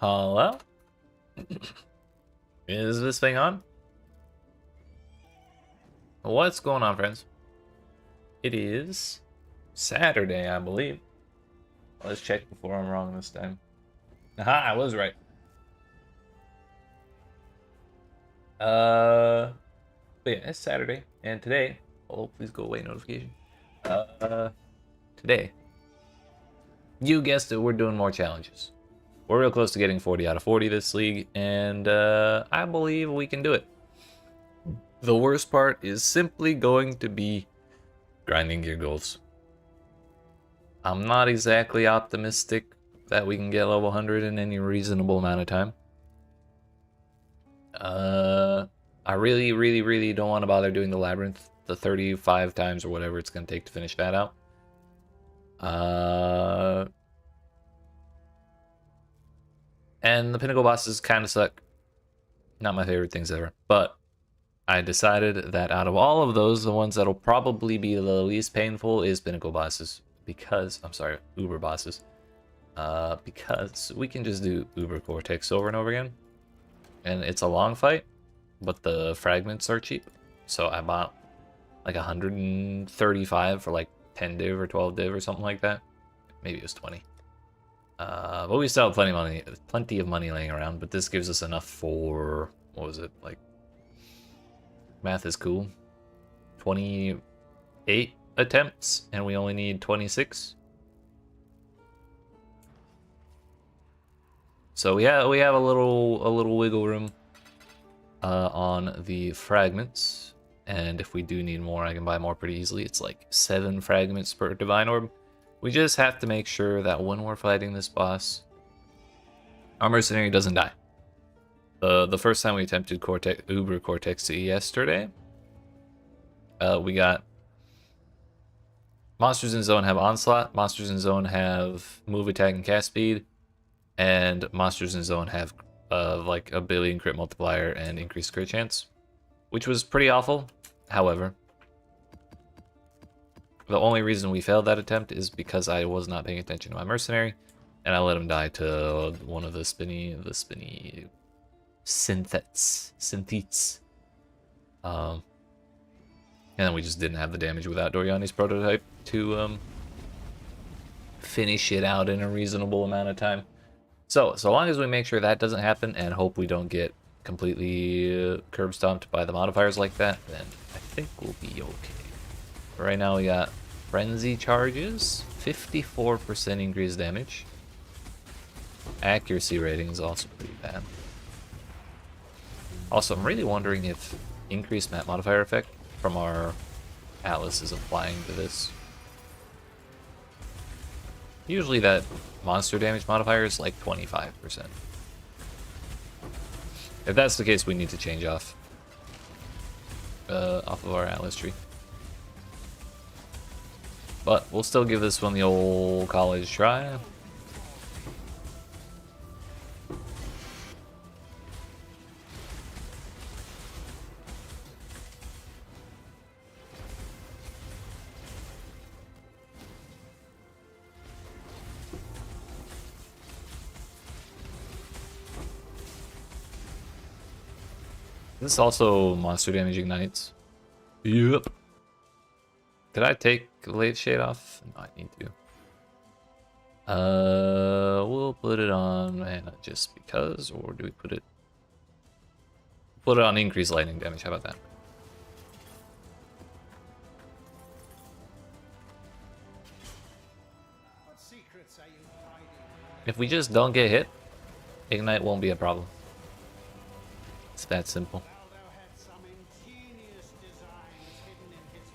Hello? Is this thing on? What's going on, friends? It is Saturday, I believe. Let's check before I'm wrong this time. Aha, I was right. But yeah, it's Saturday, and today, oh, please go away notification. Today, you guessed it, we're doing more challenges. We're real close to getting 40 out of 40 this league, and I believe we can do it. The worst part is simply going to be grinding gear goals. I'm not exactly optimistic that we can get level 100 in any reasonable amount of time. I really don't want to bother doing the labyrinth the 35 times or whatever it's going to take to finish that out. And the pinnacle bosses kind of suck. Not my favorite things ever. But I decided that out of all of those, the ones that'll probably be the least painful is pinnacle bosses. Because, I'm sorry, Uber bosses. Because we can just do Uber Cortex over and over again. And it's a long fight, but the fragments are cheap. So I bought like 135 for like 10 div or 12 div or something like that. Maybe it was 20. But we still have plenty of money laying around, but this gives us enough for, what was it, like, math is cool, 28 attempts, and we only need 26. So we have a little wiggle room on the fragments, and if we do need more, I can buy more pretty easily. It's like 7 fragments per divine orb. We just have to make sure that when we're fighting this boss, our mercenary doesn't die. The first time we attempted Uber Cortex yesterday, we got monsters in zone have onslaught, monsters in zone have move, attack, and cast speed, and monsters in zone have like a billion crit multiplier and increased crit chance, which was pretty awful. However, the only reason we failed that attempt is because I was not paying attention to my mercenary, and I let him die to one of the spinny synthetes. And then we just didn't have the damage without Doriani's prototype to finish it out in a reasonable amount of time. So long as we make sure that doesn't happen and hope we don't get completely curb stomped by the modifiers like that, then I think we'll be okay. Right now we got frenzy charges, 54% increased damage. Accuracy rating is also pretty bad. Also, I'm really wondering if increased map modifier effect from our Atlas is applying to this. Usually that monster damage modifier is like 25%. If that's the case, we need to change off of our Atlas tree. But we'll still give this one the old college try. This also monster damage ignites. Yep. Did I take Late Shade off? No, I need to. We'll put it on mana just because, or do we put it on increased lightning damage? How about that? What secrets are you hiding? If we just don't get hit, ignite won't be a problem. It's that simple. Aldo had some ingenious designs hidden in his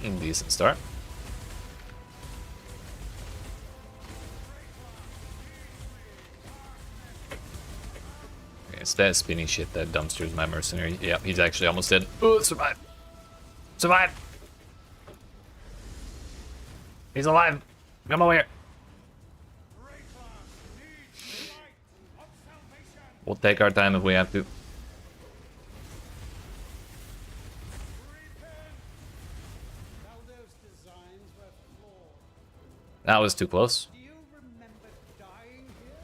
memory. Decent start. Okay, it's that spinny shit that dumpsters my mercenary. Yeah, he's actually almost dead. Oh, survive! Survive! He's alive! Come over here! We'll take our time if we have to. Aldo's designs That was too close. Do you remember dying here?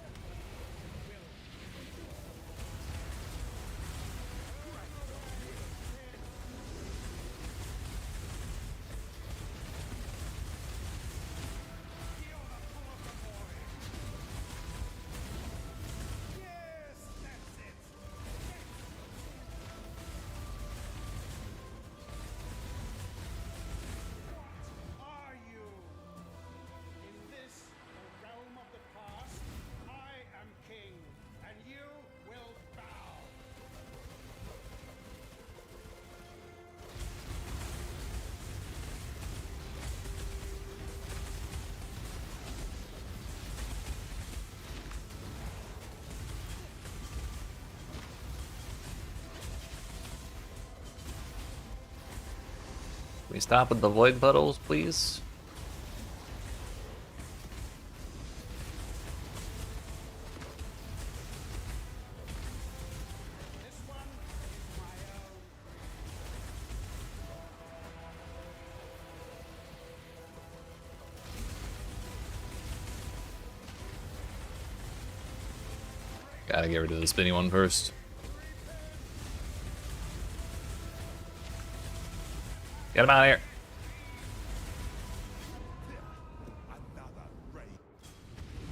Yes, that's it. What are you? In this, the realm of the past, I am king, and you will bow. Can we stop with the void puddles, please? This one is my own. Gotta get rid of the spinny one first. Get him out of here.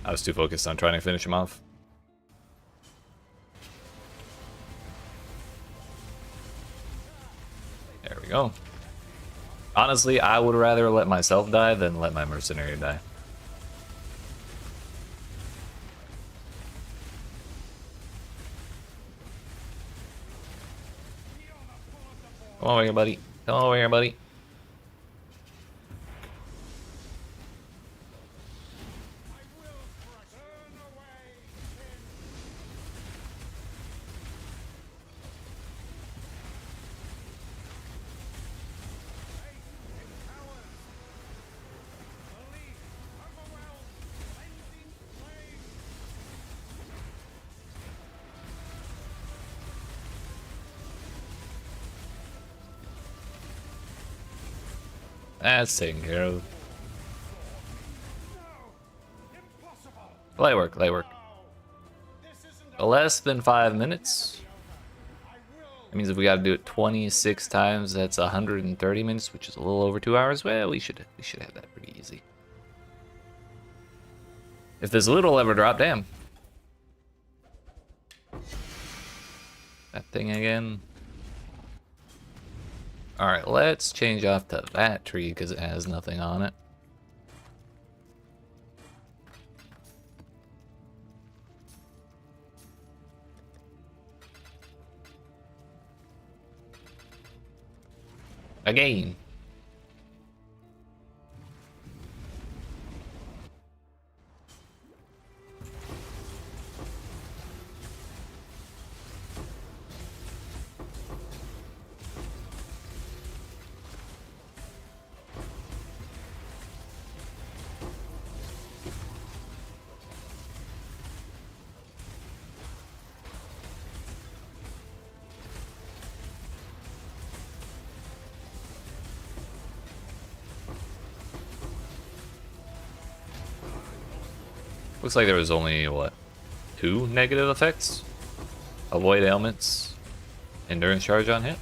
I was too focused on trying to finish him off. There we go. Honestly, I would rather let myself die than let my mercenary die. Come over here, buddy. Come over here, buddy. Turn away, sin. Faith empowers. Belief overwhelms. Cleansing flame. That's taken care of. No, impossible. Light work, light work. No, this isn't Less than 5 minutes. I will. That means if we gotta do it 26 times, that's 130 minutes, which is a little over 2 hours. Well, we should have that pretty easy. If this loot will ever drop, damn. That thing again. Alright, let's change off to that tree because it has nothing on it. Again. Looks like there was only, what, 2 negative effects? Avoid ailments, endurance charge on hit.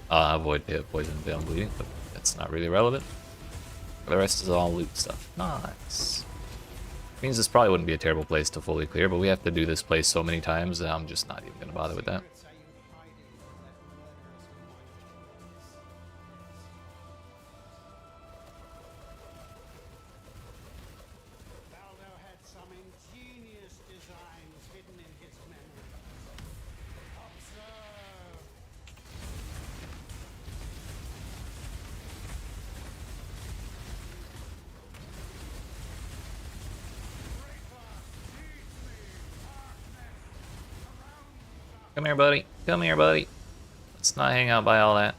Avoid poison, fail, and bleeding, but that's not really relevant. The rest is all loot stuff. Nice. Means this probably wouldn't be a terrible place to fully clear, but we have to do this place so many times that I'm just not even gonna bother with that. Say you're hiding from that murderous mind. Baldo had some ingenious designs hidden in his memory. Observe. Come here, buddy. Come here, buddy. Let's not hang out by all that.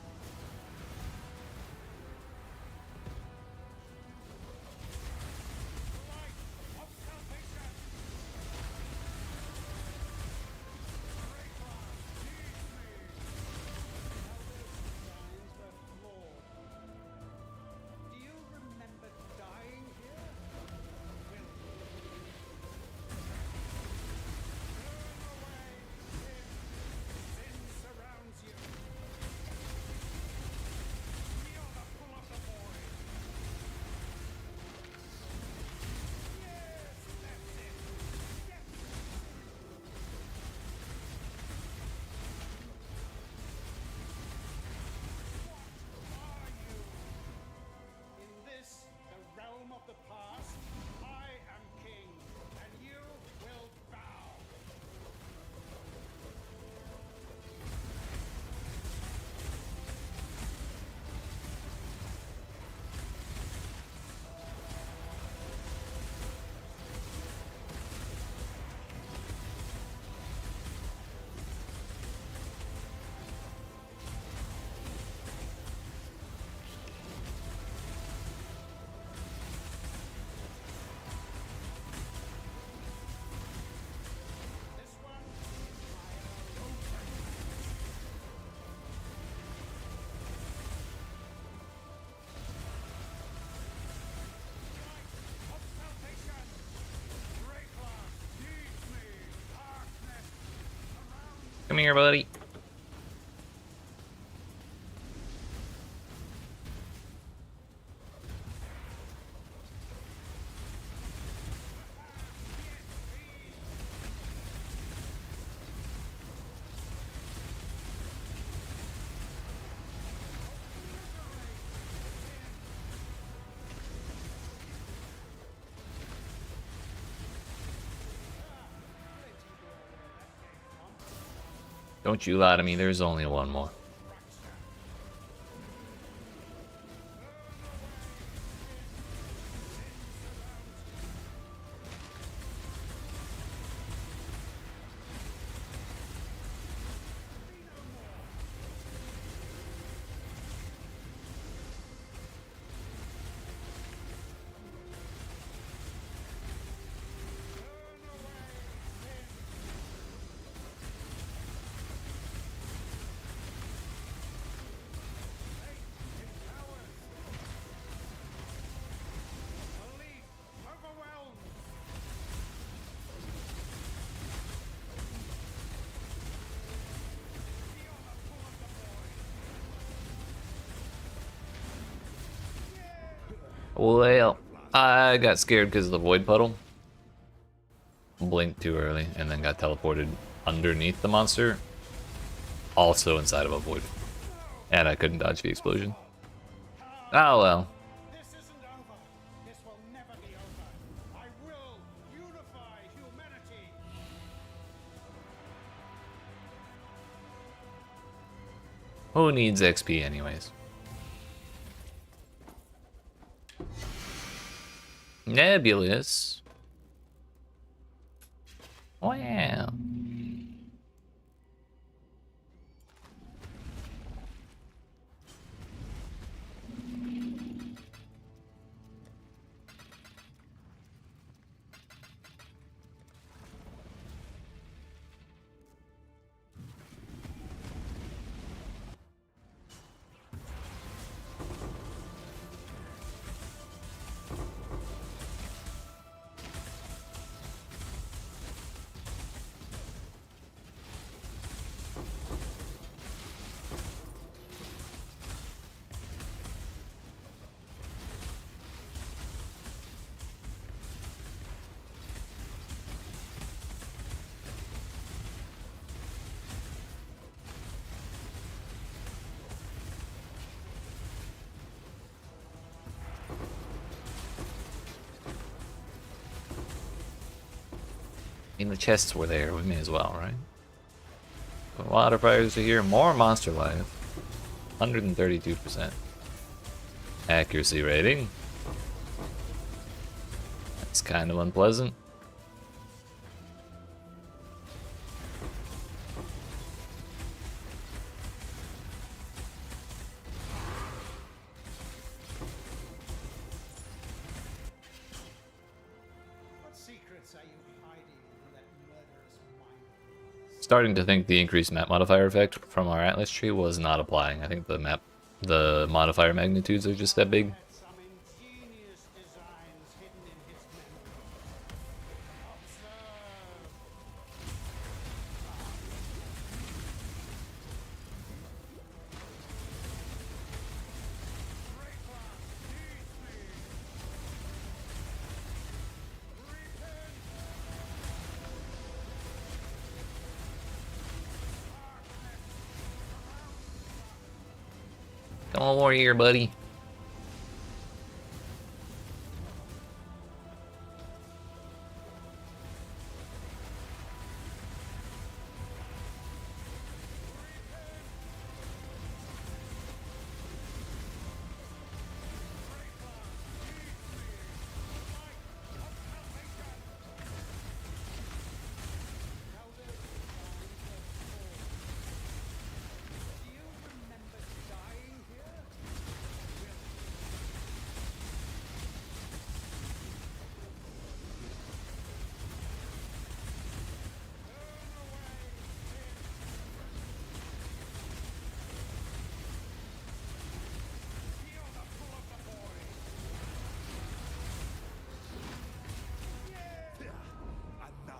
Do you remember dying Come here, buddy. Don't you lie to me, there's only one more. Well, I got scared because of the void puddle. Blinked too early and then got teleported underneath the monster. Also inside of a void. And I couldn't dodge the explosion. Oh well. This isn't over. This will never be over. I will unify humanity. Who needs XP anyways? Nebulous. Wow. I mean, the chests were there, we may as well, right? Modifiers are here, more monster life. 132%. Accuracy rating. That's kind of unpleasant. What secrets are you hiding from that murderous mind? Starting to think the increased map modifier effect from our Atlas tree was not applying. I think the modifier magnitudes are just that big. Had some ingenious designs hidden in his memory. Observe. Come on, warrior, buddy. Do you remember dying here?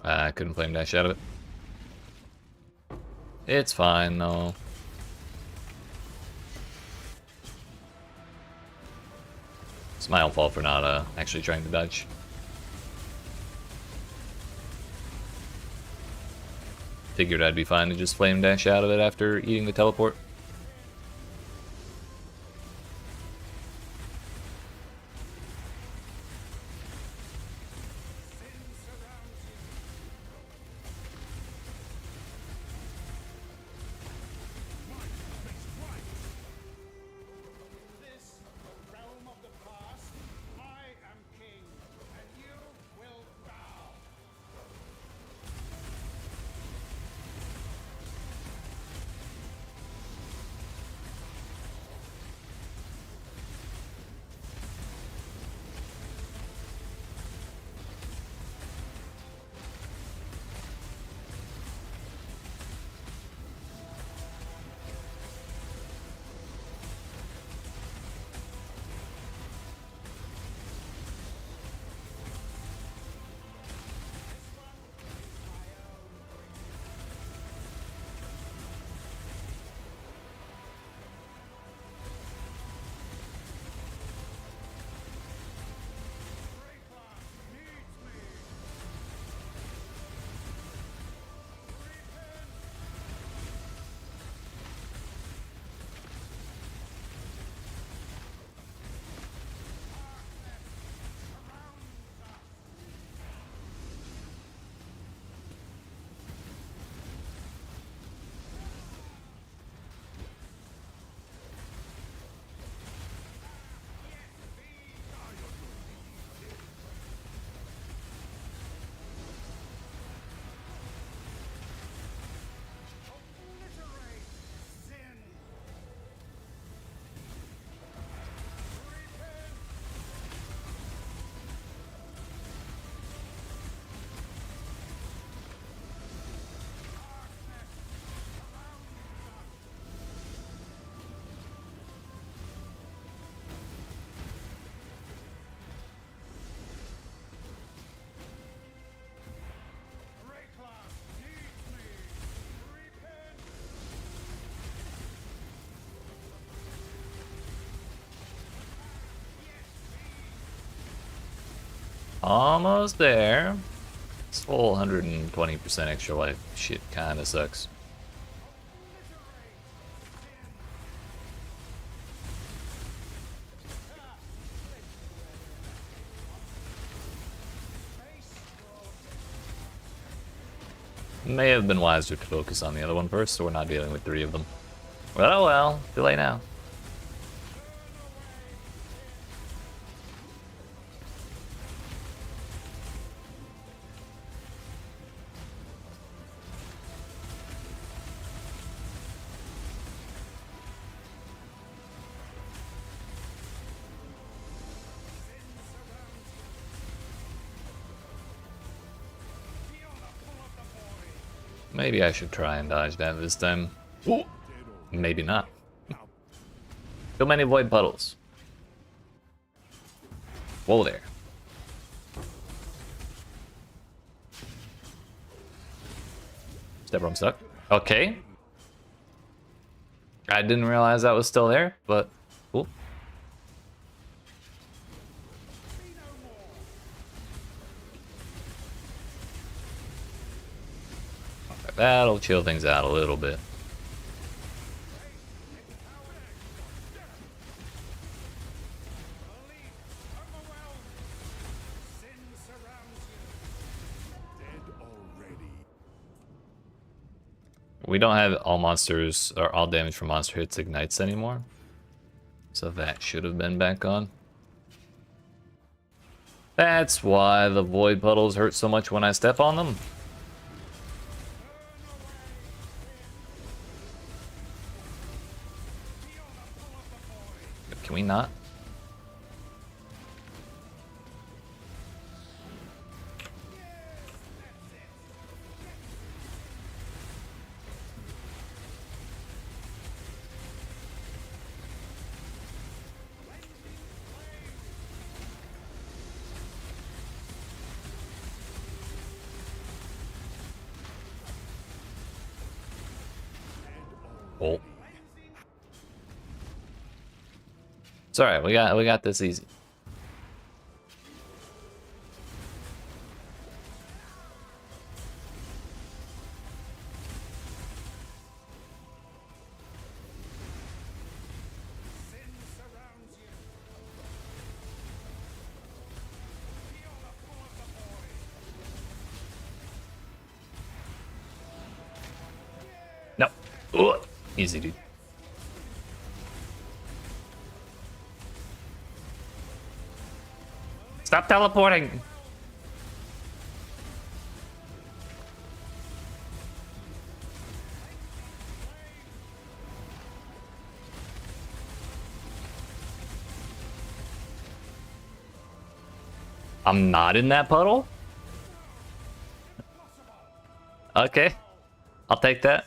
I couldn't flame dash out of it. It's fine, no. It's my own fault for not actually trying to dodge. Figured I'd be fine to just flame dash out of it after eating the teleport. This realm of the past, I am king, and you will bow. Obliterate sin. Repent. Rayclass needs me. Repent. Almost there. This whole 120% extra life shit kinda sucks. May have been wiser to focus on the other one first, so we're not dealing with 3 of them. Well, well, too late now. Maybe I should try and dodge that this time. Ooh, maybe not. Too many void puddles. Whoa there. Step I'm stuck. Okay. I didn't realize that was still there, but cool. That'll chill things out a little bit. We don't have all monsters or all damage from monster hits ignites anymore. So that should have been back on. That's why the void puddles hurt so much when I step on them. Can we not? It's alright, we got this easy. Sin surrounds you. Feel the pull of the void. No. Ooh, easy, dude. Stop teleporting. I'm not in that puddle? Okay. I'll take that.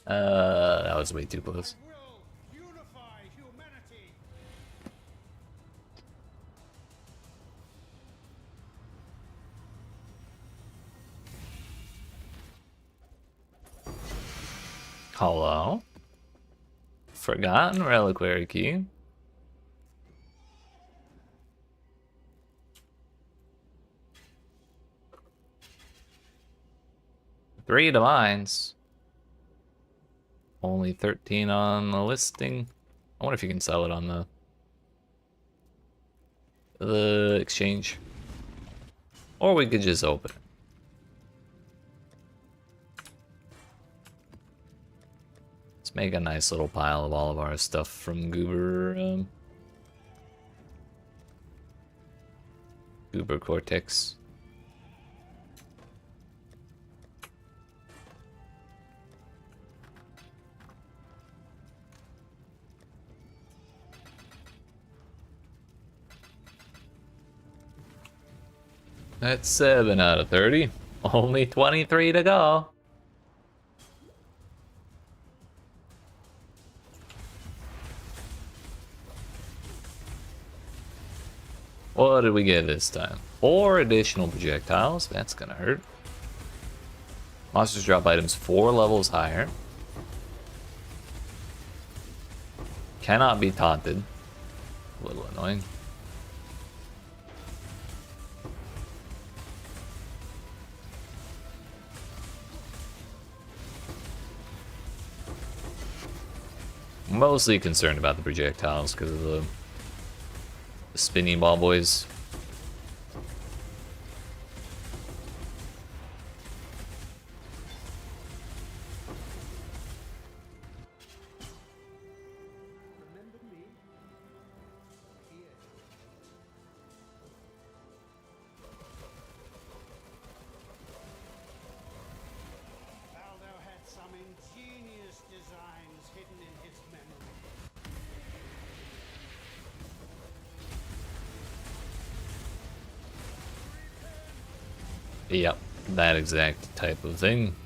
That was way too close. Will unify humanity. Hello? Forgotten reliquary key. Three divines. Only 13 on the listing. I wonder if you can sell it on the exchange. Or we could just open it. Let's make a nice little pile of all of our stuff from Uber Cortex. That's 7 out of 30. Only 23 to go. What did we get this time? 4 additional projectiles. That's gonna hurt. Monsters drop items 4 levels higher. Cannot be taunted. A little annoying. Mostly concerned about the projectiles because of the spinny ball boys. Remember me? Here. Baldo had some ingenious designs hidden in his memory. Yep, that exact type of thing.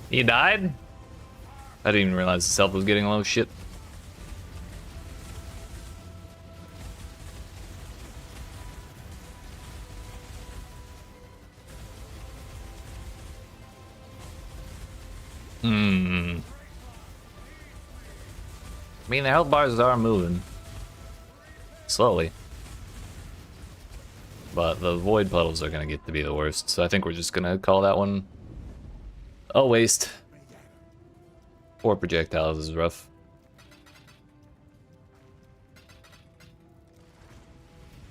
He died? I didn't even realize the self was getting low. Shit. Hmm. I mean, the health bars are moving. Slowly. But the void puddles are gonna get to be the worst, so I think we're just gonna call that one a waste. 4 projectiles is rough.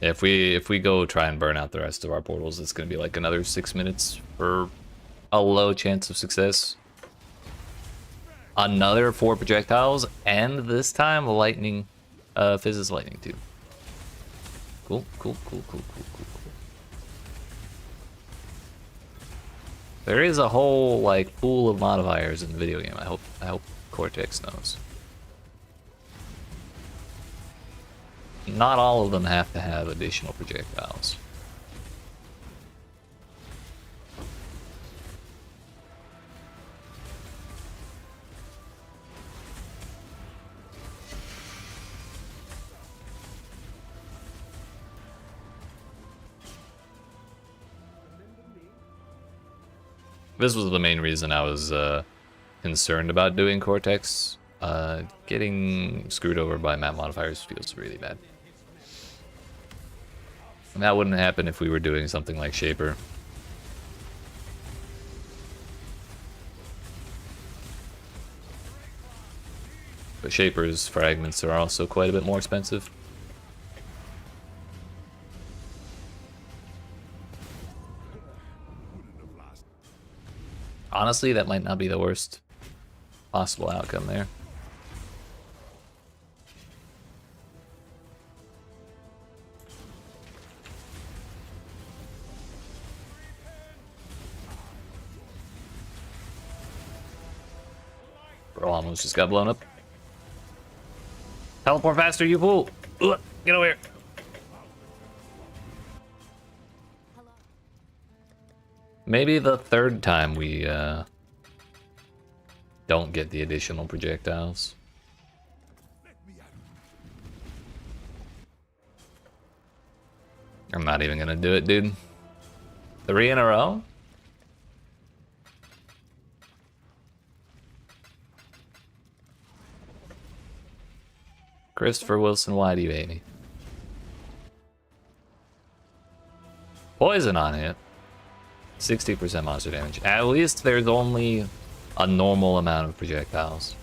If we go try and burn out the rest of our portals, it's gonna be like another 6 minutes for a low chance of success. Another 4 projectiles, and this time lightning, fizzes lightning too. Cool. There is a whole like pool of modifiers in the video game. I hope Cortex knows. Not all of them have to have additional projectiles. This was the main reason I was concerned about doing Cortex. Getting screwed over by map modifiers feels really bad. And that wouldn't happen if we were doing something like Shaper. But Shaper's fragments are also quite a bit more expensive. Honestly, that might not be the worst possible outcome there. Bro, almost just got blown up. Teleport faster, you fool! Ugh, get over here. Maybe the 3rd time we don't get the additional projectiles. I'm not even gonna do it, dude. 3 in a row? Christopher Wilson, why do you hate me? Poison on it. 60% monster damage. At least there's only a normal amount of projectiles.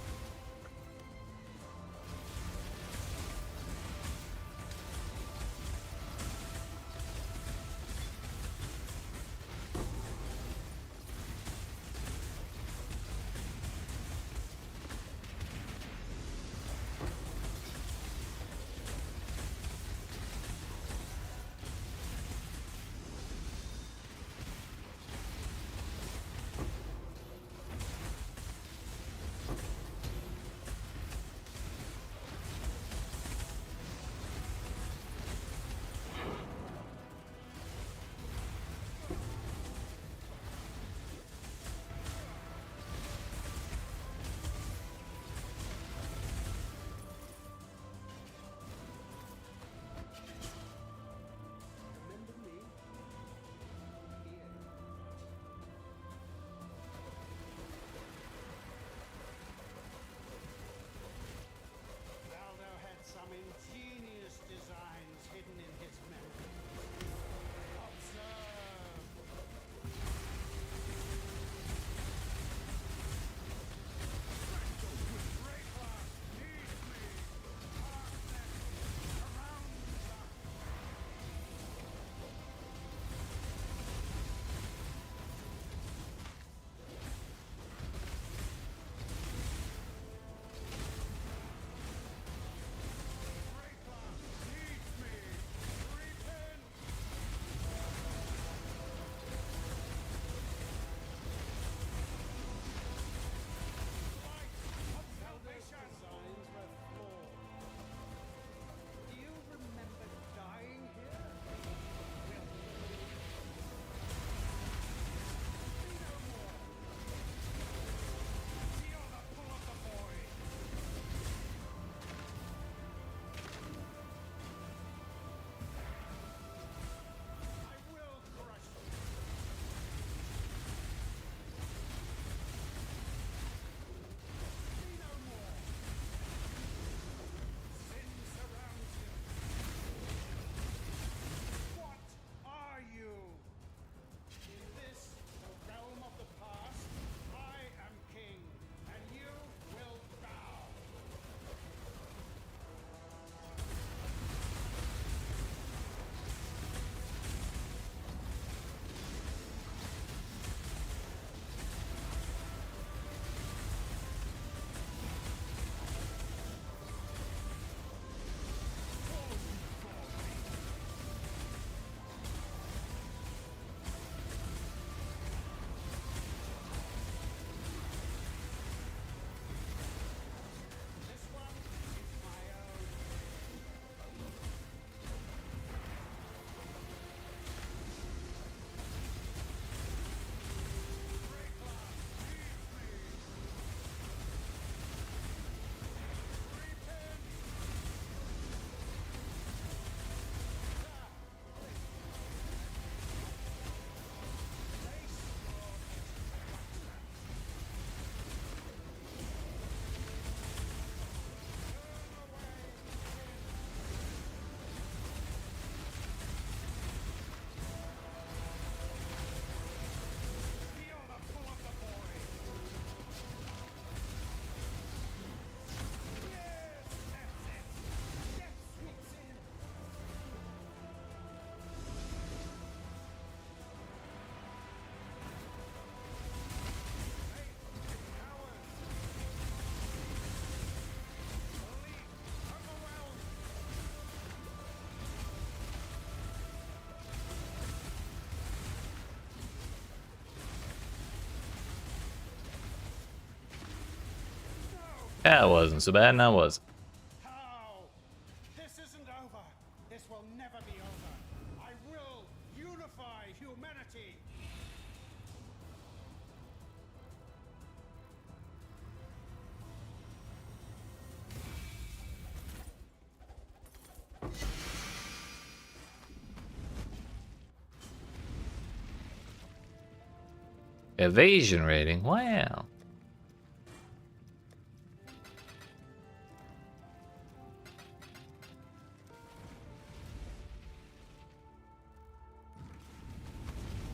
That wasn't so bad, now was it? How? This isn't over. This will never be over. I will unify humanity. Evasion rating, wow.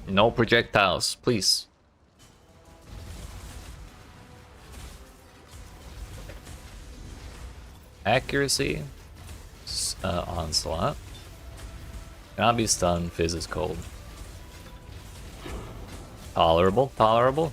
No projectiles, please. Accuracy, onslaught. Cannot be stunned, fizz is cold. Tolerable, tolerable.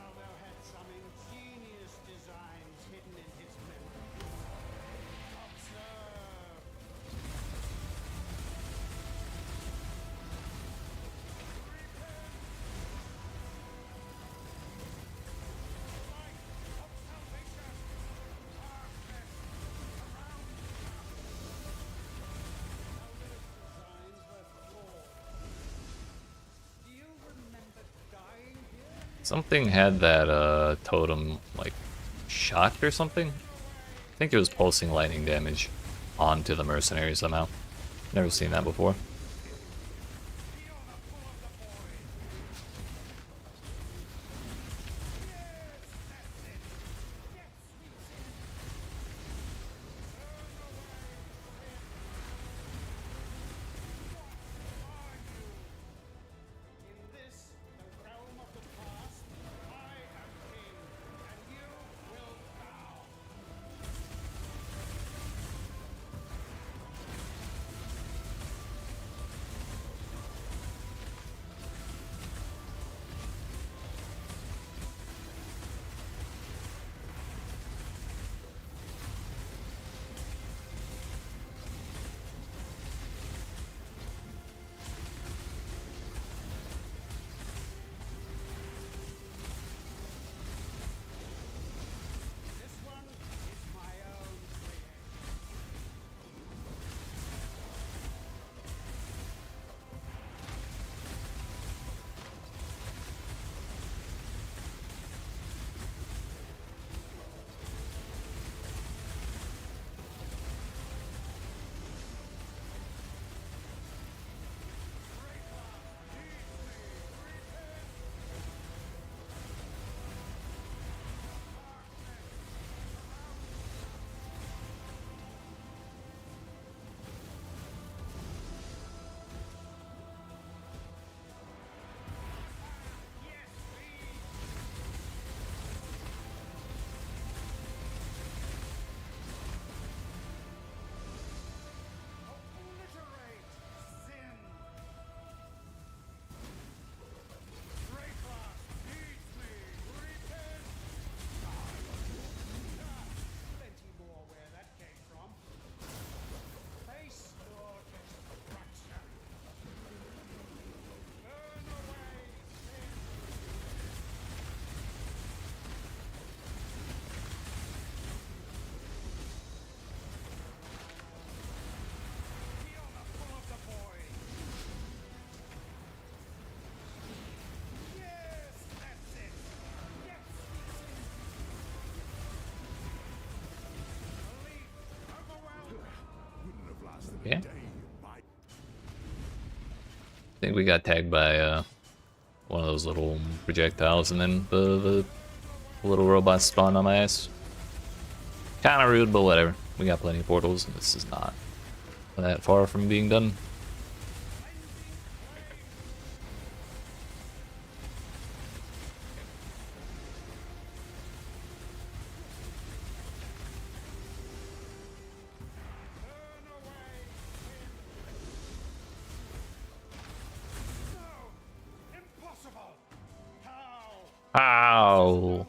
Aldo had some ingenious designs hidden in his memory. Observe. Something had that totem like shocked or something. I think it was pulsing lightning damage onto the mercenary somehow. Never seen that before. In this, the realm of the past, I am king, and you will bow. This one is my own creation. Obliterate sin. Dracos needs me. Repent. Plenty more where that came from. Face your destruction. Burn away sin. Feel the pull of the boy. Yes, that's it. Yes, believe, overwhelm. Wouldn't have lasted Yeah. a day. My think we got tagged by one of those little projectiles, and then the little robots spawned on my ass. Kind of rude, but whatever. We got plenty of portals, and this is not that far from being done. Impossible! How? Ow!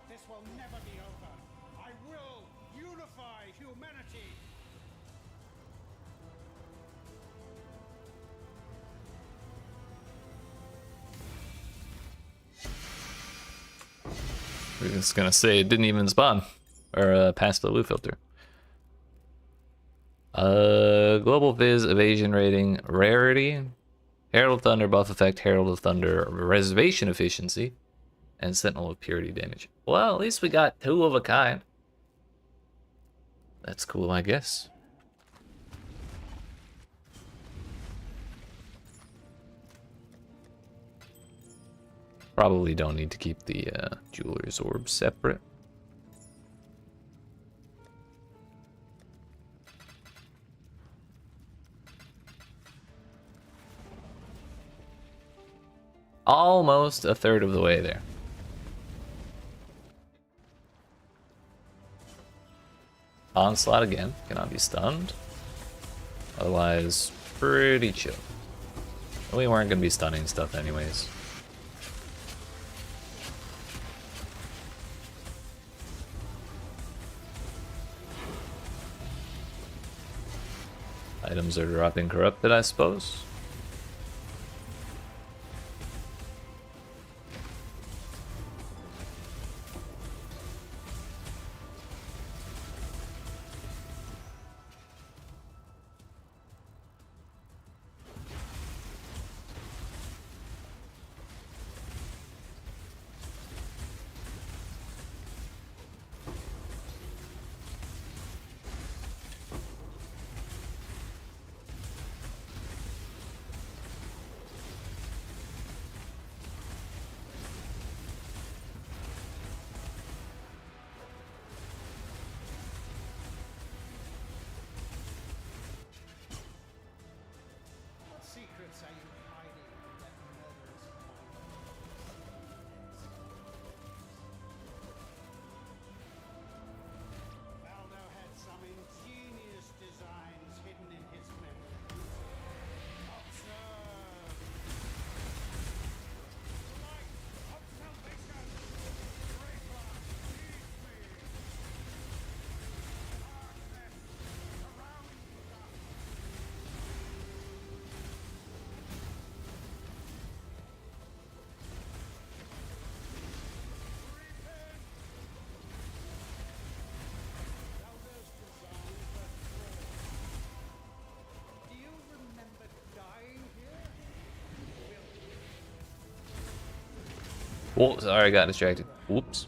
This will never be over. I will unify humanity. We're just gonna say it didn't even spawn or pass the blue filter. Global Fizz, evasion rating, rarity, Herald of Thunder buff effect, Herald of Thunder reservation efficiency, and Sentinel of Purity damage. Well, at least we got 2 of a kind. That's cool, I guess. Probably don't need to keep the Jeweler's Orb separate. Almost a third of the way there. Onslaught again, cannot be stunned. Otherwise, pretty chill. We weren't gonna be stunning stuff anyways. Items are dropping corrupted, I suppose. What secrets are you hiding in that murderous mind? Valdo had some ingenious designs hidden in his memory. Observe! Light of salvation! Greater lead me! Darkness surrounds us! Valdo's designs were flawed. Do you remember dying here? Oh, sorry, I got distracted. Whoops.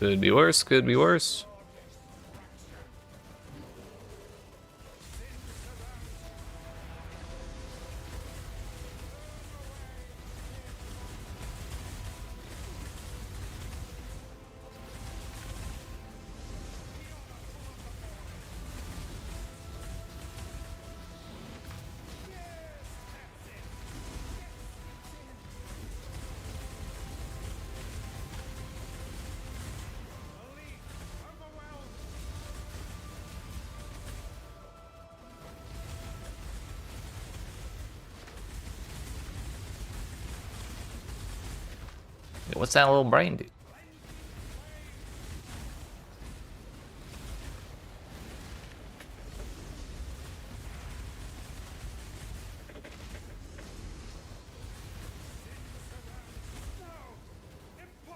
Could be worse, could be worse. What's that little brain do?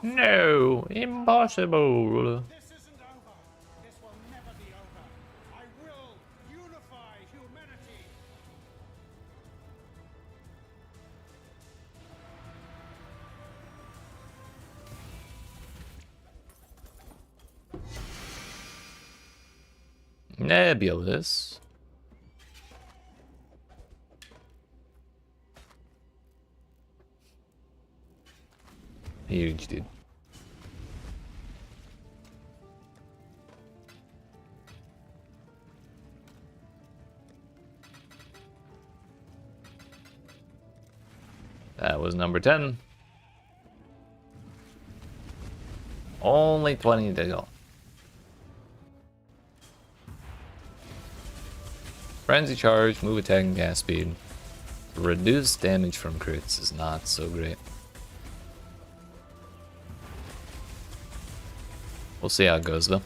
No, impossible. This isn't over. This will never be over. I will unify humanity. Nebulous. Huge, dude. That was number 10. Only 20 to go. Frenzy charge, move attack and gas speed. Reduce damage from crits is not so great. We'll see how it goes though.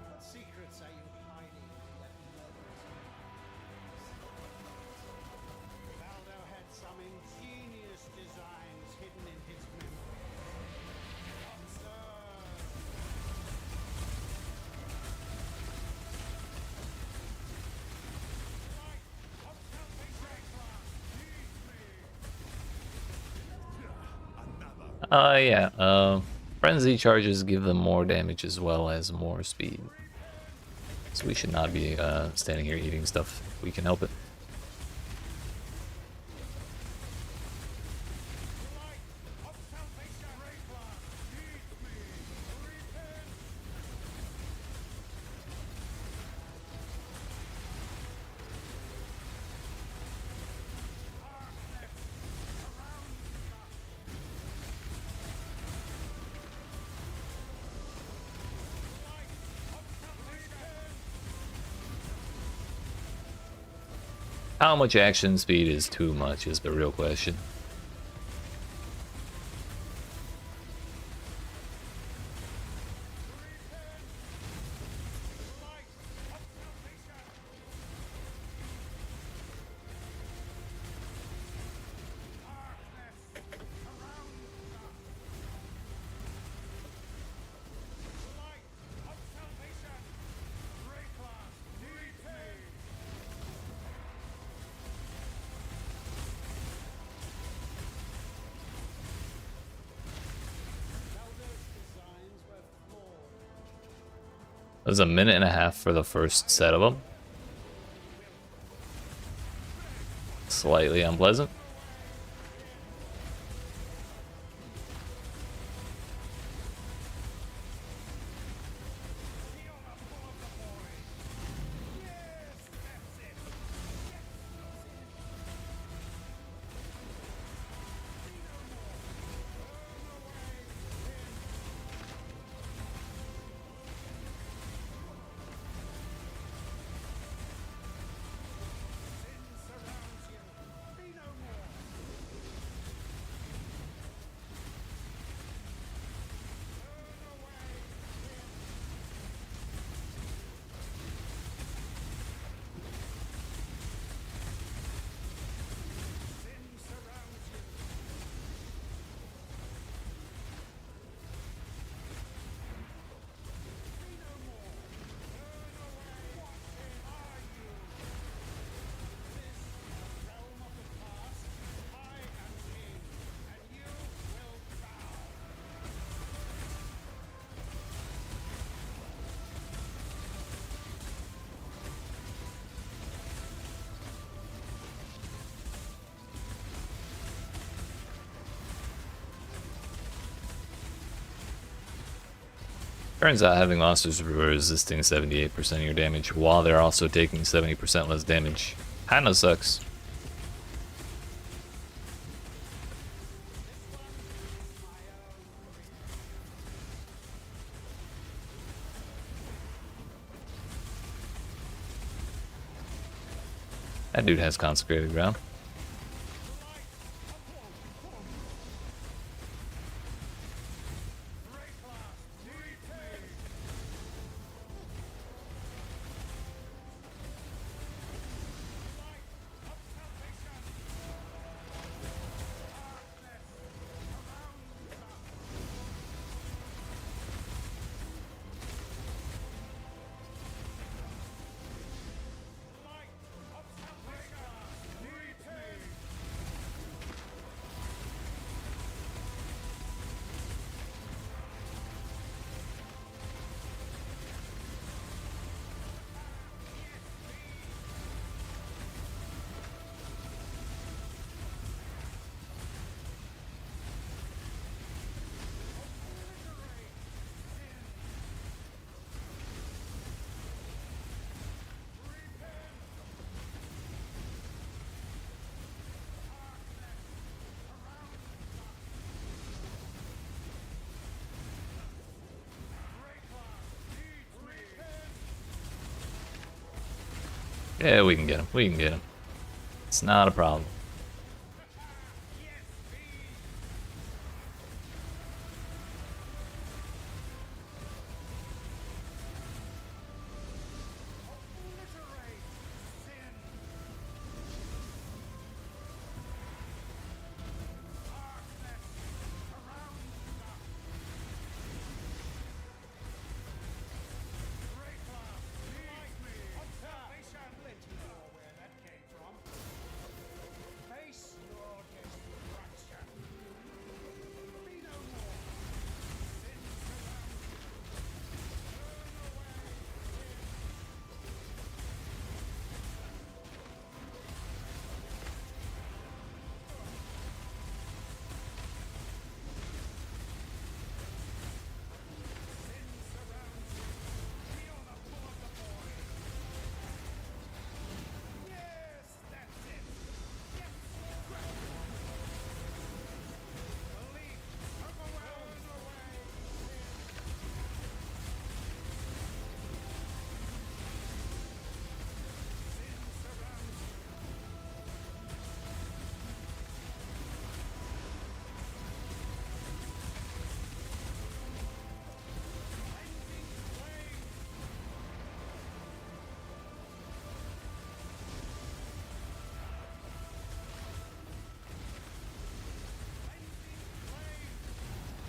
What secrets are you hiding from that murderous Valdo had some ingenious designs hidden in his memory. Yeah. Frenzy charges give them more damage as well as more speed. So we should not be standing here eating stuff if we can help it. How much action speed is too much is the real question. It was a minute and a half for the first set of them. Slightly unpleasant. Turns out having monsters resisting 78% of your damage while they're also taking 70% less damage kinda sucks. That dude has consecrated ground. Yeah, we can get him. We can get him. It's not a problem.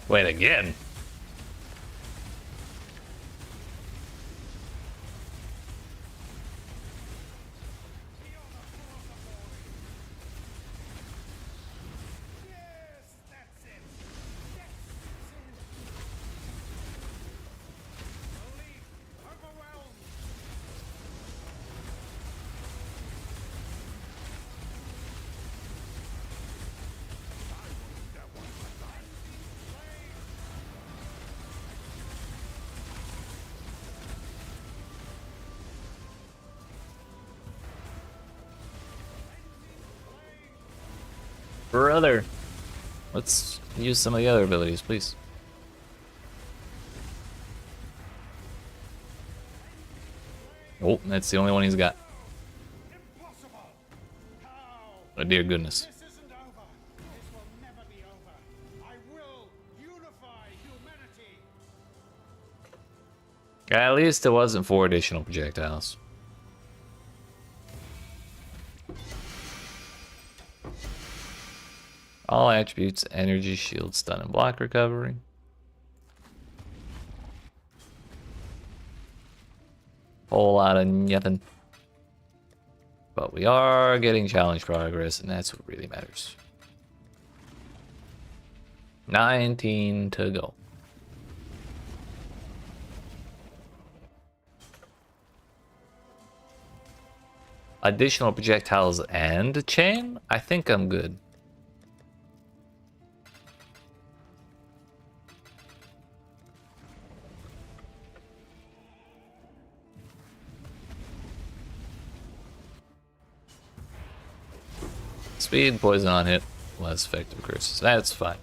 Wait, again? Brother, let's use some of the other abilities, please. Oh, that's the only one he's got. Impossible! How? Oh, dear goodness. This isn't over. This will never be over. I will unify humanity. At least it wasn't 4 additional projectiles. All attributes, energy, shield, stun, and block recovery. Whole lot of nothing. But we are getting challenge progress, and that's what really matters. 19 to go. Additional projectiles and chain? I think I'm good. Speed, poison on hit, less effective curses. That's fine.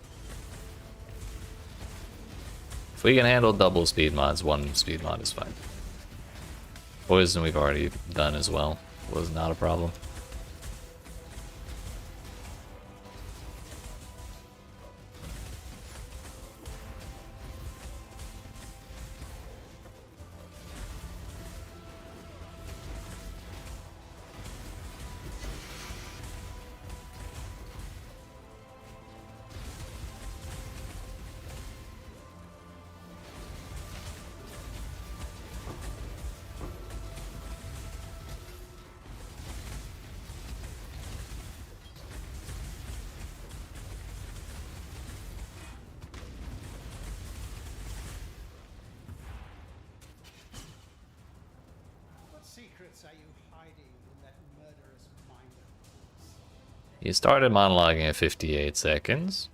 If we can handle double speed mods, one speed mod is fine. Poison we've already done as well. Was not a problem. What secrets are you hiding in that murderous mind of yours? You started monologuing at 58 seconds.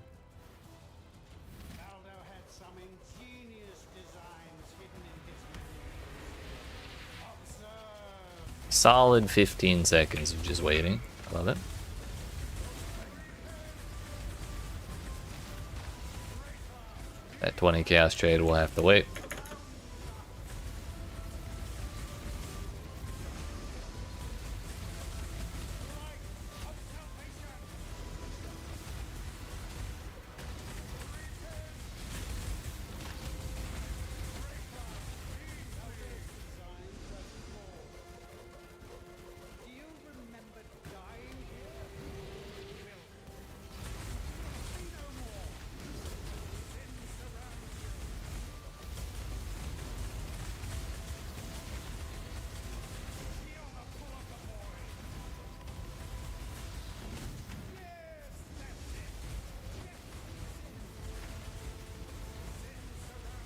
Baldo had some ingenious designs hidden in his memory. Observe. Solid 15 seconds of just waiting. I love it. That 20 chaos trade will have to wait. Do you remember dying here? Will. Say no more. Sin surrounds you. Feel the pull of the void. Yes, that's it. Sin surrounds you.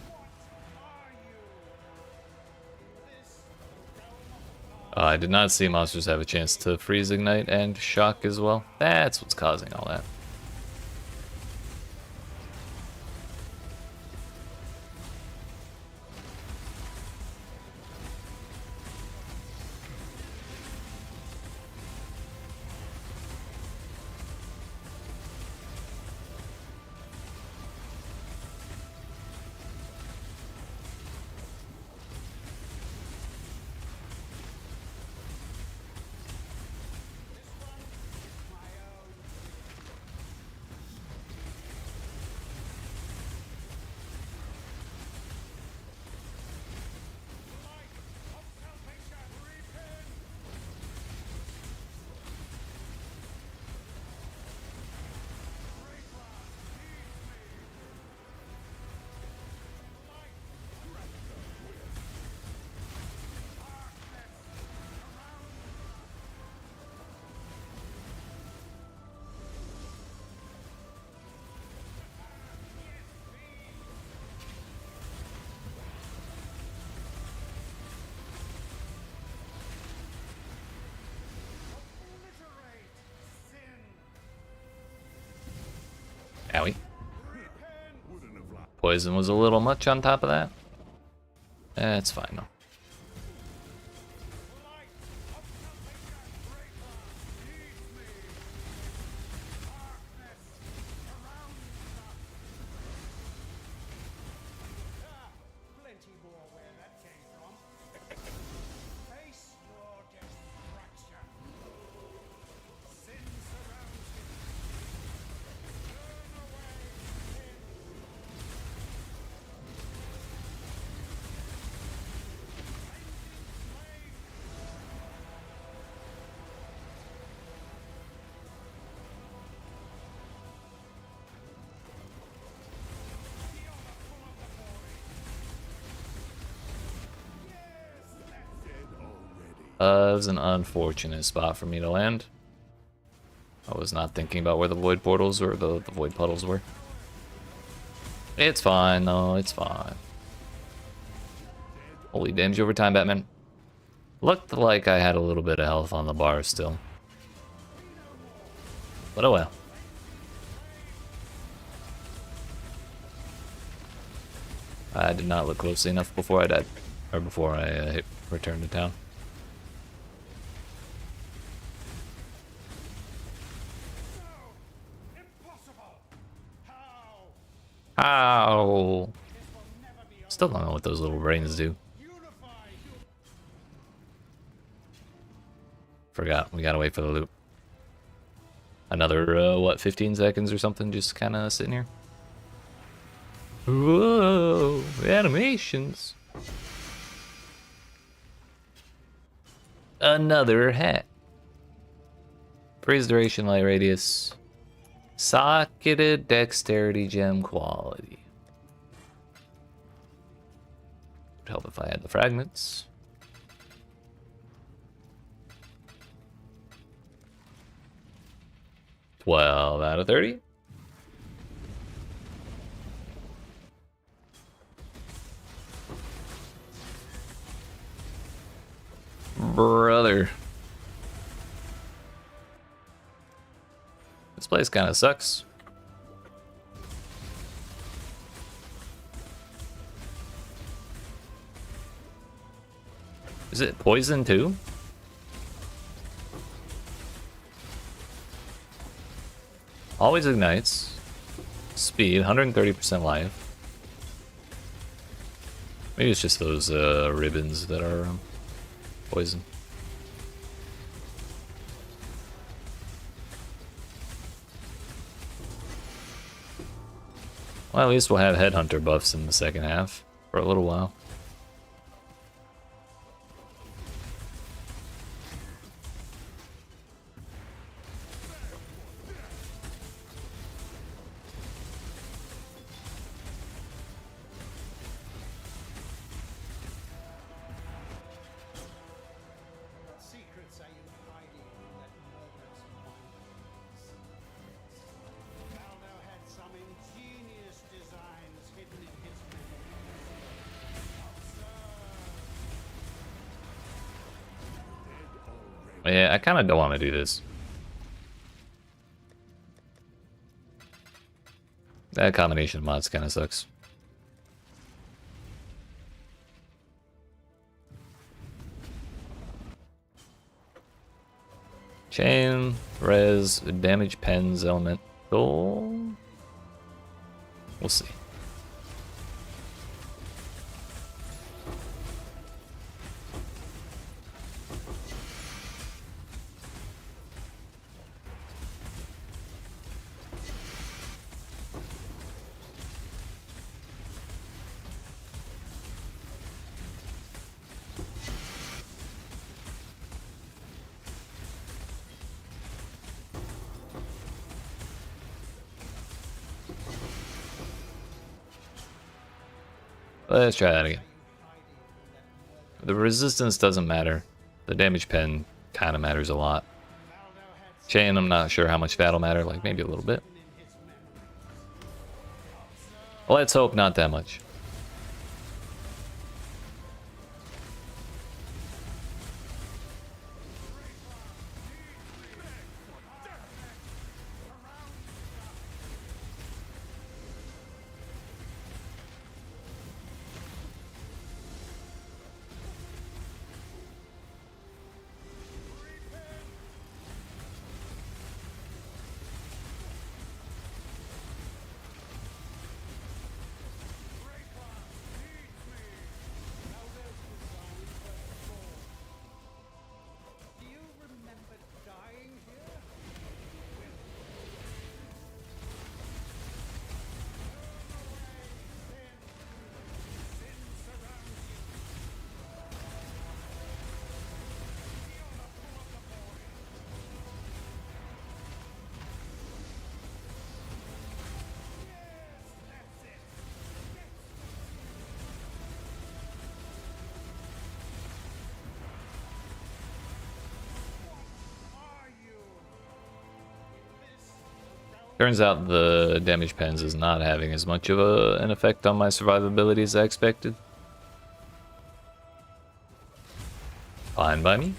What are you? In this realm of the past. I did not see monsters have a chance to freeze, ignite, and shock as well. That's what's causing all that. This one is my own. Light of salvation, repent. Great one, lead me. Light, darkness, around. Obliterate sin. Owie. Repent. Poison was a little much on top of that. That's fine though. Light of salvation, great one, lead me. Darkness surrounds us. Ah, plenty more where that came from. Face your destruction. Sin surrounds you. Turn away, sin. Blinding flame. Feel the pull of the void. Yes, that's it. It was an unfortunate spot for me to land. I was not thinking about where the void portals or the void puddles were. It's fine though, it's fine. Holy damage over time, Batman. Looked like I had a little bit of health on the bar still. But oh well. I did not look closely enough before I died. Or before I hit return to town. No! Impossible! How? Ow! This will never be over. Still don't know what those little brains do. Unify you. Forgot. We gotta wait for the loop. Another, what, 15 seconds or something, just kind of sitting here. Whoa! Animations! Another hat. Freeze duration, light radius. Socketed dexterity gem quality. Would help if I had the fragments. $12 out of 30. Brother. This place kind of sucks. Is it poison too? Always ignites. Speed, 130% life. Maybe it's just those ribbons that are poison. Well, at least we'll have Headhunter buffs in the second half for a little while. What secrets are you hiding in that murderous mind? Valdo had some ingenious designs hidden in his memory. Yeah, I kind of don't want to do this. That combination of mods kind of sucks. Chain, res, damage pens, elemental. We'll see. Let's try that again. The resistance doesn't matter. The damage pen kind of matters a lot. Chain, I'm not sure how much that'll matter, like maybe a little bit. Let's hope not that much. Do you remember dying here? Sin surrounds you. Feel the pull of the void. Yes, that's it. Are you in this realm? Turns out the damage pens is not having as much of an effect on my survivability as I expected. Fine by me.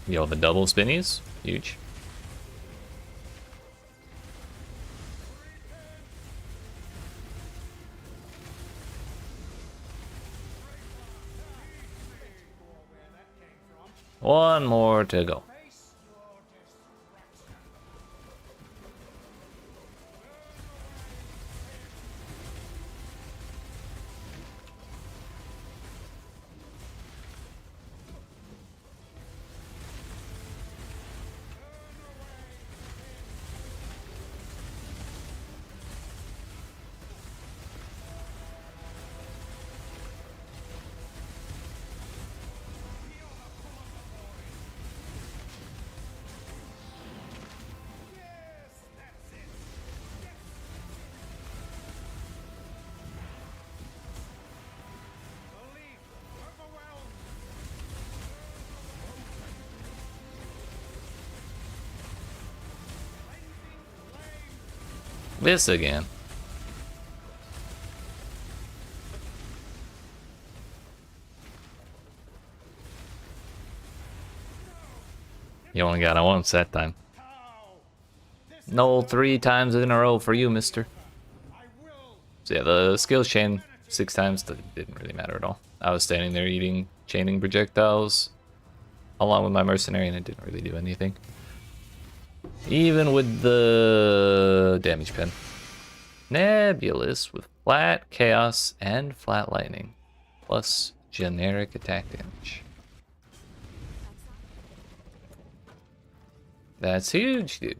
Yo, the double spinnies, huge. One more to go. This again. You only got it once that time. No, 3 times in a row for you, mister. So yeah, the skills chain 6 times didn't really matter at all. I was standing there eating chaining projectiles along with my mercenary and it didn't really do anything. Even with the damage pen. Nebulous with flat chaos and flat lightning. Plus generic attack damage. That's huge, dude.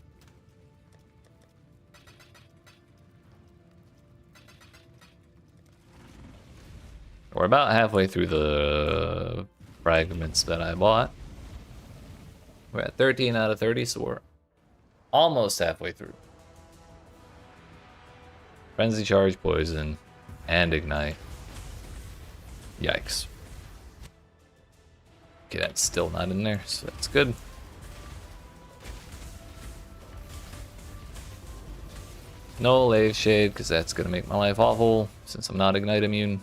We're about halfway through the fragments that I bought. We're at 13 out of 30, so we're almost halfway through. Frenzy Charge, Poison, and Ignite. Yikes. Okay, that's still not in there, so that's good. No Lave Shade, because that's going to make my life awful, since I'm not Ignite immune.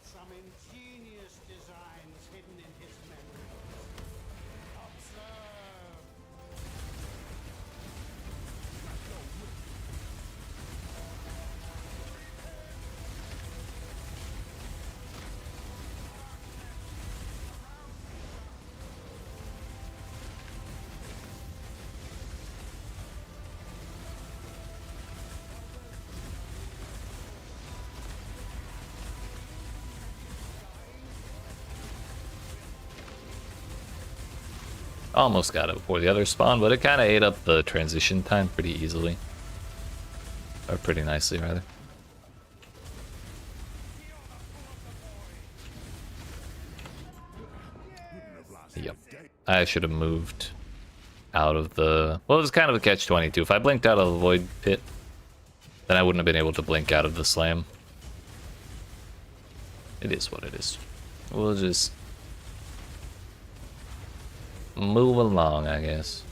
Some ingenious designs hidden in his memory. Observe. Almost got it before the other spawn, but it kind of ate up the transition time pretty easily. Or pretty nicely, rather. Yep. I should have moved out of the... Well, it was kind of a catch-22. If I blinked out of the Void Pit, then I wouldn't have been able to blink out of the Slam. It is what it is. We'll just... move along, I guess.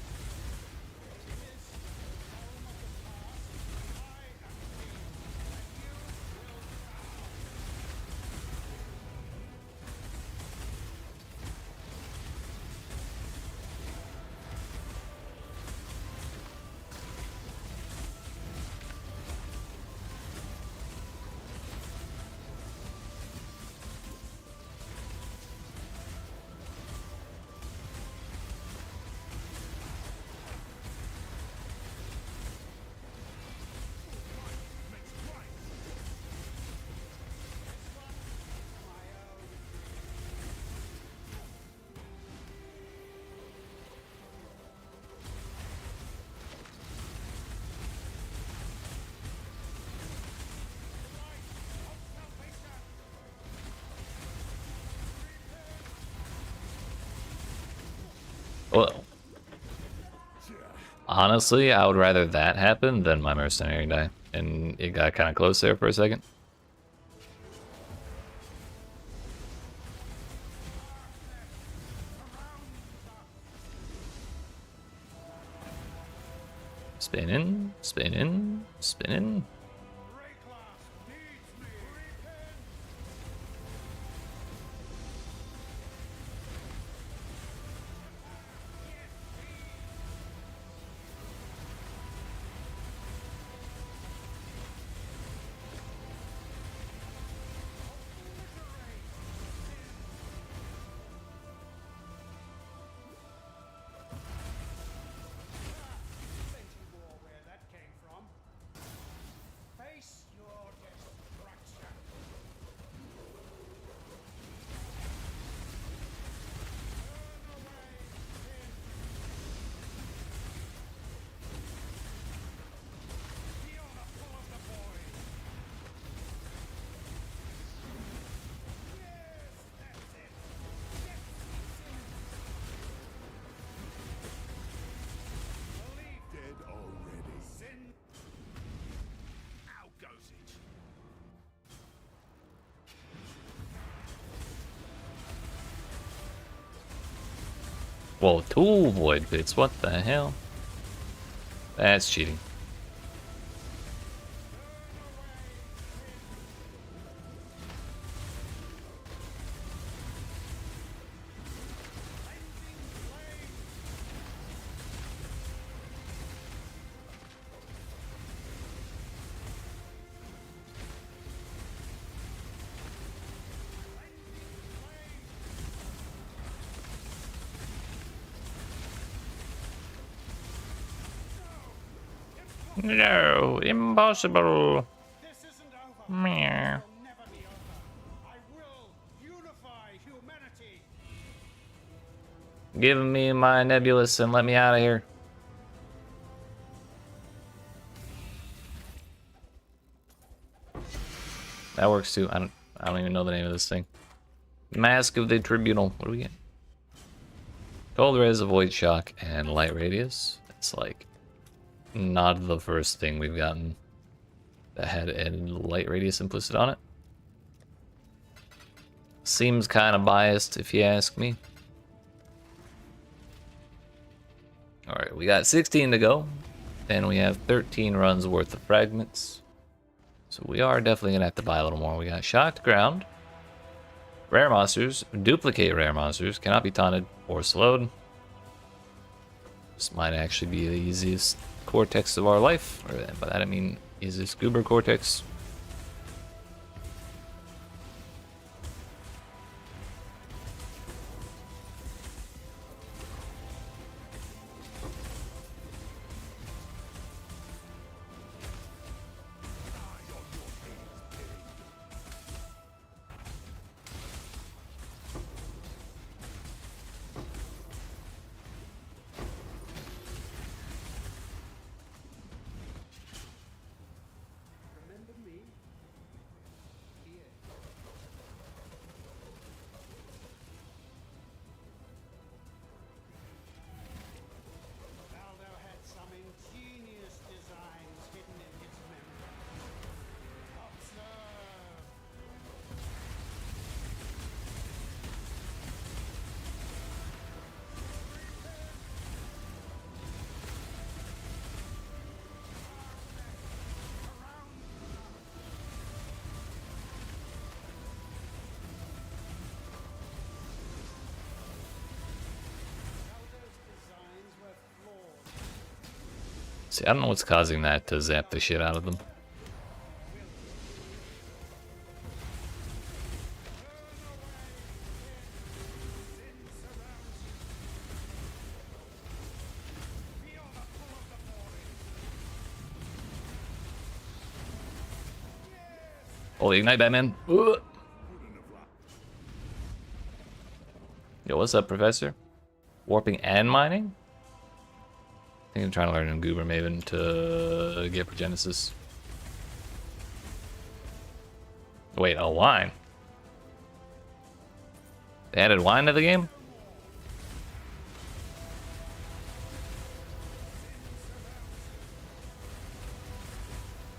Well, honestly, I would rather that happen than my mercenary die. And it got kind of close there for a second. Spinning, spinning, spinning. Whoa, two void bits, what the hell? That's cheating. No, impossible. This isn't over. Meow. It will never be over. I will unify humanity. Give me my nebulous and let me out of here. That works too. I don't even know the name of this thing. Mask of the Tribunal. What do we get? Cold Res, Void Shock, and Light Radius. It's like not the first thing we've gotten that had a Light Radius implicit on it. Seems kind of biased if you ask me. Alright, we got 16 to go. And we have 13 runs worth of fragments. So we are definitely going to have to buy a little more. We got Shocked Ground. Rare monsters, duplicate rare monsters, cannot be taunted or slowed. This might actually be the easiest Cortex of our life. Or by that I mean easiest Uber Cortex. Remember me? Here. Valdo had some ingenious designs hidden in his memory. Observe. Valdo's designs were flawed. See, I don't know what's causing that to zap the shit out of them. Holy ignite, Batman. Ugh. Yo, what's up, Professor? Warping and mining? I think I'm trying to learn in Uber Maven to get Progenesis. Wait, oh, wine. They added wine to the game?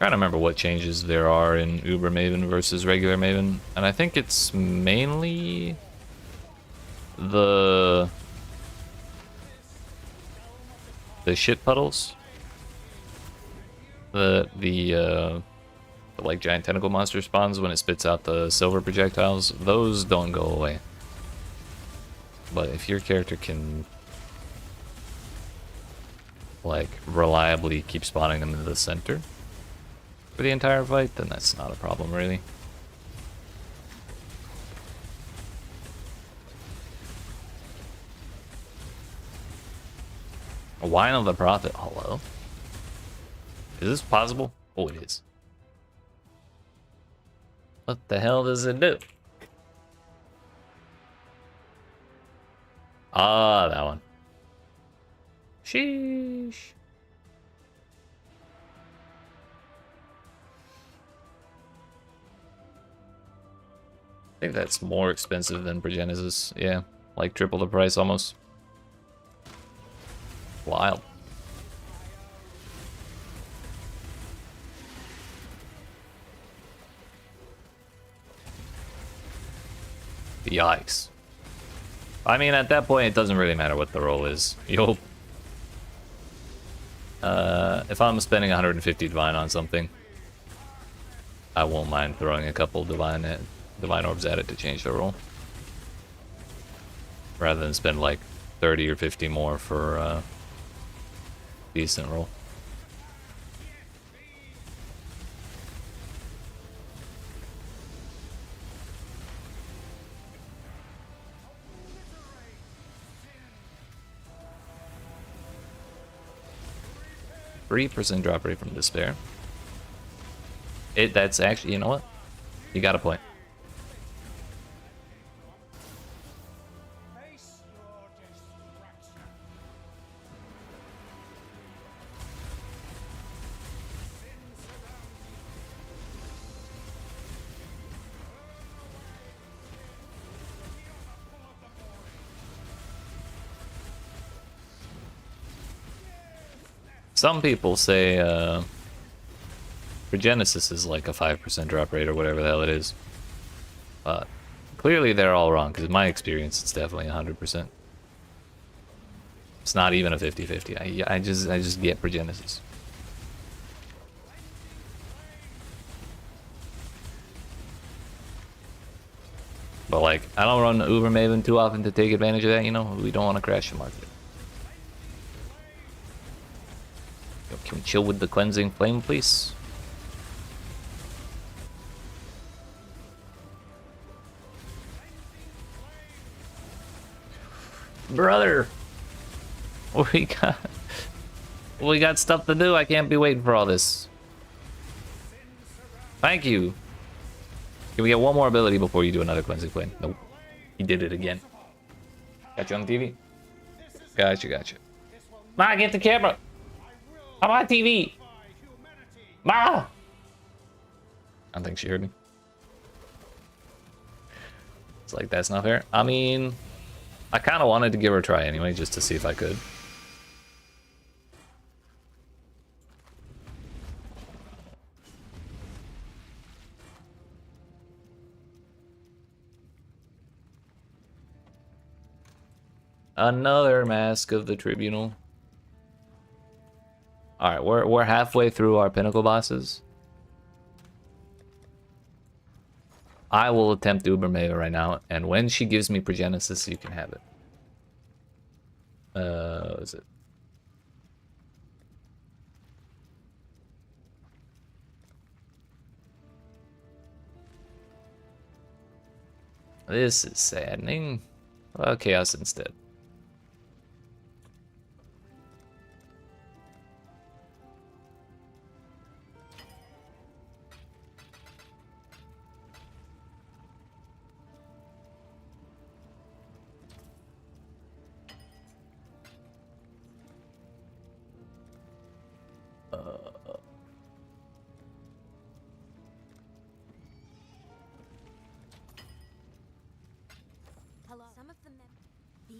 Trying to remember what changes there are in Uber Maven versus regular Maven, and I think it's mainly the shit puddles, the like giant tentacle monster spawns when it spits out the silver projectiles. Those don't go away, but if your character can like reliably keep spawning them in the center for the entire fight, then that's not a problem really. A Wine of the Prophet. Hello? Is this possible? Oh, it is. What the hell does it do? Ah, that one. Sheesh. I think that's more expensive than Progenesis. Yeah, like triple the price almost. Wild. Yikes. I mean, at that point, it doesn't really matter what the roll is. You'll... if I'm spending 150 divine on something, I won't mind throwing a couple divine orbs at it to change the roll. Rather than spend like 30 or 50 more for a decent roll. %3 drop rate from despair. That's actually, you know what? You got a point. Face your destruction. Sin surrounds Some people say Progenesis is like a 5% drop rate or whatever the hell it is. But clearly they're all wrong, because in my experience it's definitely 100%. It's not even a 50-50. I just get Progenesis. But like, I don't run Uber Maven too often to take advantage of that, you know? We don't want to crash the market. Yo, can we chill with the cleansing flame, please? Brother! We got stuff to do. I can't be waiting for all this. Thank you. Can we get one more ability before you do another cleansing flame? Nope. He did it again. Got you on the TV? Gotcha. Ma, get the camera! I'm on TV! Ma! I don't think she heard me. It's like, that's not fair. I mean, I kind of wanted to give her a try anyway, just to see if I could. Another Mask of the Tribunal. Alright, we're halfway through our pinnacle bosses. I will attempt Uber Maven right now, and when she gives me Progenesis, you can have it. What is it? This is saddening. Well, Chaos instead.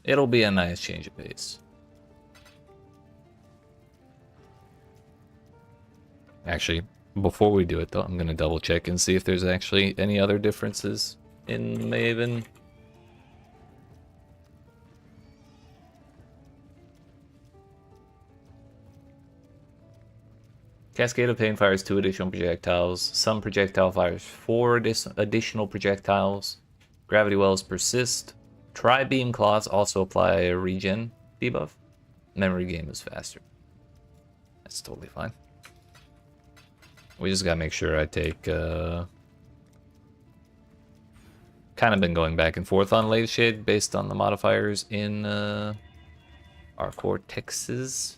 It'll be a nice change of pace. Actually, Before we do it though, I'm gonna double check and see if there's actually any other differences in Maven. Cascade of Pain fires 2 additional projectiles. Some projectile fires 4 additional projectiles. Gravity Wells persist. Tri-Beam Claws also apply a regen debuff. Memory Game is faster. That's totally fine. We just gotta make sure I take... kind of been going back and forth on Late Shade based on the modifiers in our Cortexes.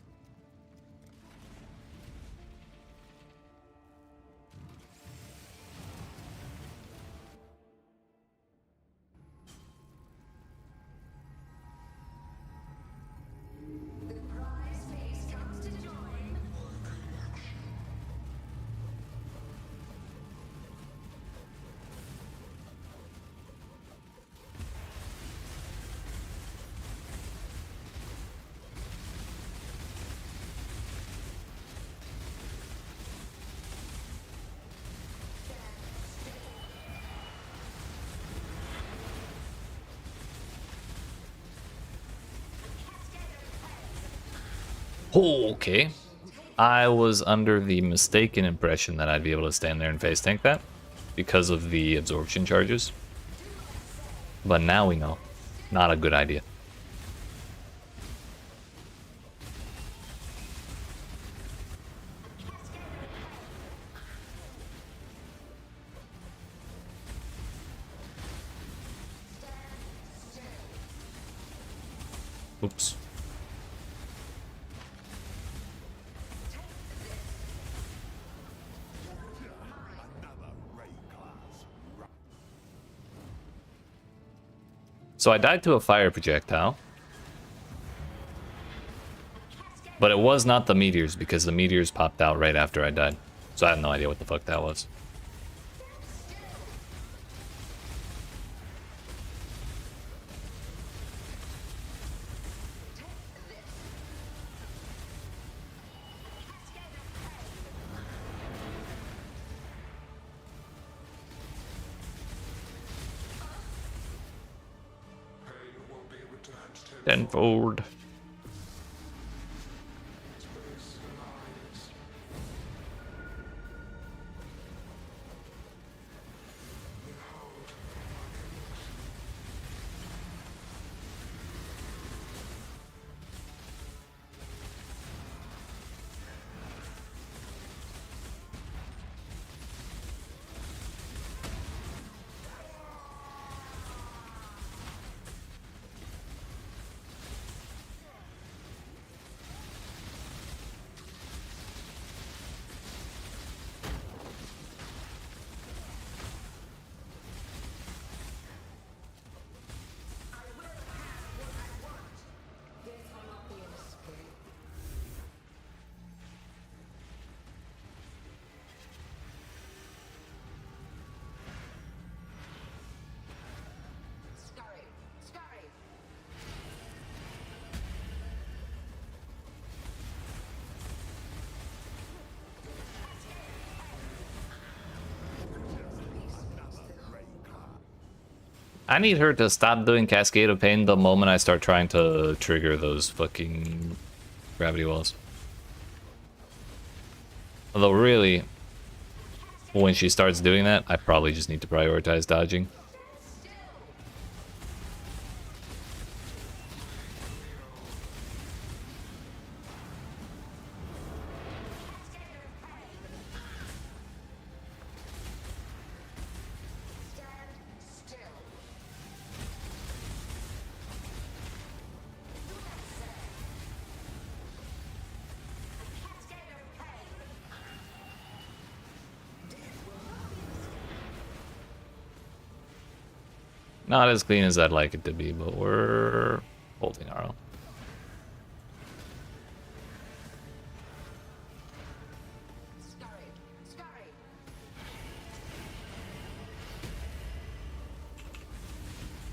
Oh, okay. I was under the mistaken impression that I'd be able to stand there and face tank that because of the absorption charges. But now we know. Not a good idea. Oops. So I died to a fire projectile. But it was not the meteors, because the meteors popped out right after I died. So I have no idea what the fuck that was. Tenfold. I need her to stop doing Cascade of Pain the moment I start trying to trigger those fucking gravity wells. Although really, when she starts doing that, I probably just need to prioritize dodging. Not as clean as I'd like it to be, but we're holding our own.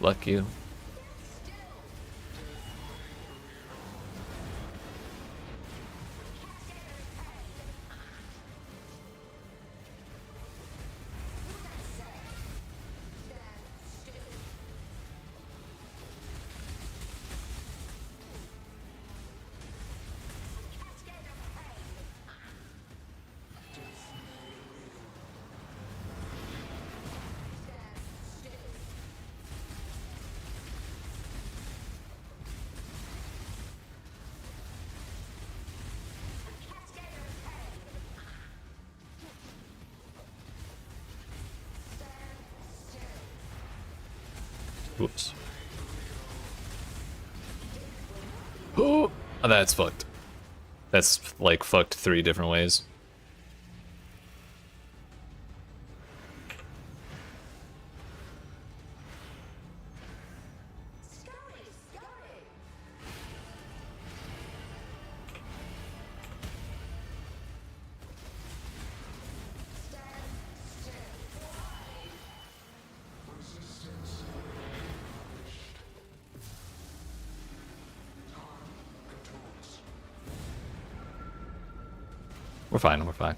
Luck you. Whoops. Oh, that's fucked. That's like fucked 3 different ways. We're fine, we're fine.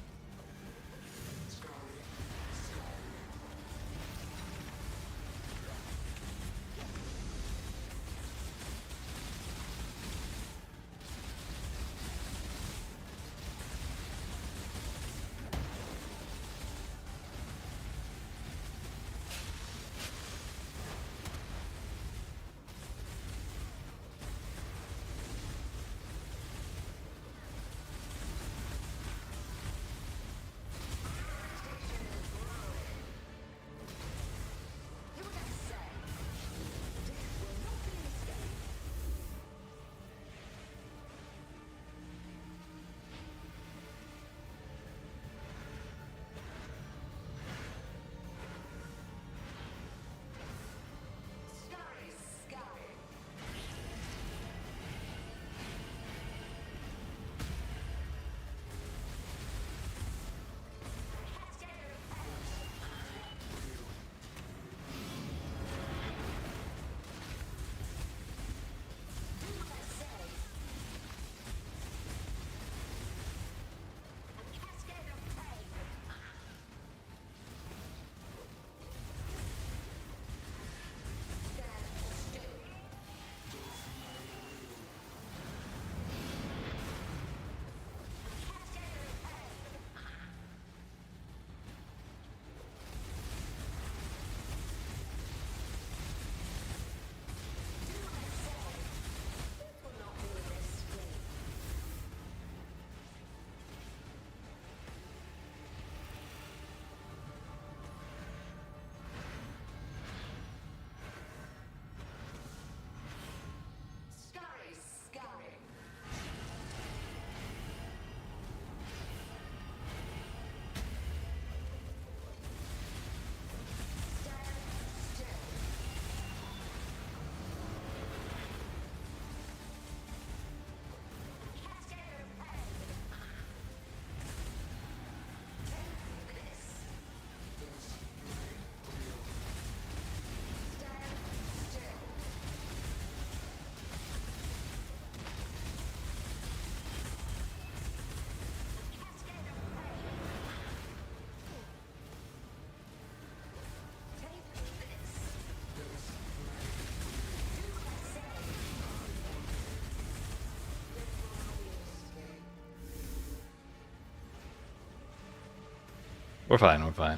We're fine, we're fine.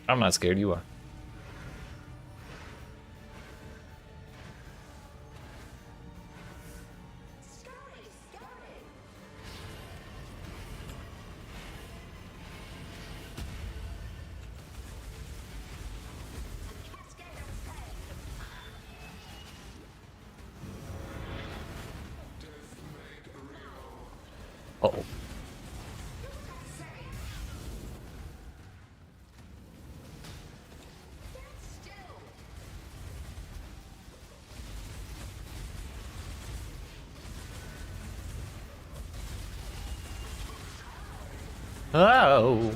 I'm not scared, you are. Uh-oh. Oh.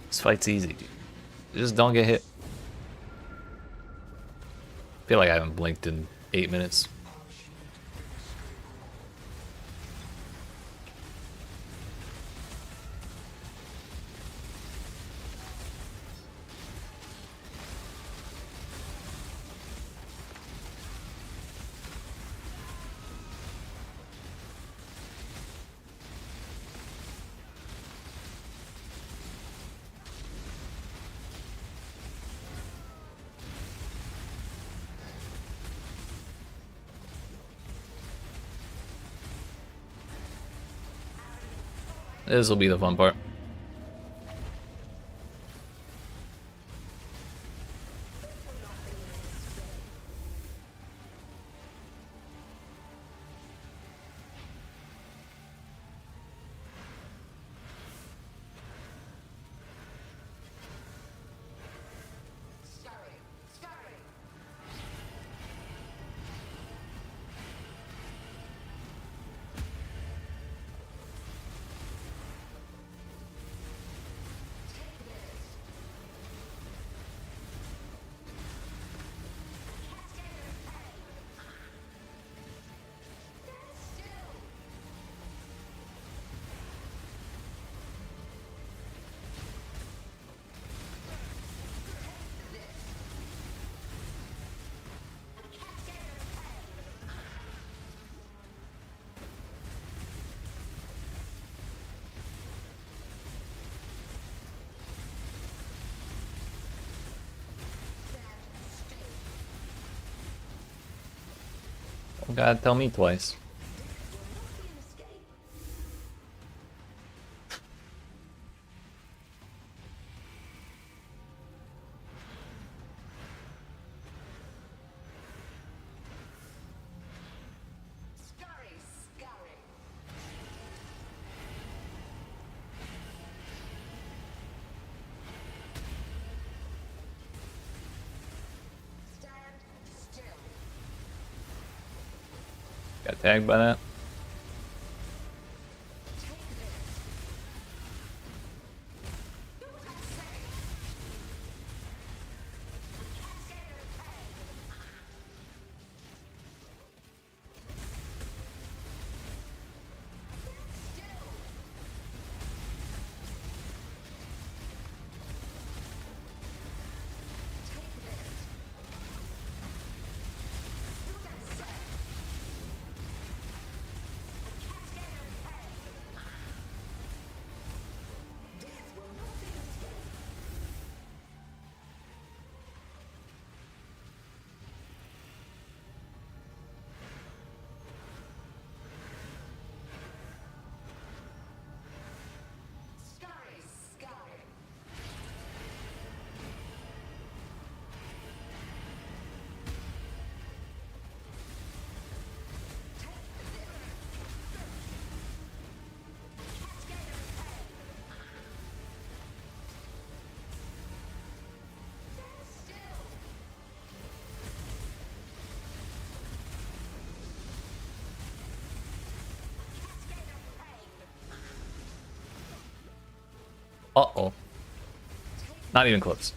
This fight's easy, dude. Just don't get hit. I feel like I haven't blinked in 8 minutes. This will be the fun part. You gotta tell me twice. Got tagged by that. Uh-oh. Not even close.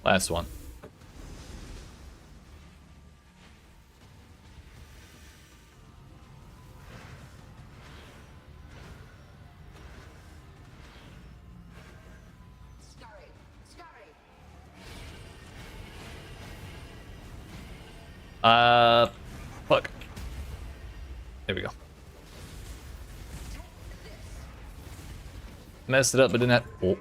Last one. Fuck. There we go. Messed it up, but didn't have. Oh.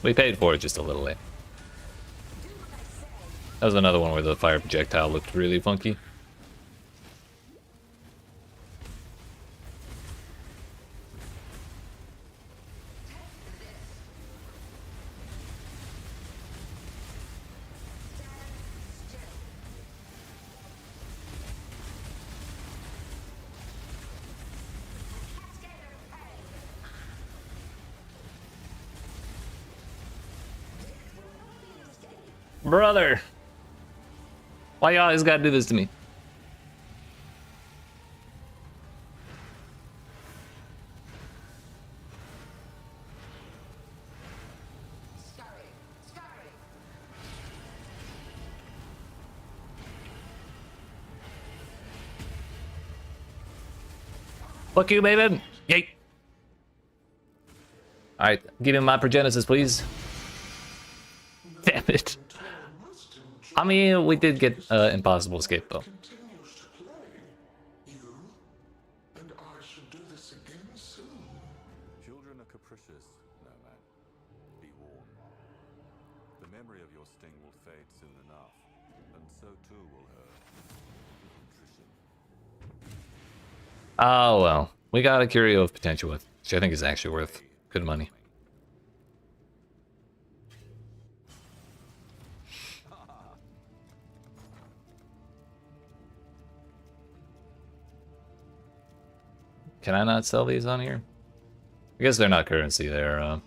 We paid for it just a little late. That was another one where the fire projectile looked really funky. Brother! Why you always gotta do this to me? Fuck you, Maven! Yay! Alright, give him my Progenesis, please. Damn it. I mean, we did get Impossible Escape, though. Children are capricious, no man. Be warned. The memory of your sting will fade soon enough, and so too will her contrition. Oh, well. We got a Curio of Potential with, which I think is actually worth good money. Can I not sell these on here? I guess they're not currency, they're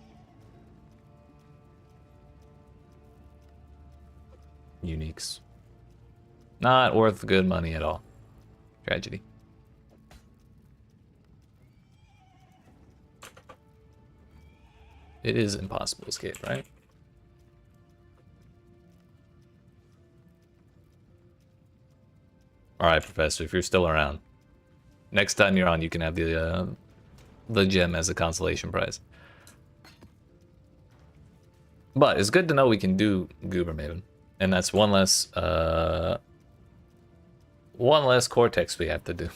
uniques. Not worth good money at all. Tragedy. It is Impossible Escape, right? Alright, Professor, if you're still around. Next time you're on, you can have the gem as a consolation prize. But it's good to know we can do Goober Maven. And that's one less Cortex we have to do.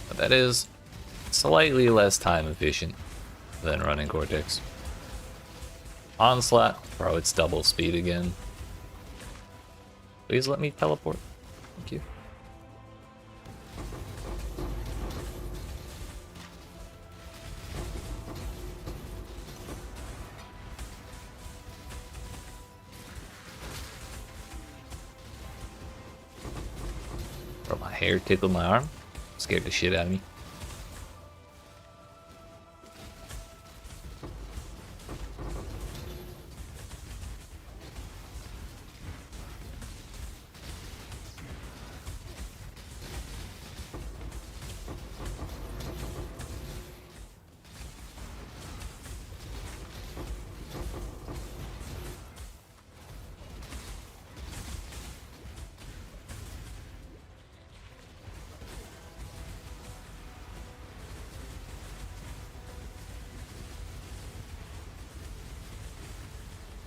But that is slightly less time efficient than running Cortex. Onslaught, bro, it's double speed again. Please let me teleport. Thank you. Bro, my hair tickled my arm. Scared the shit out of me.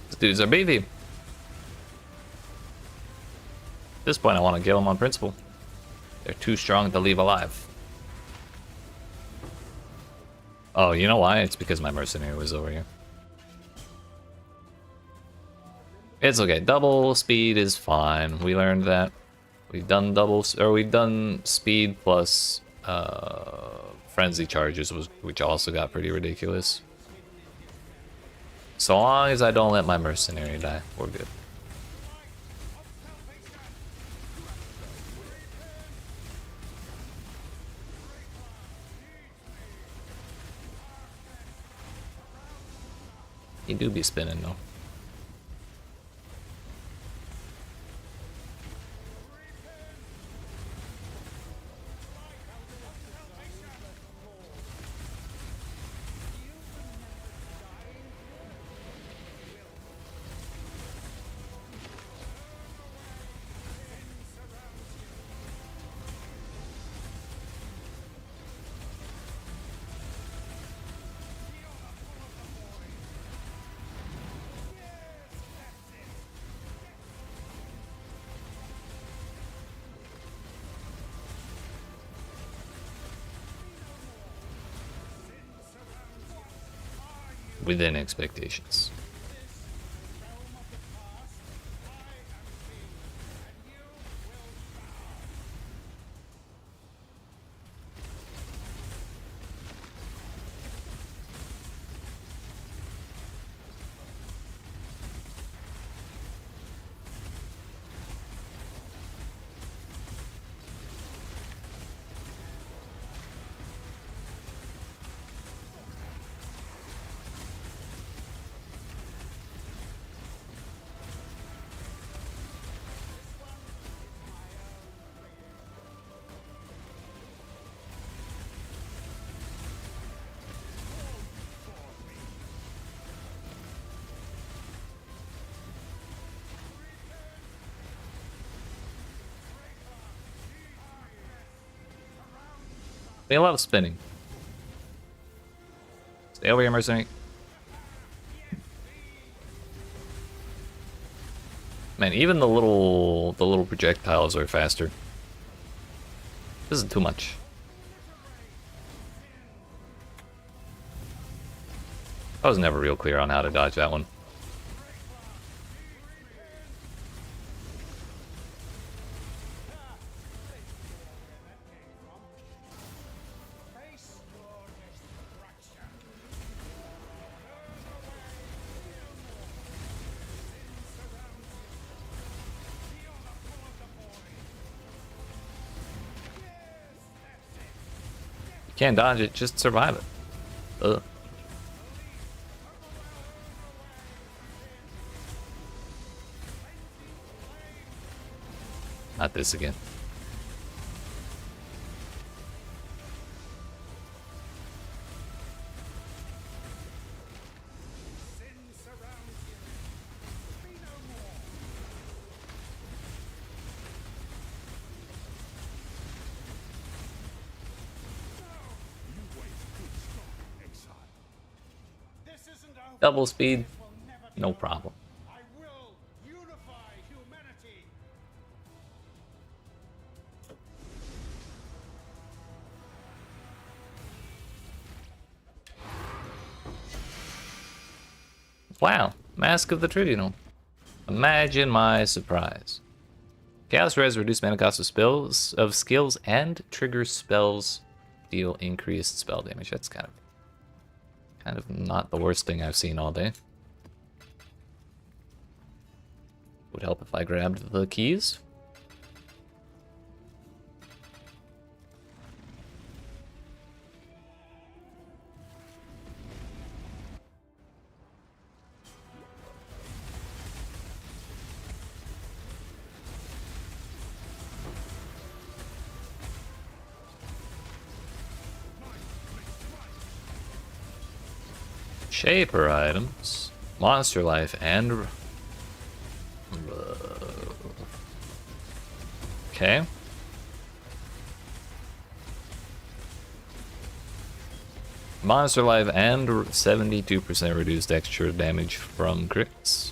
These dudes are beefy. At this point, I want to kill them on principle. They're too strong to leave alive. Oh, you know why? It's because my mercenary was over here. It's okay. Double speed is fine. We learned that. We've done speed plus frenzy charges, which also got pretty ridiculous. So long as I don't let my mercenary die, we're good. You do be spinning though. Within expectations. They love spinning. Stay over here, mercenary. Man, even the little projectiles are faster. This is too much. I was never real clear on how to dodge that one. Can't dodge it, just survive it. Ugh. Not this again. Sin surrounds you. Be no more. You waste good stock, Exile. This isn't over. Double speed, This will never be no over. problem. I will unify humanity. Wow, Mask of the Tribunal. Imagine my surprise. Chaos Res reduce mana cost of skills and trigger spells deal increased spell damage. That's kind of not the worst thing I've seen all day. Would help if I grabbed the keys. Shaper items, monster life, and okay. Monster life and 72% reduced extra damage from crits.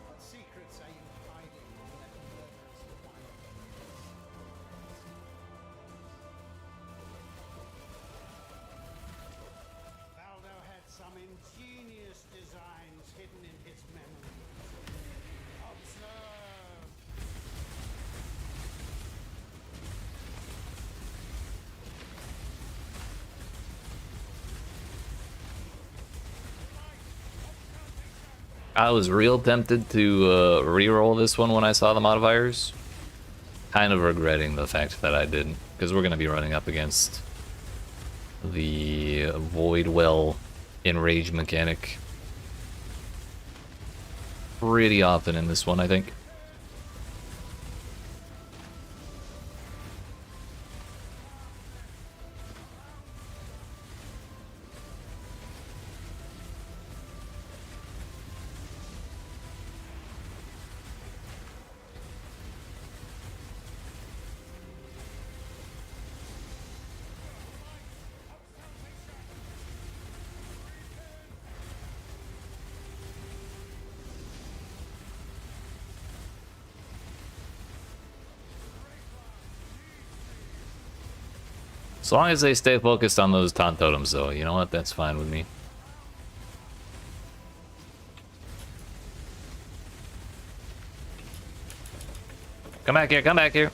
What secrets are you hiding in that murderous wild? Valdo had some ingenious designs hidden in his memory. Observe. I was real tempted to re-roll this one when I saw the modifiers. Kind of regretting the fact that I didn't, because we're going to be running up against the Void Well Enrage mechanic pretty often in this one, I think. As long as they stay focused on those taunt totems, though, you know what? That's fine with me. Come back here, come back here.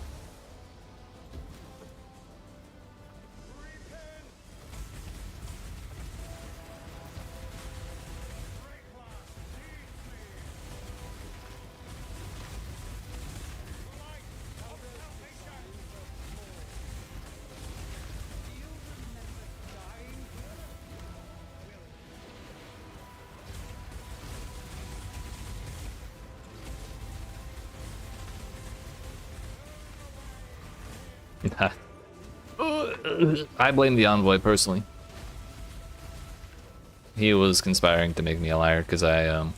I blame the envoy personally. He was conspiring to make me a liar because I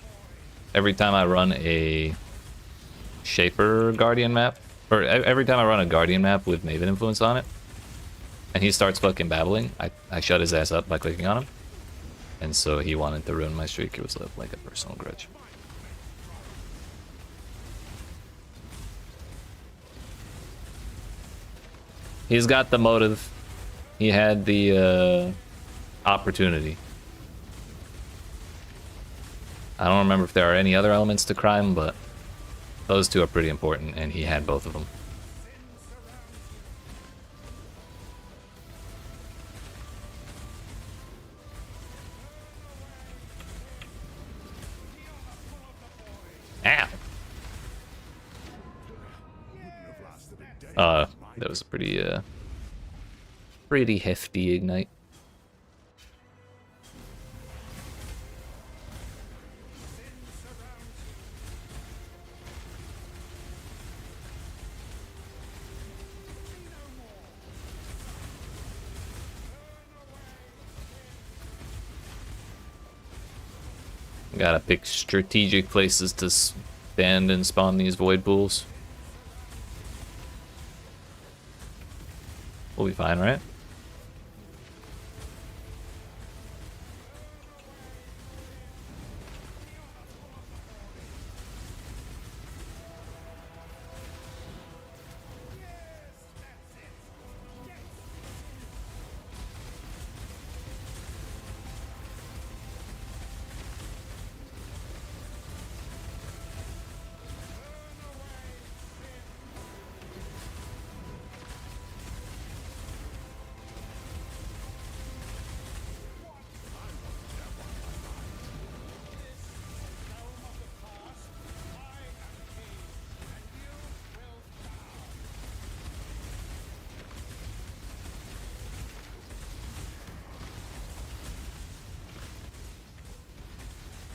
every time I run a Shaper Guardian map, or every time I run a Guardian map with Maven influence on it, and he starts fucking babbling, I shut his ass up by clicking on him. And so he wanted to ruin my streak. It was like a personal grudge. He's got the motive. He had the opportunity. I don't remember if there are any other elements to crime, but those two are pretty important, and he had both of them. Ow! That was a pretty hefty ignite. Gotta pick strategic places to stand and spawn these void pools. We'll be fine, right?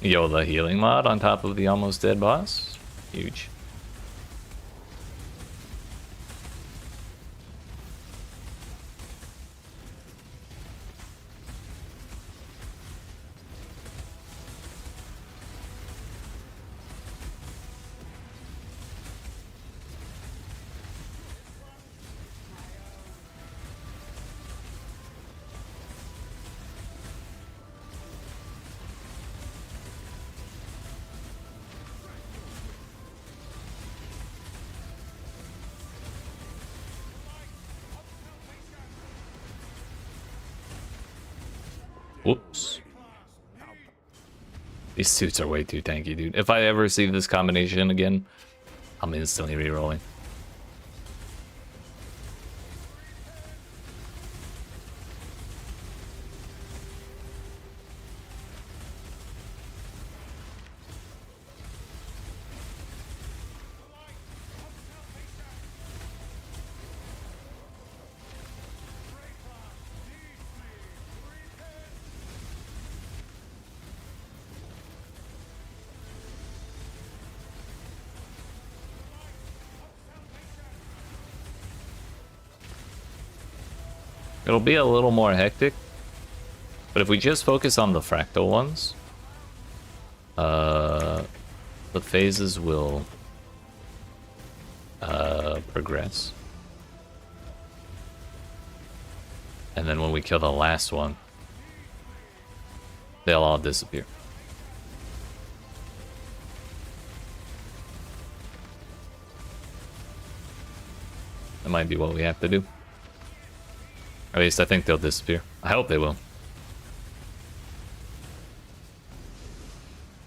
Yo, the healing mod on top of the almost dead boss? Huge. Whoops. These suits are way too tanky, dude. If I ever see this combination again, I'm instantly rerolling. It'll be a little more hectic, but if we just focus on the fractal ones, the phases will progress. And then when we kill the last one, they'll all disappear. That might be what we have to do. At least I think they'll disappear. I hope they will.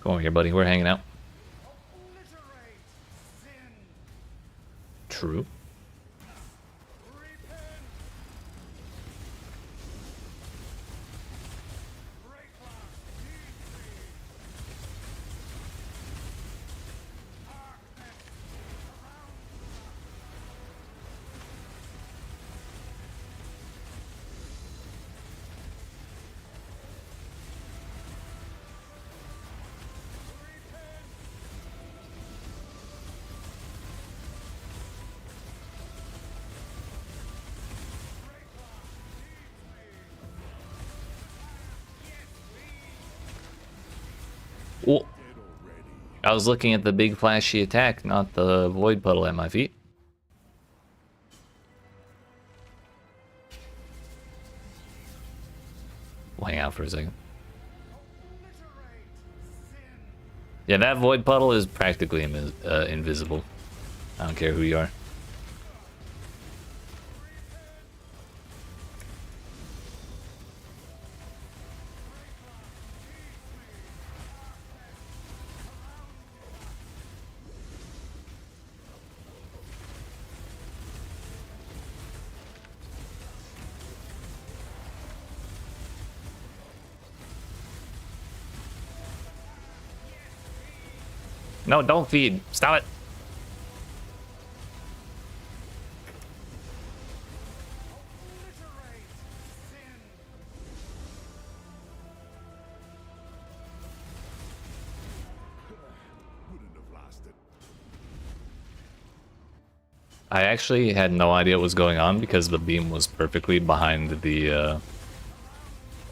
Come over here, buddy. We're hanging out. True. Oh, I was looking at the big flashy attack, not the void puddle at my feet. We'll hang out for a second. Yeah, that void puddle is practically invisible. I don't care who you are. No, don't feed. Stop it. Obliterate sin. Wouldn't have lasted. I actually had no idea what was going on because the beam was perfectly behind the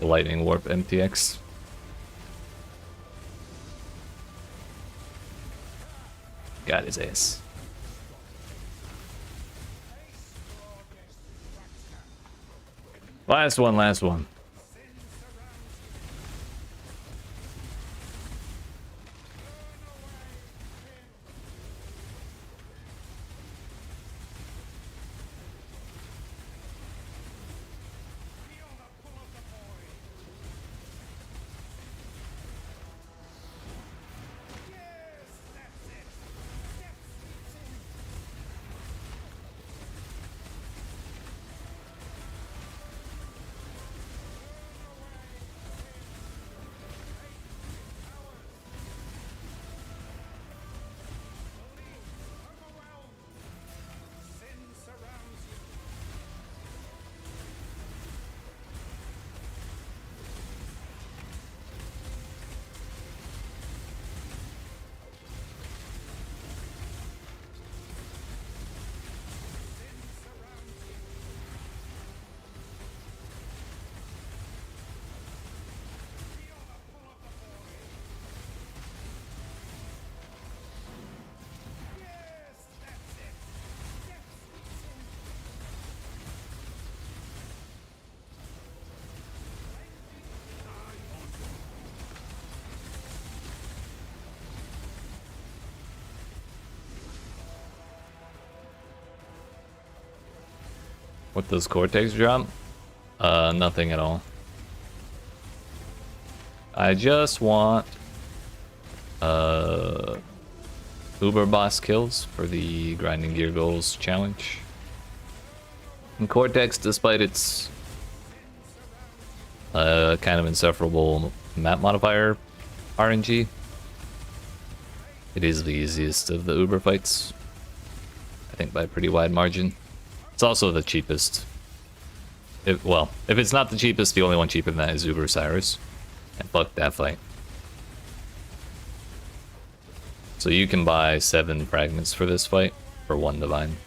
lightning warp MTX. Got his ass. Last one, last one. What does Cortex drop? Nothing at all. I just want Uber boss kills for the grinding gear goals challenge. And Cortex, despite its kind of insufferable map modifier RNG, it is the easiest of the Uber fights. I think by a pretty wide margin. It's also the cheapest. If it's not the cheapest, the only one cheaper than that is Uber Cyrus. And fuck that fight. So you can buy 7 fragments for this fight for 1 divine.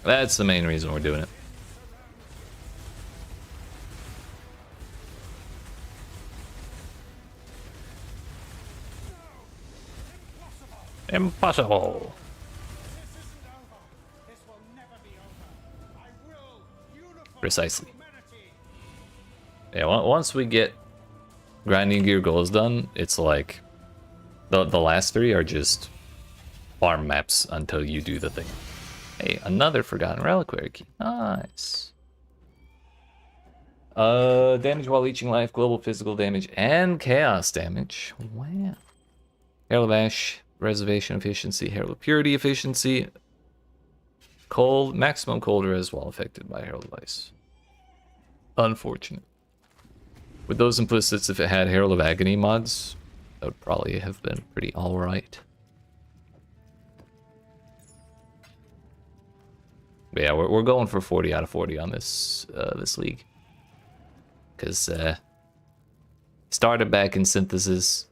That's the main reason we're doing it. Impossible. This isn't over. This will never be over. I will unify Precisely. humanity. Yeah, once we get grinding gear goals done, it's like the last 3 are just farm maps until you do the thing. Hey, another forgotten reliquary key. Nice. Damage while leeching life, global physical damage, and chaos damage. Wow. Herald of Ash, reservation efficiency, Herald of Purity efficiency, cold, maximum cold res while affected by Herald of Ice. Unfortunate. With those implicits, if it had Herald of Agony mods, that would probably have been pretty alright. But yeah, we're going for 40 out of 40 on this this league. Because started back in Synthesis,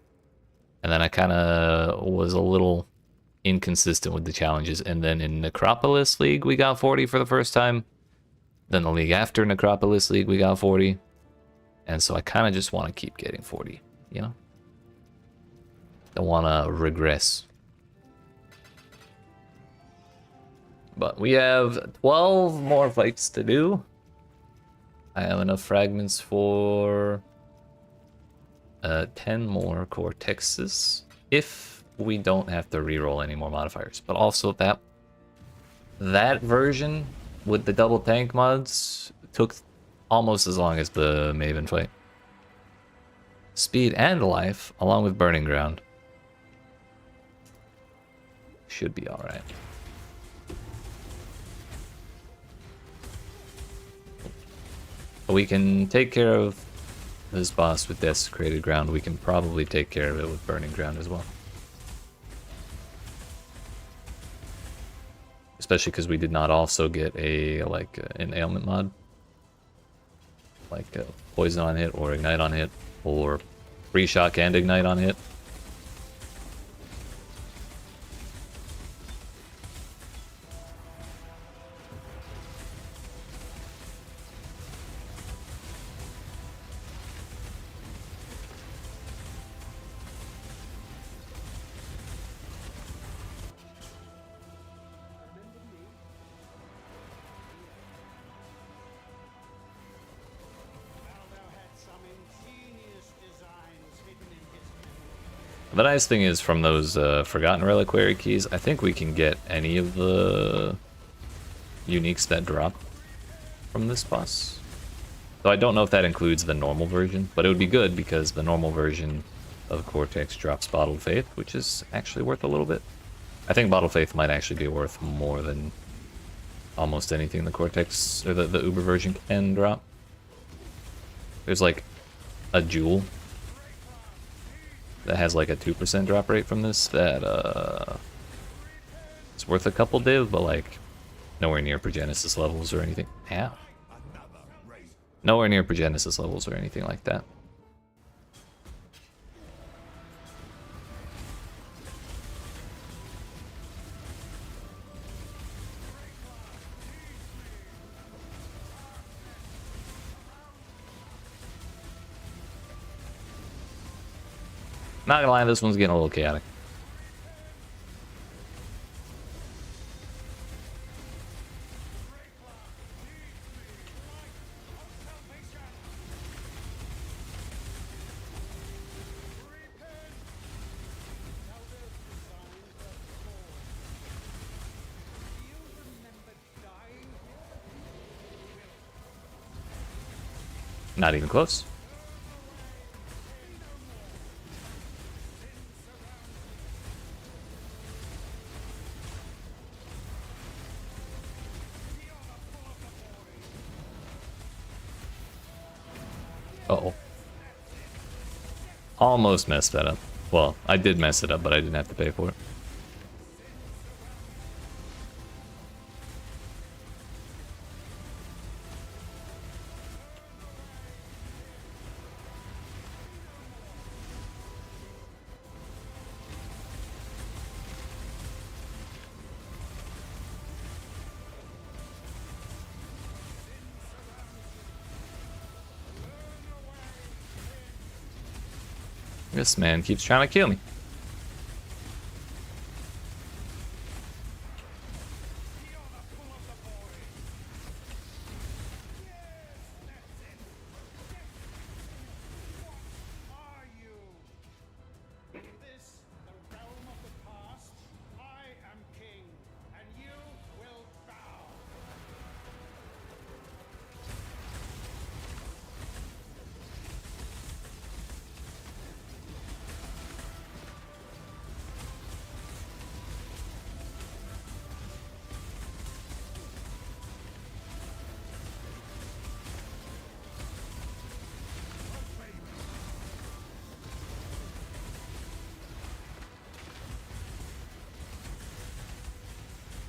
and then I kind of was a little inconsistent with the challenges. And then in Necropolis League, we got 40 for the first time. Then the league after Necropolis League, we got 40. And so I kind of just want to keep getting 40, you know? Don't want to regress. But we have 12 more fights to do. I have enough fragments for 10 more Cortexes if we don't have to reroll any more modifiers. But also that version with the double tank mods took almost as long as the Maven fight. Speed and life, along with Burning Ground. Should be alright. We can take care of this boss with Desecrated Ground, we can probably take care of it with Burning Ground as well. Especially because we did not also get a an ailment mod, like poison on hit or ignite on hit or free shock and ignite on hit. Aldo had some ingenious designs hidden in his memory. The nice thing is from those Forgotten Reliquary keys, I think we can get any of the uniques that drop from this boss. So I don't know if that includes the normal version, but it would be good because the normal version of Cortex drops Bottled Faith, which is actually worth a little bit. I think Bottled Faith might actually be worth more than almost anything the Cortex or the Uber version can drop. There's like a jewel that has like a 2% drop rate from this that it's worth a couple div, but like nowhere near Progenesis levels or anything. Yeah. Nowhere near Progenesis levels or anything like that. Not gonna lie, this one's getting a little chaotic. Not even close. Uh-oh. Almost messed that up. Well, I did mess it up, but I didn't have to pay for it. This man keeps trying to kill me. Are you? In this, the realm of the past, I am king, and you will bow.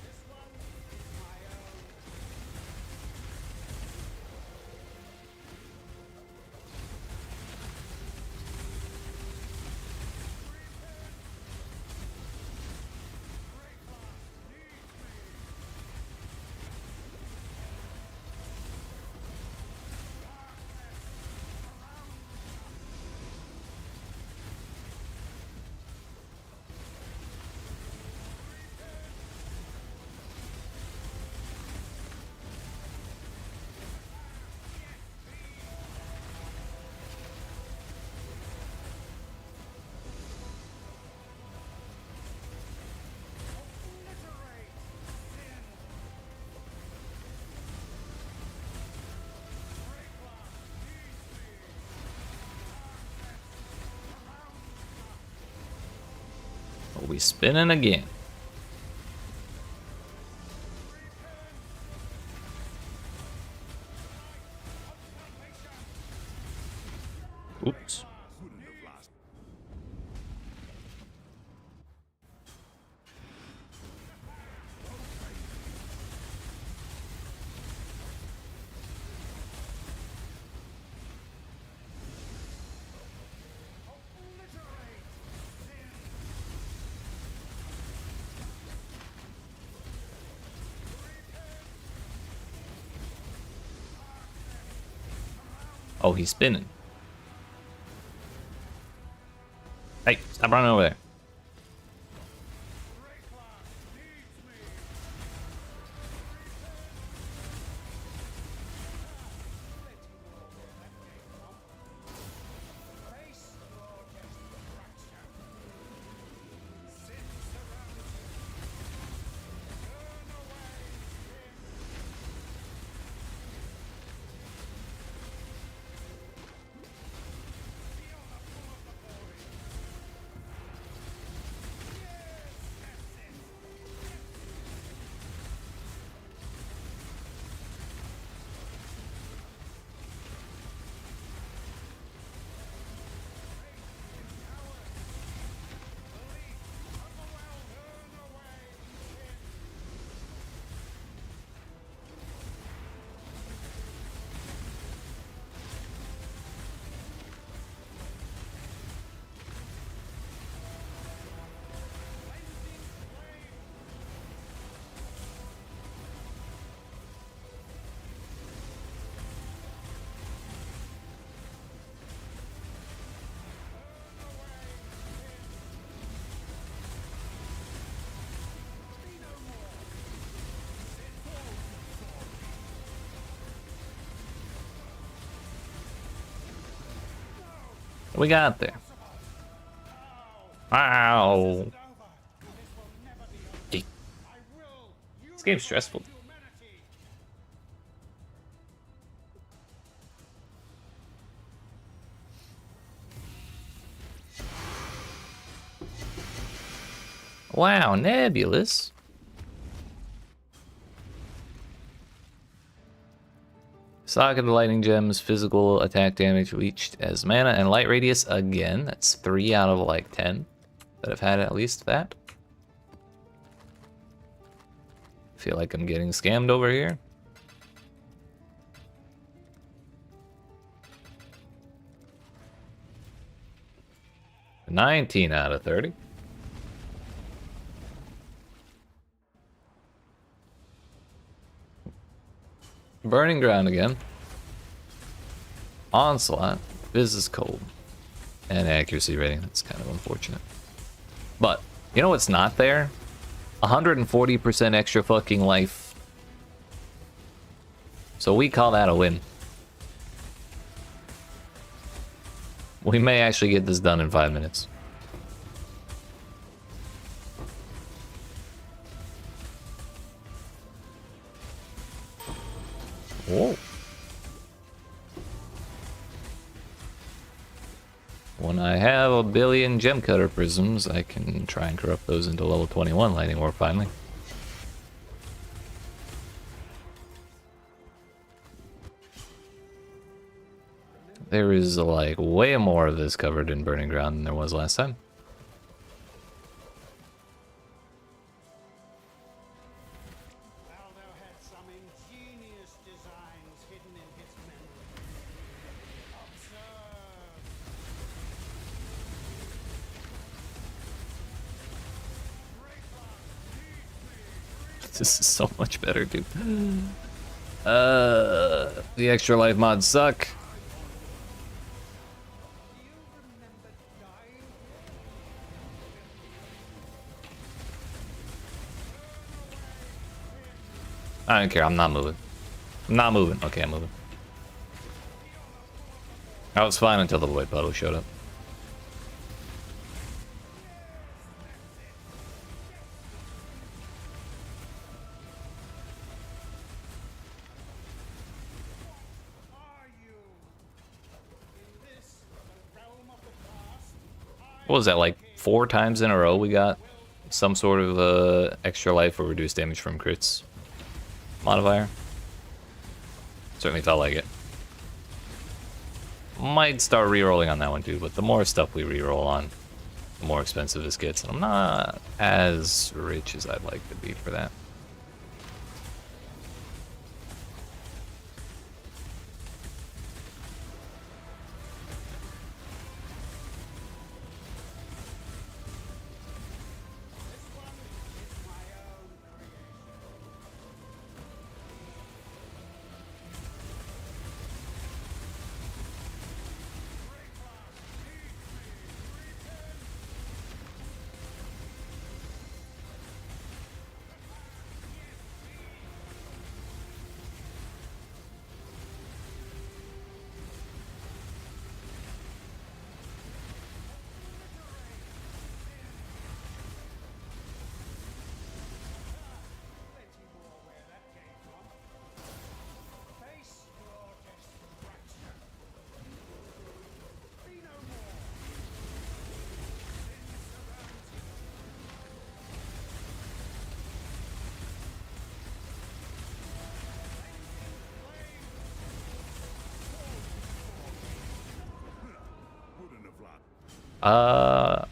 This one is my own. Obliterate sin. Are we spinning again? Oh, he's spinning. Hey, stop running over there. What we got there? Wow. Gee. This game's stressful. Wow, nebulous. Socket the lightning gems, physical attack damage reached as mana, and light radius again. That's 3 out of like 10 that have had at least that. Feel like I'm getting scammed over here. $19 out of 30. Burning Ground again. Onslaught. Business Cold. And accuracy rating. That's kind of unfortunate. But, you know what's not there? 140% extra fucking life. So we call that a win. We may actually get this done in 5 minutes. Whoa. When I have a billion gem cutter prisms, I can try and corrupt those into level 21 lightning orb finally. There is like way more of this covered in Burning Ground than there was last time. This is so much better, dude. The extra life mods suck. I don't care, I'm not moving. I'm not moving. Okay, I'm moving. I was fine until the Void Puddle showed up. What was that, like 4 times in a row we got some sort of extra life or reduced damage from crits modifier? Certainly felt like it. Might start re-rolling on that one too, but the more stuff we re-roll on, the more expensive this gets, and I'm not as rich as I'd like to be for that. I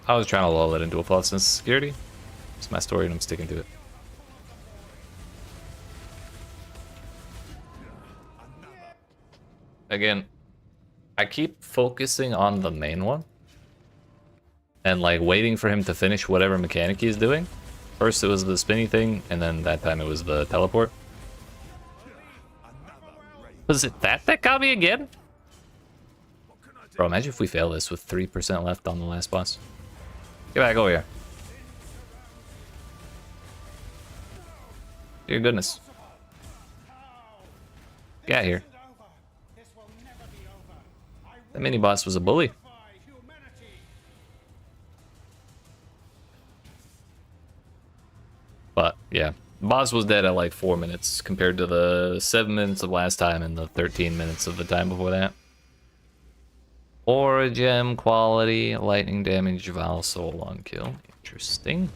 was trying to lull it into a false sense of security. It's my story and I'm sticking to it. Again, I keep focusing on the main one and like waiting for him to finish whatever mechanic he's doing. First it was the spinny thing, and then that time it was the teleport. Was it that got me again? Bro, imagine if we fail this with 3% left on the last boss. Get back over here. Dear goodness. Get out of here. That mini boss was a bully. But yeah, boss was dead at like 4 minutes compared to the 7 minutes of last time and the 13 minutes of the time before that. Aura gem quality, lightning damage, Val soul on kill. Interesting.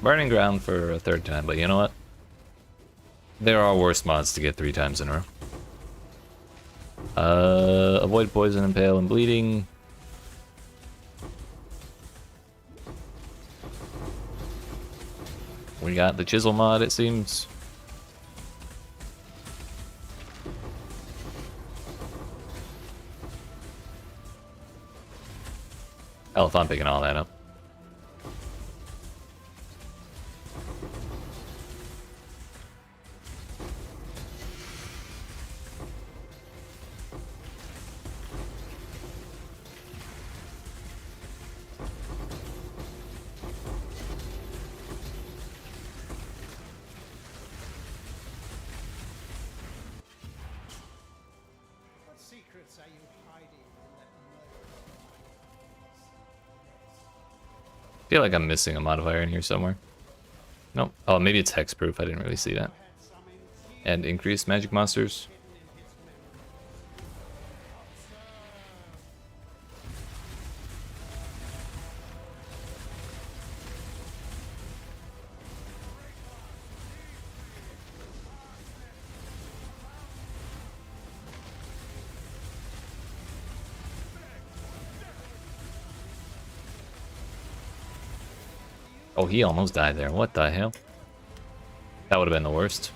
Burning ground for a 3rd time, but you know what? There are worse mods to get 3 times in a row. Avoid poison, impale, and bleeding. We got the chisel mod, it seems. Hell, if I'm picking all that up. What secrets are you hiding from that I feel like I'm missing a modifier in here somewhere. Nope. Oh, maybe it's hexproof. I didn't really see that. And increased magic monsters. Oh, he almost died there. What the hell? That would have been the worst.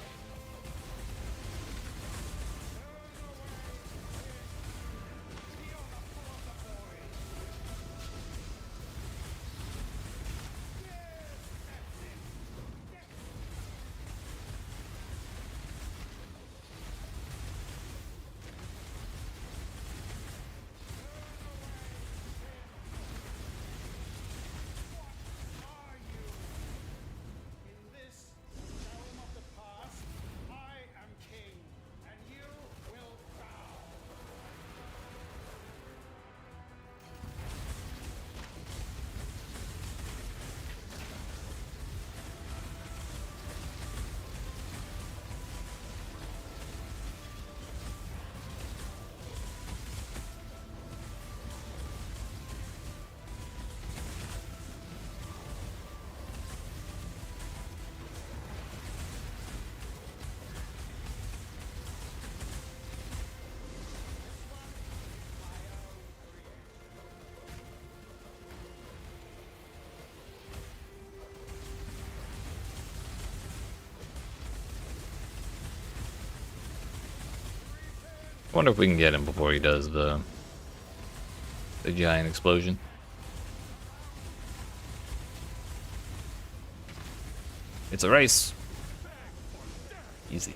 I wonder if we can get him before he does the giant explosion. It's a race. Easy.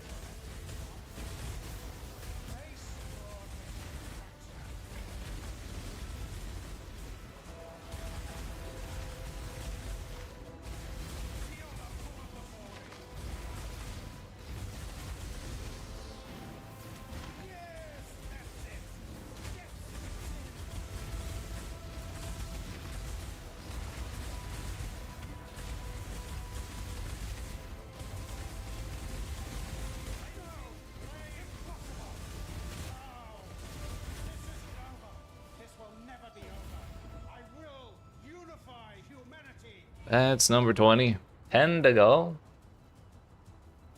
That's number 20. 10 to go.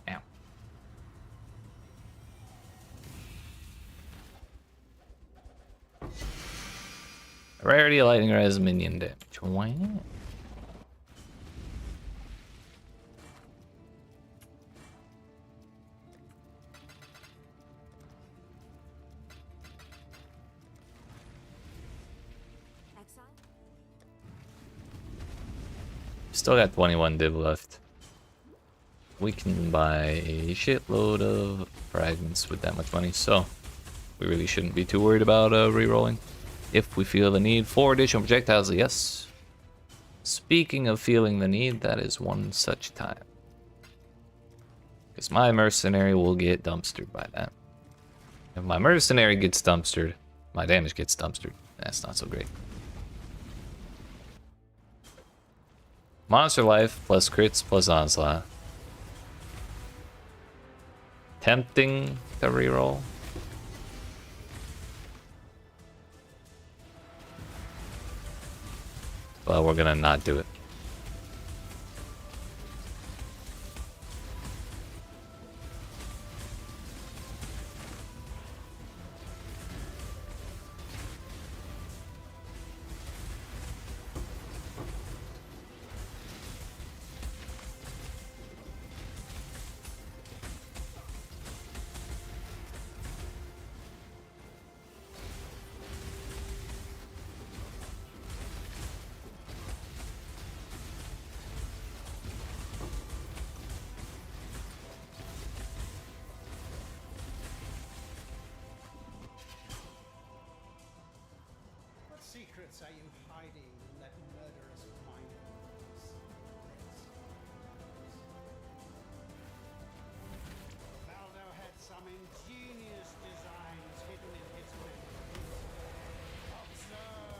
Ow. Rarity lightning res minion damage. Wow. Exile? Still got 21 div left. We can buy a shitload of fragments with that much money, so we really shouldn't be too worried about re-rolling. If we feel the need for additional projectiles, yes. Speaking of feeling the need, that is one such time. Because my mercenary will get dumpstered by that. If my mercenary gets dumpstered, my damage gets dumpstered. That's not so great. Monster life plus crits plus onslaught. Tempting to reroll. But we're gonna not do it. What secrets are you hiding in that murderous mind of yours? Valdo had some ingenious designs hidden in his memories. Observe!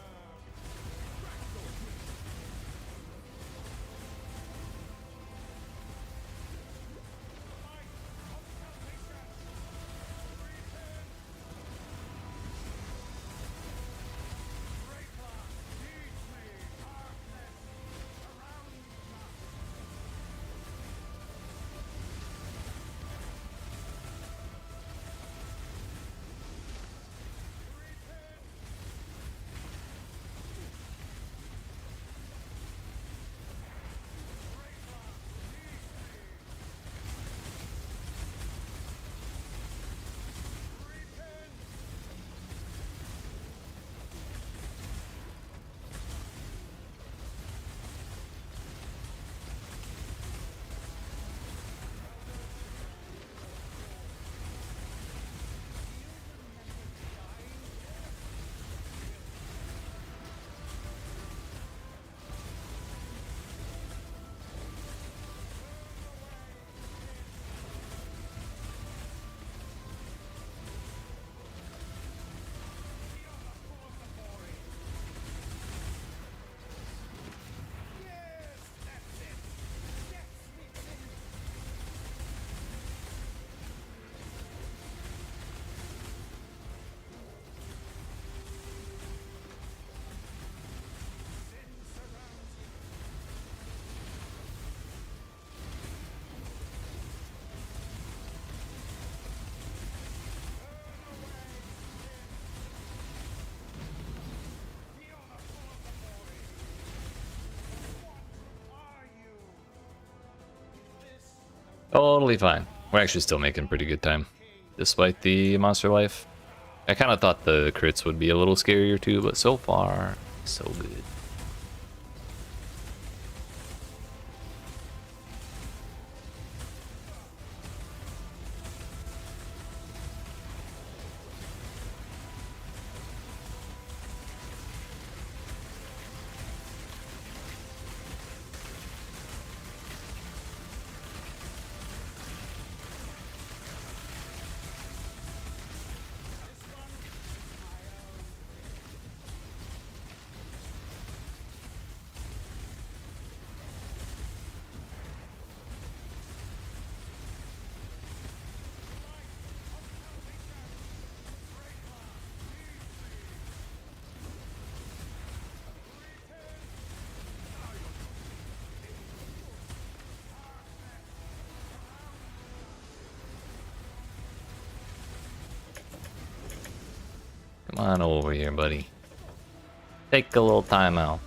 Totally fine. We're actually still making pretty good time, despite the monster life. I kind of thought the crits would be a little scarier too, but so far, so good. on over here, buddy. Take a little time out.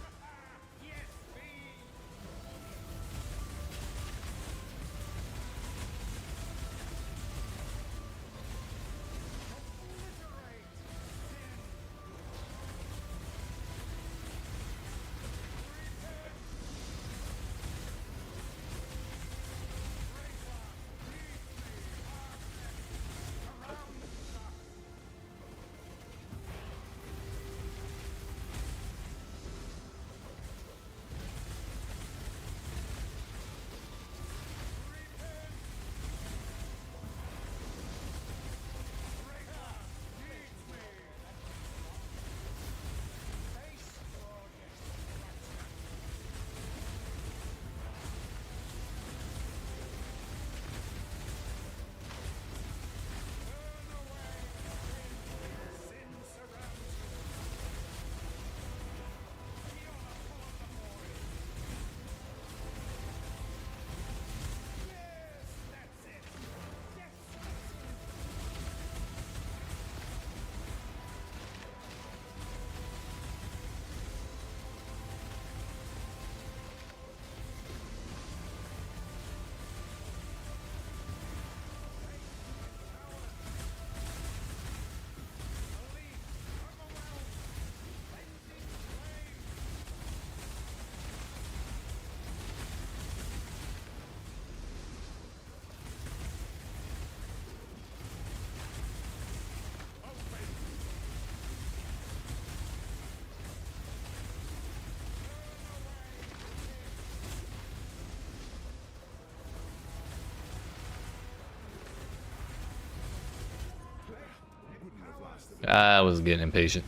I was getting impatient.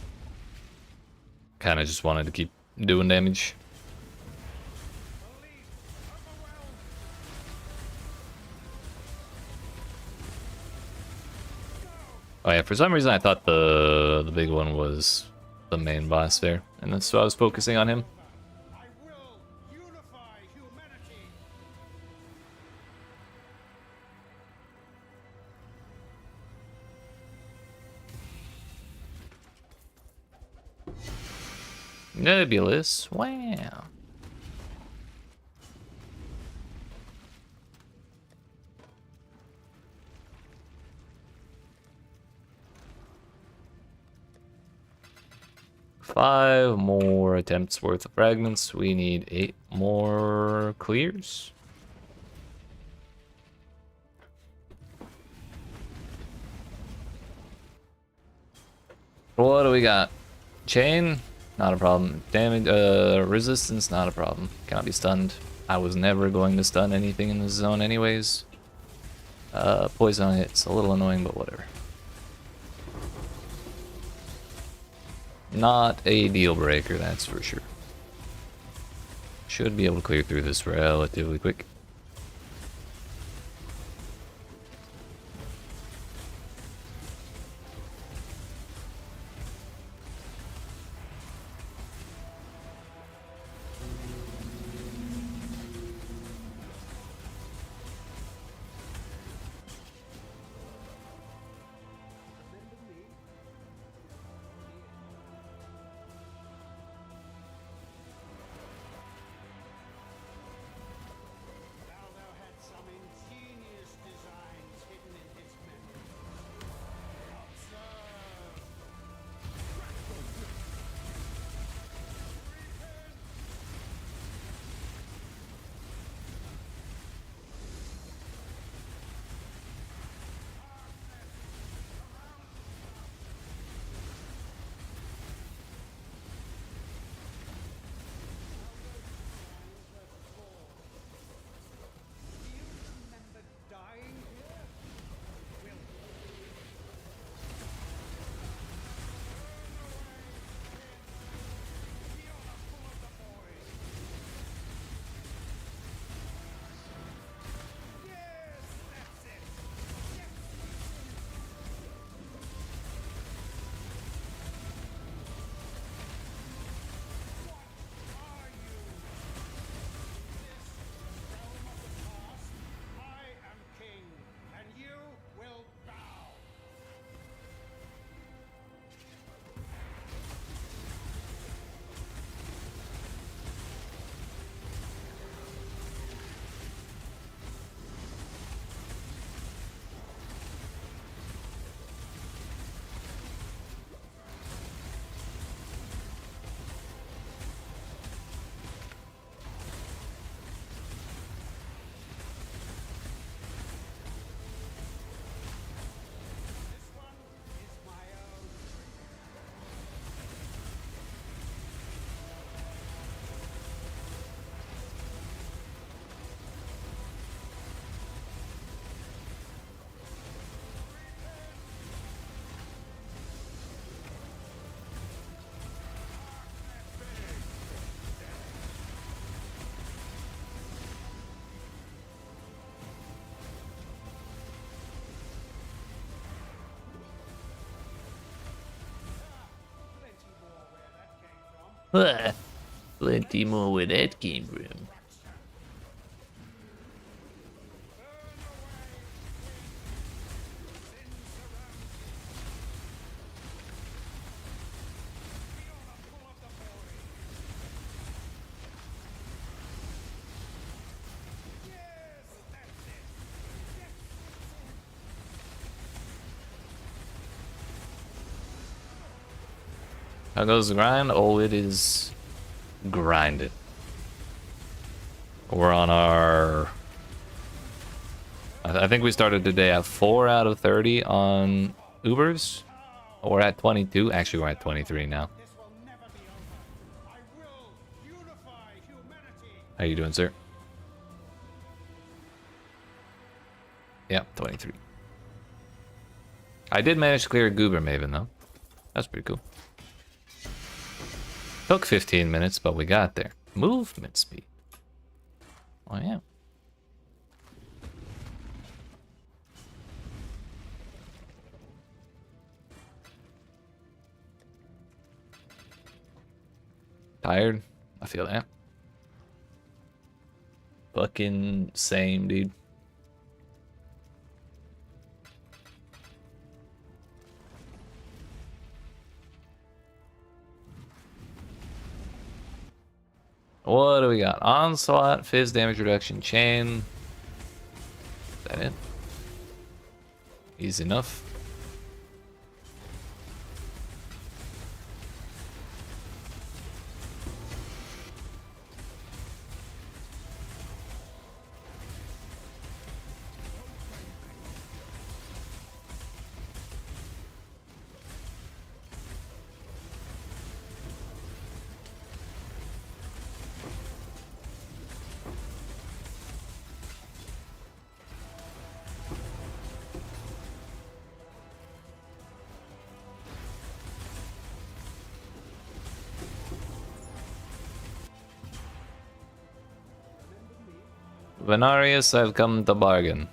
Kind of just wanted to keep doing damage. Oh yeah, for some reason I thought the big one was the main boss there, and that's why I was focusing on him. I will unify humanity. Nebulous, wow. Five more attempts worth of fragments. We need 8 more clears. What do we got? Chain? Not a problem. Damage, resistance? Not a problem. Cannot be stunned. I was never going to stun anything in this zone anyways. Poison hits, a little annoying, but whatever. Not a deal breaker, that's for sure. Should be able to clear through this relatively quick. Plenty more where that came from. How goes the grind? Oh, it is grinded. We're on our... I think we started today at 4 out of 30 on Ubers. We're at 22. Actually, we're at 23 now. This will never be over. I will unify humanity. How you doing, sir? Yeah, 23. I did manage to clear a Goober Maven, though. That's pretty cool. Took 15 minutes, but we got there. Movement speed. Oh, yeah. Tired? I feel that. Fucking same, dude. What do we got? Onslaught, Fizz, damage reduction, chain. Is that it? Easy enough. Venarius, I've come to bargain.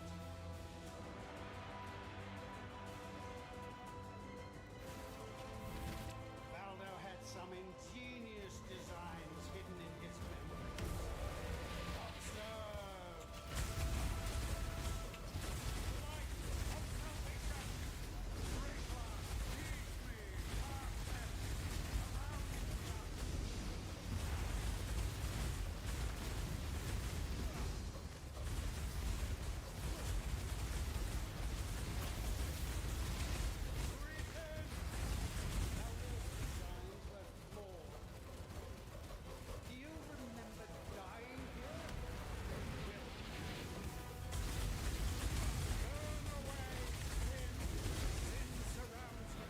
Baldo had some ingenious designs hidden in his memories. Observe. Do you remember dying here? Burn away, sin. Sin surrounds you.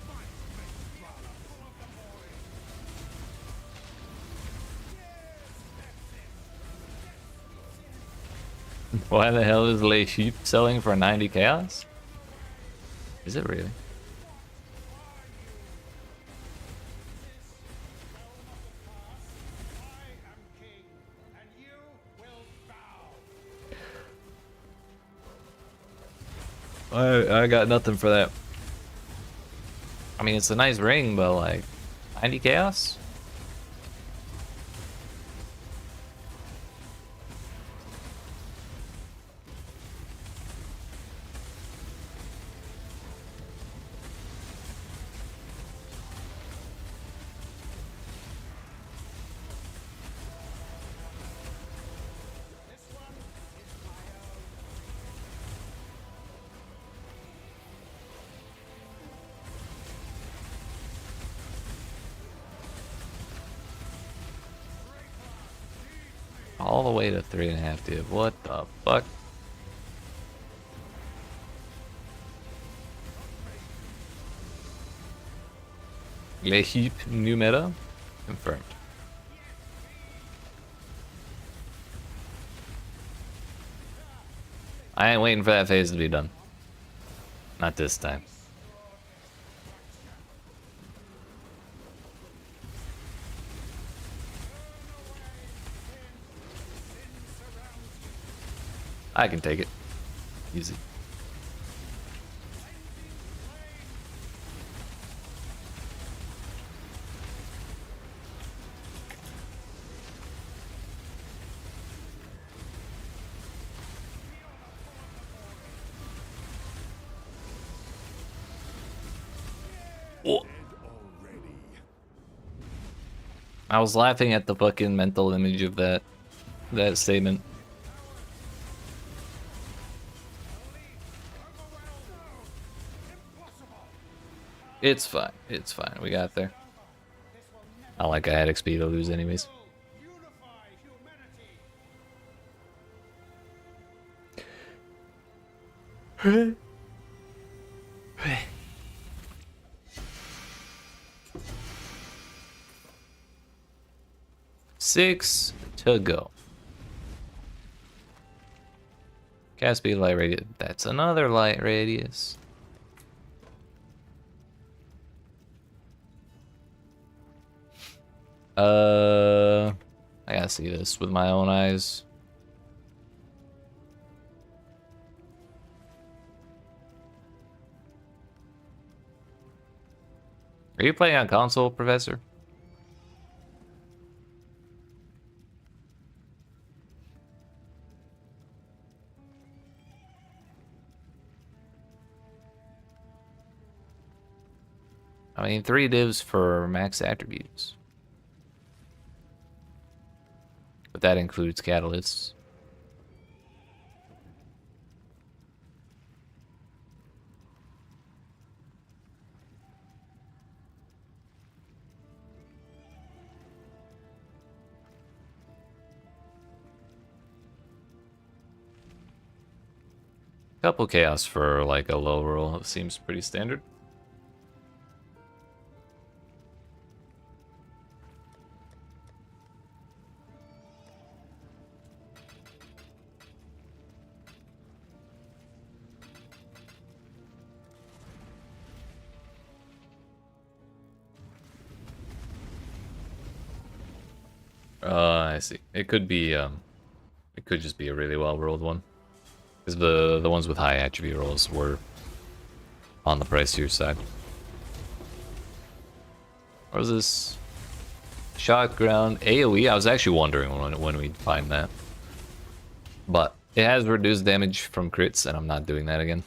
Fight, make brother, full of the void. Why the hell is Lay Sheep selling for 90 chaos? Is it really? I am king, and you will bow. I got nothing for that. I mean, it's a nice ring, but like 90 chaos? This one is my own. All the way to 3.5 div. What the fuck? Le Heap new meta? Confirmed. I ain't waiting for that phase to be done. Not this time. I can take it. Easy. I was laughing at the fucking mental image of that statement. It's fine. It's fine. We got there. Not like I had XP to lose anyways. Unify humanity. Six to go. Cast speed, light radius. That's another light radius. I gotta see this with my own eyes. Are you playing on console, Professor? I mean, 3 divs for max attributes. But that includes catalysts. Couple chaos for like a low roll seems pretty standard. I see. It could be it could just be a really well rolled one. Because the ones with high attribute rolls were on the pricier side. What was this? Shock ground AoE. I was actually wondering when we'd find that. But it has reduced damage from crits, and I'm not doing that again.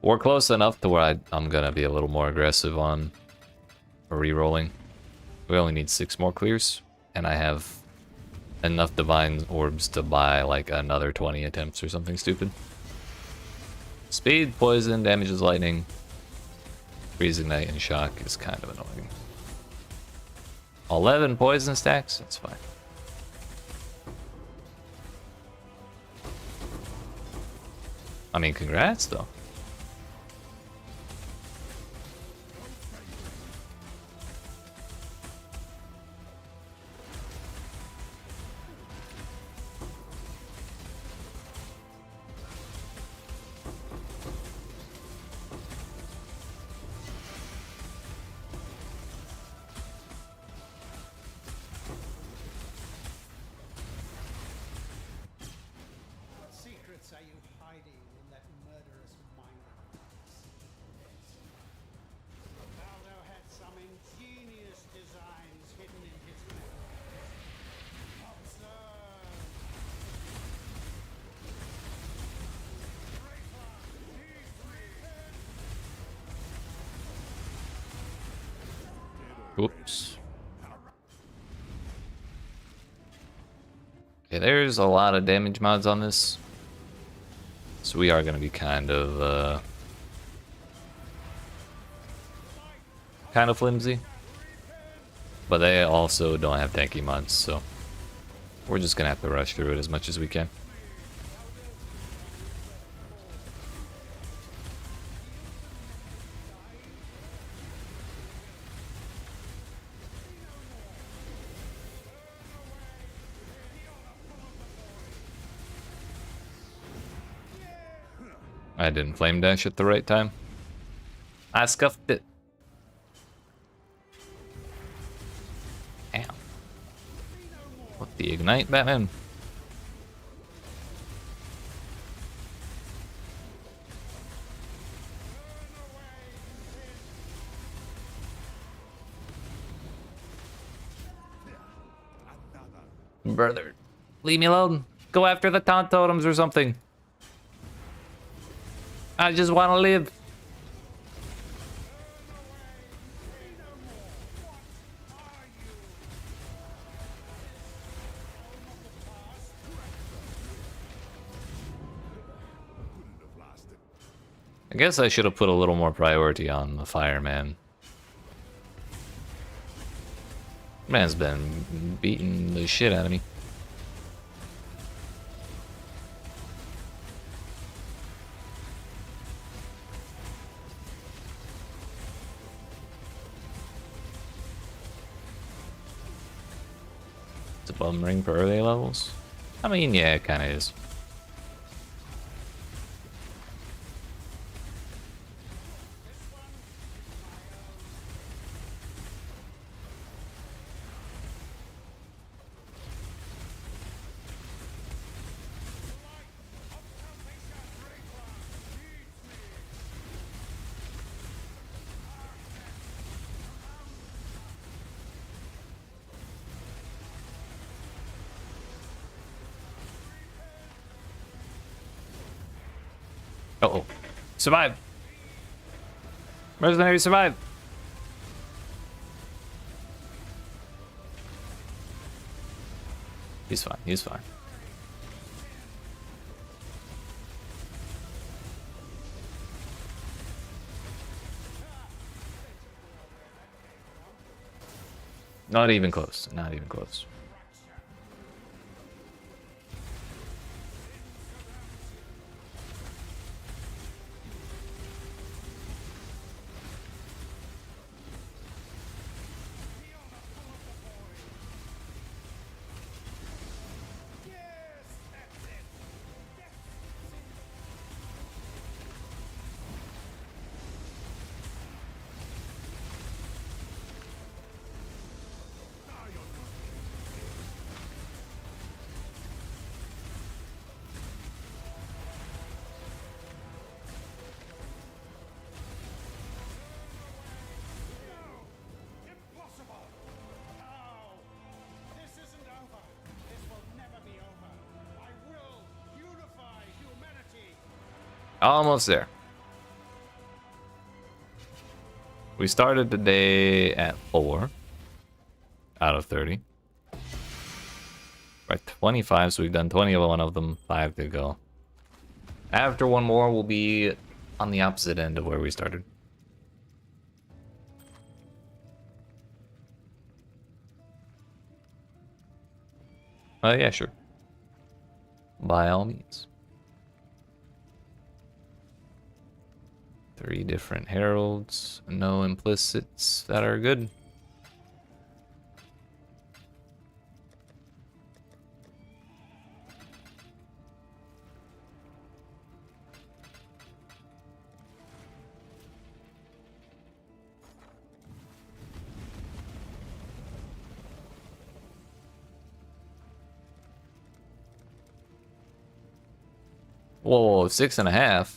We're close enough to where I'm gonna be a little more aggressive on re-rolling. We only need 6 more clears, and I have enough divine orbs to buy like another 20 attempts or something stupid. Speed, poison, damages lightning, freeze, ignite, and shock is kind of annoying. 11 poison stacks, that's fine. I mean, congrats though. What secrets are you hiding in that murderous mind of yours? Baldo had some ingenious designs hidden in his memories. Observe. Oops. Okay, there's a lot of damage mods on this. So we are going to be kind of flimsy. But they also don't have tanky mods, so we're just going to have to rush through it as much as we can. I didn't flame dash at the right time. I scuffed it. Ow. What the ignite, Batman? Brother, leave me alone. Go after the taunt totems or something. I just want to live. I guess I should have put a little more priority on the fireman. Man's been beating the shit out of me. It's a bum ring for early levels. I mean, yeah, it kind of is. Uh-oh. Survive! Mercenary, survive! He's fine, he's fine. Not even close, not even close. Impossible! No! This isn't over. This will never be over. I will unify humanity. Almost there. We started the day at 4 out of 30. We're at 25, so we've done 21 of them, 5 to go. After one more, we'll be on the opposite end of where we started. Yeah, sure. By all means. 3 different heralds, no implicits that are good. Whoa, 6.5.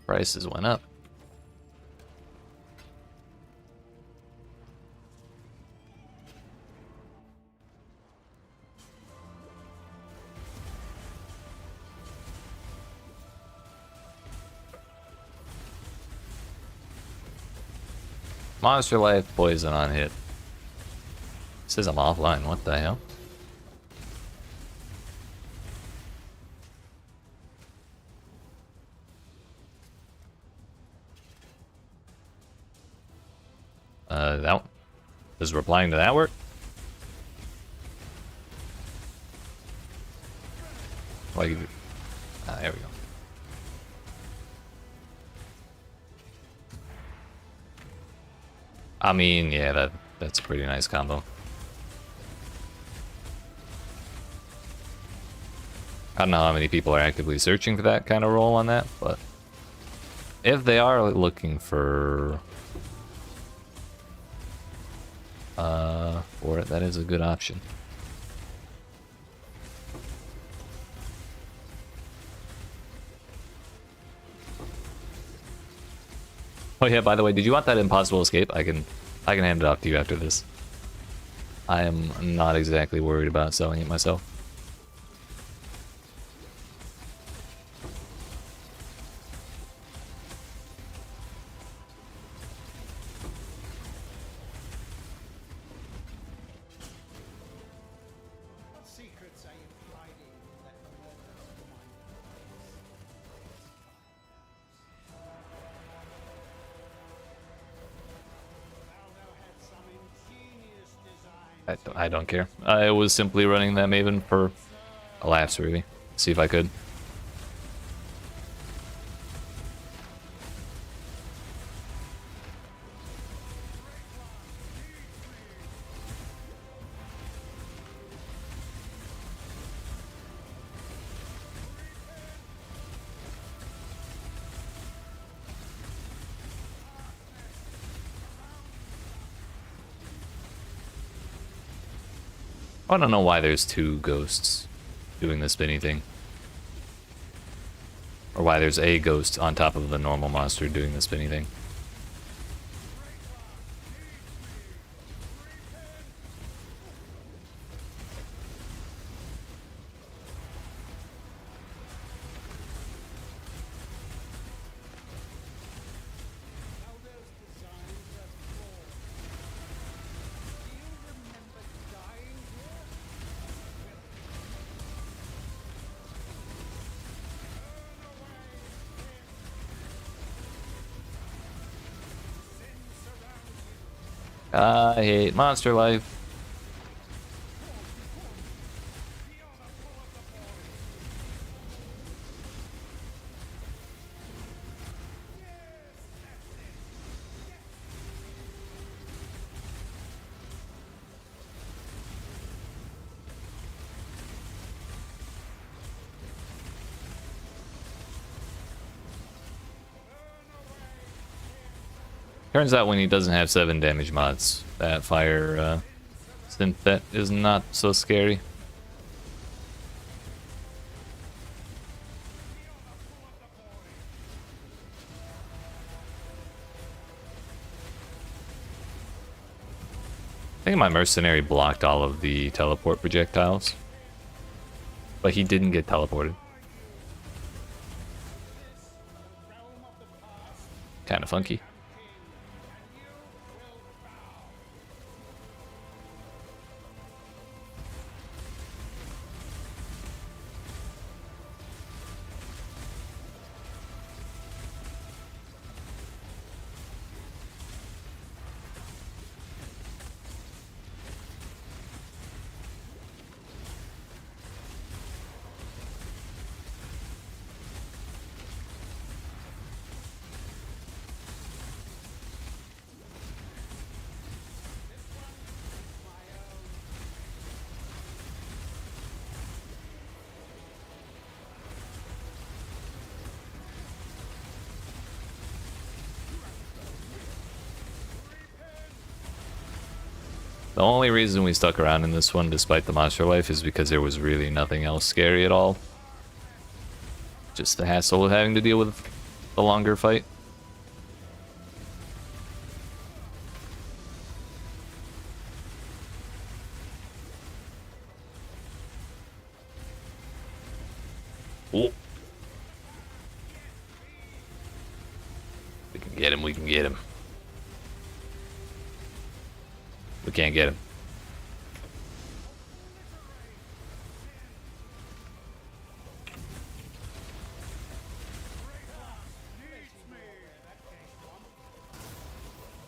Prices went up. Monster life, poison on hit. Says I'm offline, what the hell? That one. Does replying to that work? Like, there we go. I mean, yeah, that's a pretty nice combo. I don't know how many people are actively searching for that kind of role on that, but if they are looking for it, that is a good option. Oh yeah, by the way, did you want that impossible escape? I can hand it off to you after this. I am not exactly worried about selling it myself. What secrets are you hiding that the murders of my I don't care. I was simply running that Maven for a lapse, really. See if I could. I don't know why there's two ghosts doing the spinny thing. Or why there's a ghost on top of the normal monster doing the spinny thing. Elders designed that floor. Do you remember dying here? Turn away, sin. Sin surrounds you. I hate monster life. Feel the pull of the void. Turns out when he doesn't have 7 damage mods, that fire synth is not so scary. I think my mercenary blocked all of the teleport projectiles, but he didn't get teleported. Realm of the past. Kind of funky. The only reason we stuck around in this one, despite the monster life, is because there was really nothing else scary at all. Just the hassle of having to deal with the longer fight. Oh. We can get him, we can get him. We can't get him.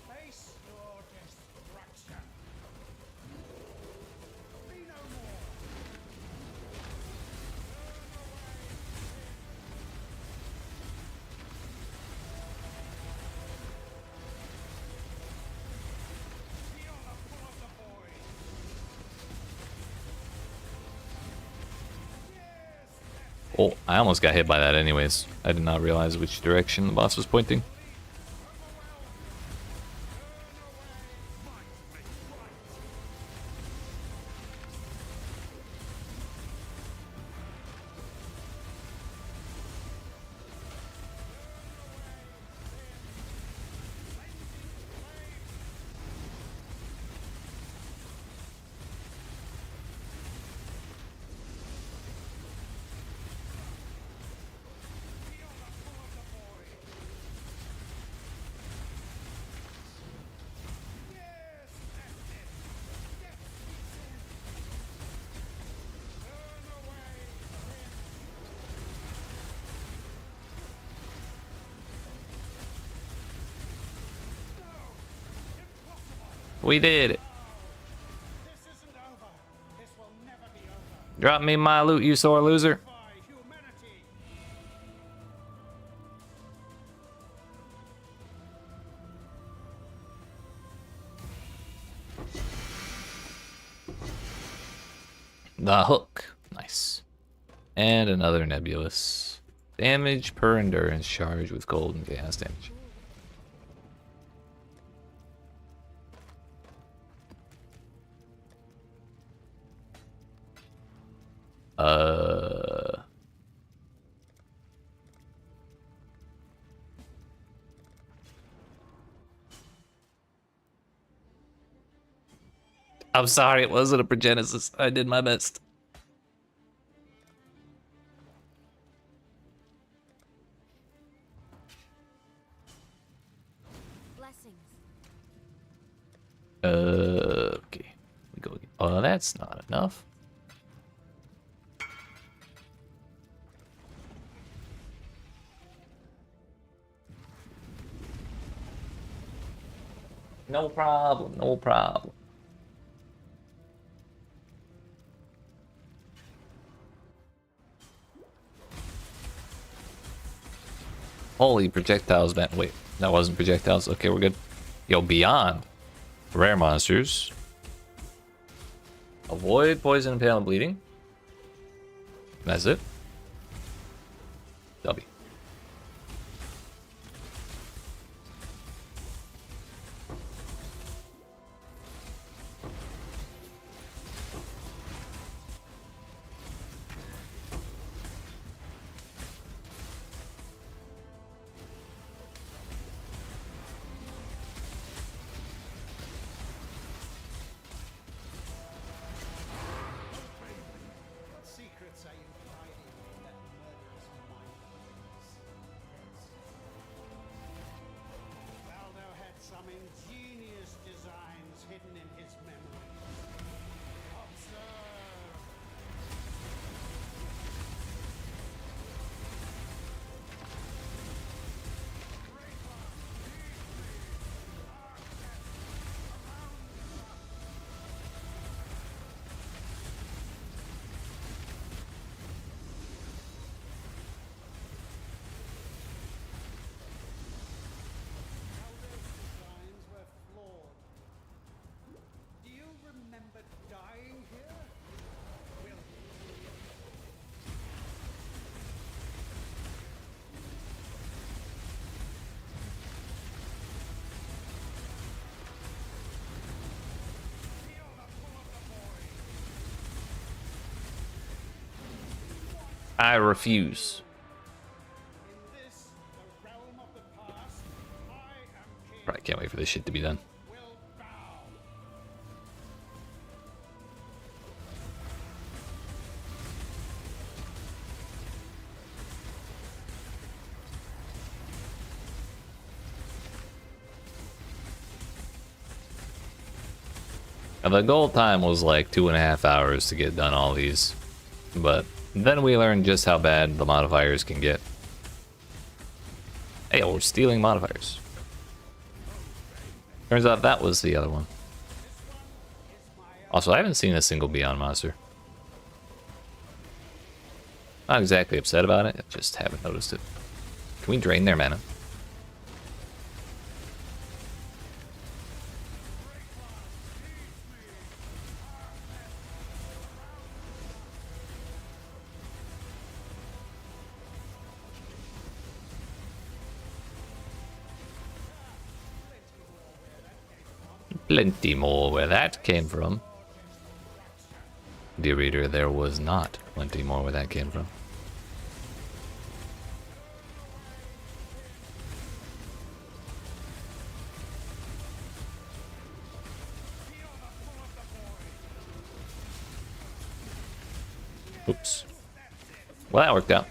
Face your destruction. Be no more. Feel the pull of the void. Oh, I almost got hit by that anyways. I did not realize which direction the boss was pointing. We did it. This is Drop me my loot, you sore loser. By humanity. The hook. Nice. And another nebulous. Damage per endurance charge with cold and gas damage. I'm sorry, it wasn't a Progenesis. I did my best. Blessings. Okay. We go again. Oh, that's not enough. No problem, no problem. Holy projectiles, man. Wait, that wasn't projectiles. Okay, we're good. Yo, beyond. Rare monsters. Avoid poison, impale, and bleeding. That's it. W. What secrets are you hiding in that murderous mind of yours? Valdo had some ingenious designs hidden in his memory. Observe. Valdo's designs were flawed. Do you remember dying here? Will I refuse. in this, the realm of the past, I am king. Right, can't wait for this shit to be done. Will bow. Now, the goal time was like 2.5 hours to get done all these, but then we learned just how bad the modifiers can get. Hey, we're stealing modifiers. Turns out that was the other one. Also, I haven't seen a single Beyond monster. Not exactly upset about it, I just haven't noticed it. Can we drain their mana? Plenty more where that came from. Dear reader, there was not plenty more where that came from. Oops. Well, that worked out.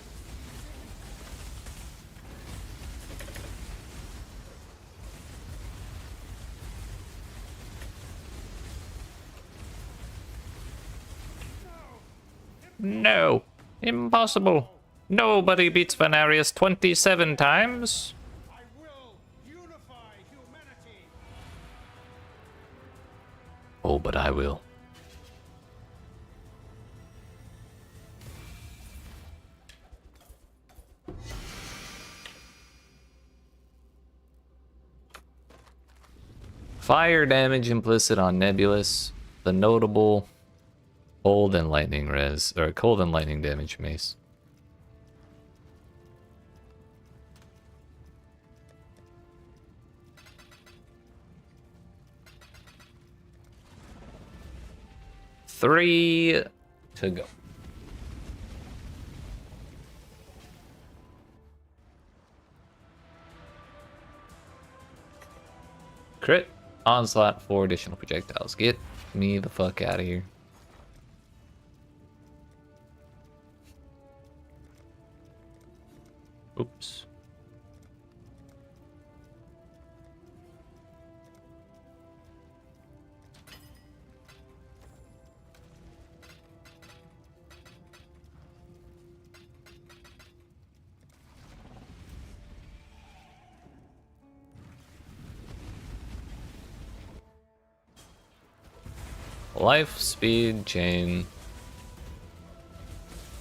No. Impossible. Nobody beats Venarius 27 times. I will unify humanity. Oh, but I will. Fire damage implicit on Nebulous. The notable cold and lightning res, or cold and lightning damage mace. Three to go. Crit. Onslaught, 4 additional projectiles. Get me the fuck out of here. Oops. Life, speed, chain,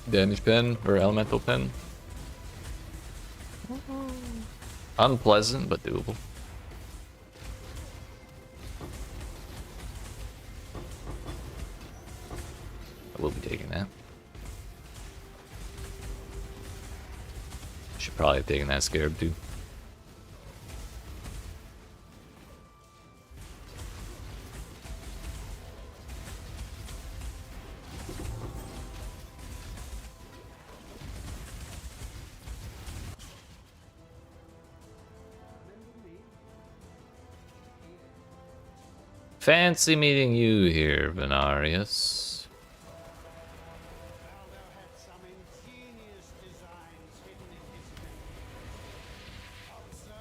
damage pen, or elemental pen. Unpleasant, but doable. I will be taking that. Should probably have taken that scarab too. Fancy meeting you here, Venarius. Aldo had some ingenious designs hidden in his memory. Observe.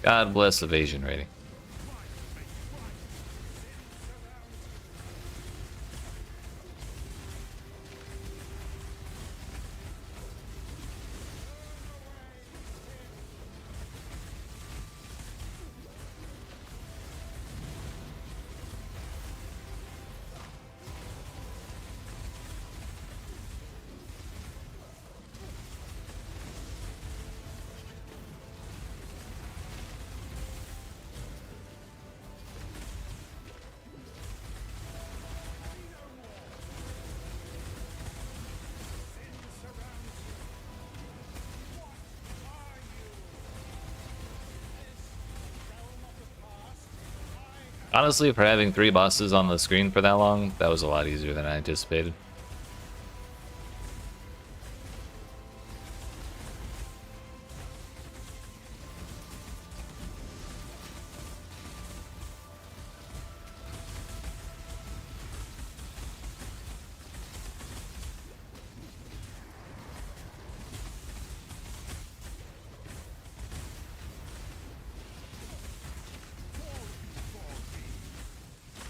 God bless evasion rating. Honestly, for having 3 bosses on the screen for that long, that was a lot easier than I anticipated.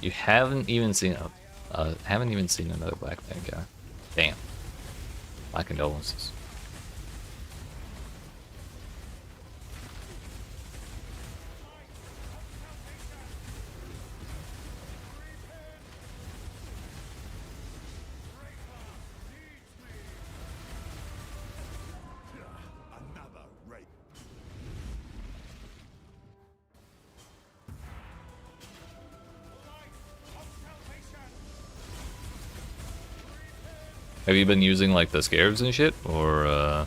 You haven't even seen another black bag guy. Damn. My condolences. Have you been using like the scarabs and shit, or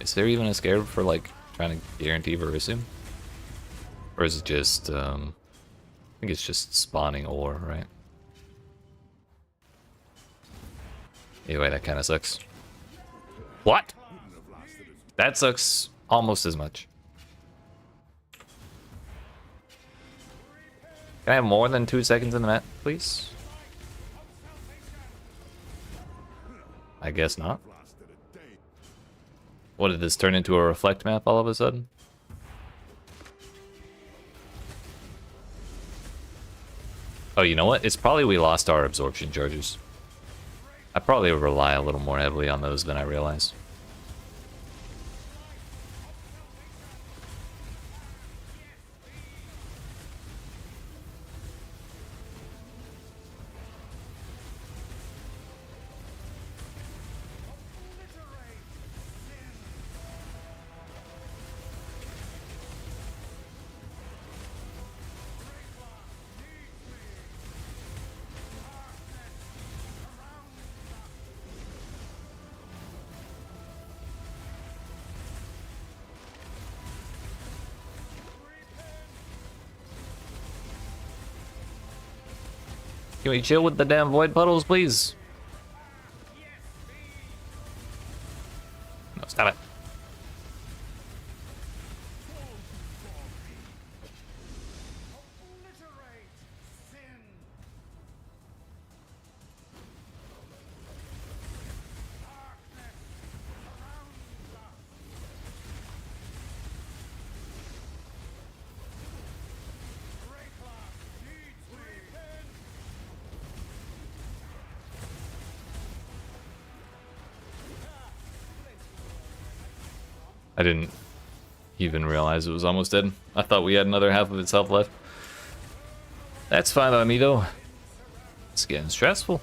is there even a scarab for like trying to guarantee Verisum? Or is it just I think it's just spawning ore, right? Anyway, that kind of sucks. What? That sucks almost as much. Can I have more than 2 seconds in the map, please? I guess not. What, did this turn into a reflect map all of a sudden? Oh, you know what? It's probably we lost our absorption charges. I probably rely a little more heavily on those than I realized. Can we chill with the damn void puddles, please? No, stop it. Obliterate sin. Darkness surrounds us. Raycloth needs me. I didn't even realize it was almost dead. I thought we had another half of its health left. That's fine by me, though. It's getting stressful.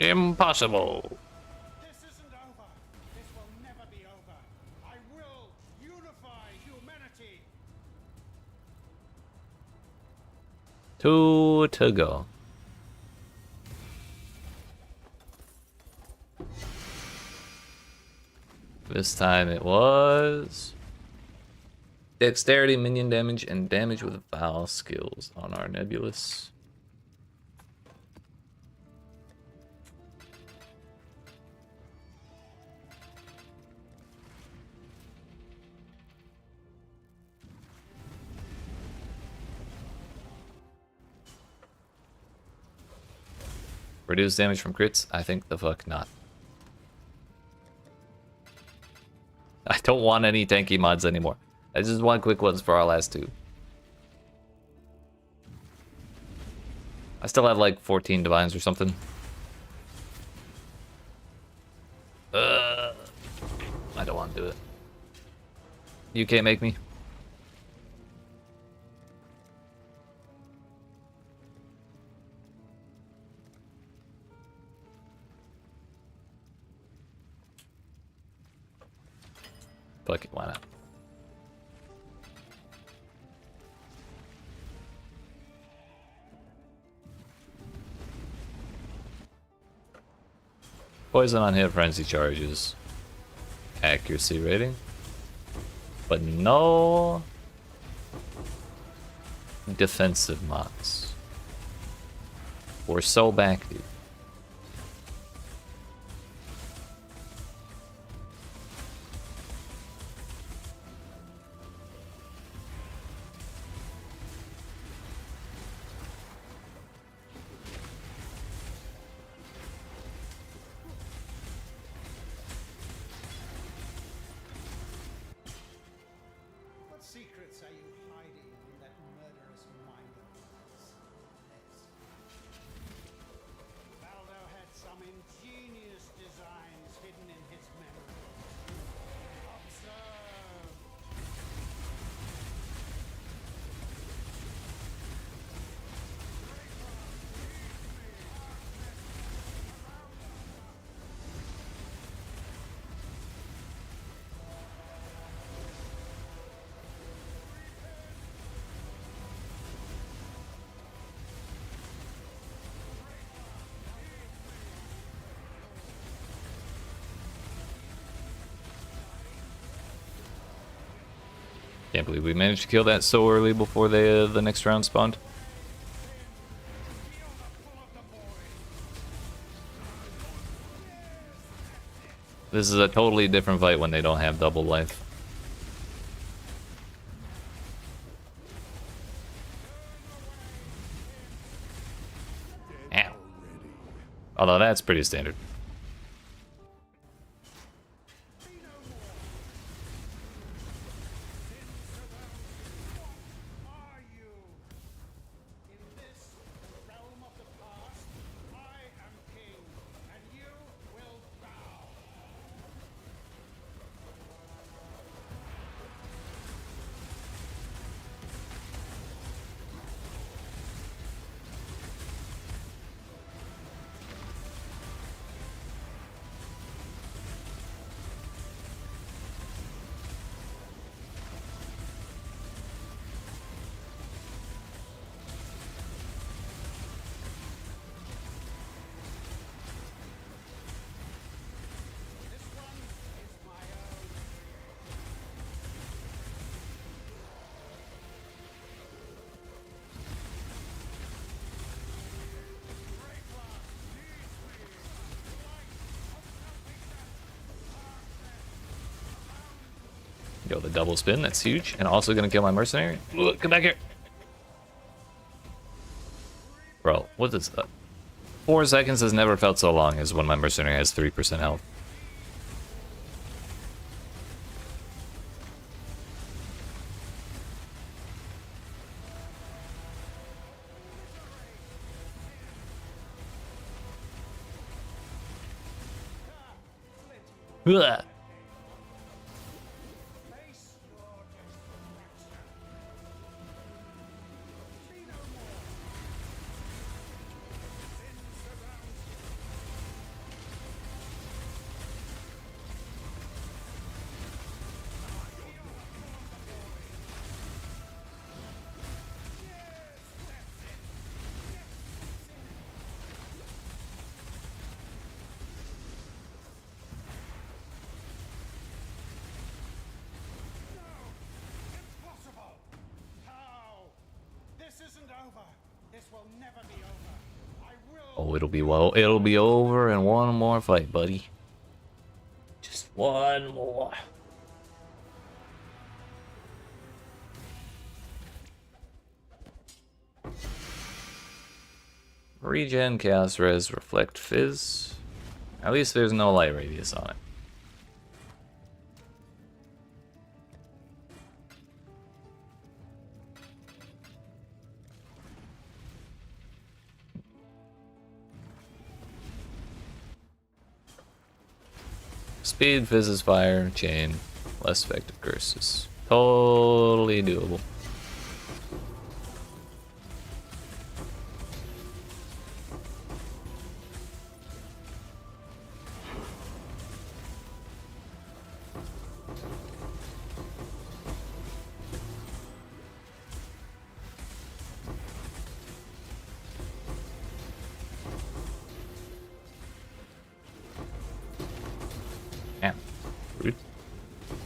Impossible. This isn't over. This will never be over. I will unify humanity. 2 to go. This time it was dexterity, minion damage, and damage with Val skills on our Nebulous. Reduce damage from crits? I think the fuck not. I don't want any tanky mods anymore. I just want quick ones for our last 2. I still have like 14 divines or something. I don't want to do it. You can't make me. Fuck it, why not? Poison on hit, frenzy charges, accuracy rating, but no defensive mods. We're so back, dude. What secrets are you hiding in that murderous mind of yours? Let's. Valdo had some ingenious designs hidden in his memory. Observe. Can't believe we managed to kill that so early before the next round spawned. This is a totally different fight when they don't have double life. Ow. Although that's pretty standard. Are you? In this realm of the past, I am king, and you will bow. This one is my own. Yo, the double spin, that's huge. And also gonna kill my mercenary. Look, come back here. Bro, what is that? 4 seconds has never felt so long as when my mercenary has 3% health. Ugh. Face your destruction. See no more. Sin surrounds you. Impossible! How? This isn't over. This will never be over. I will. Oh, it'll be over in one more fight, buddy. Just one more. Regen, Chaos Res, Reflect, Fizz. At least there's no light radius on it. Speed, Fizzes, Fire, Chain, less effective curses. Totally doable.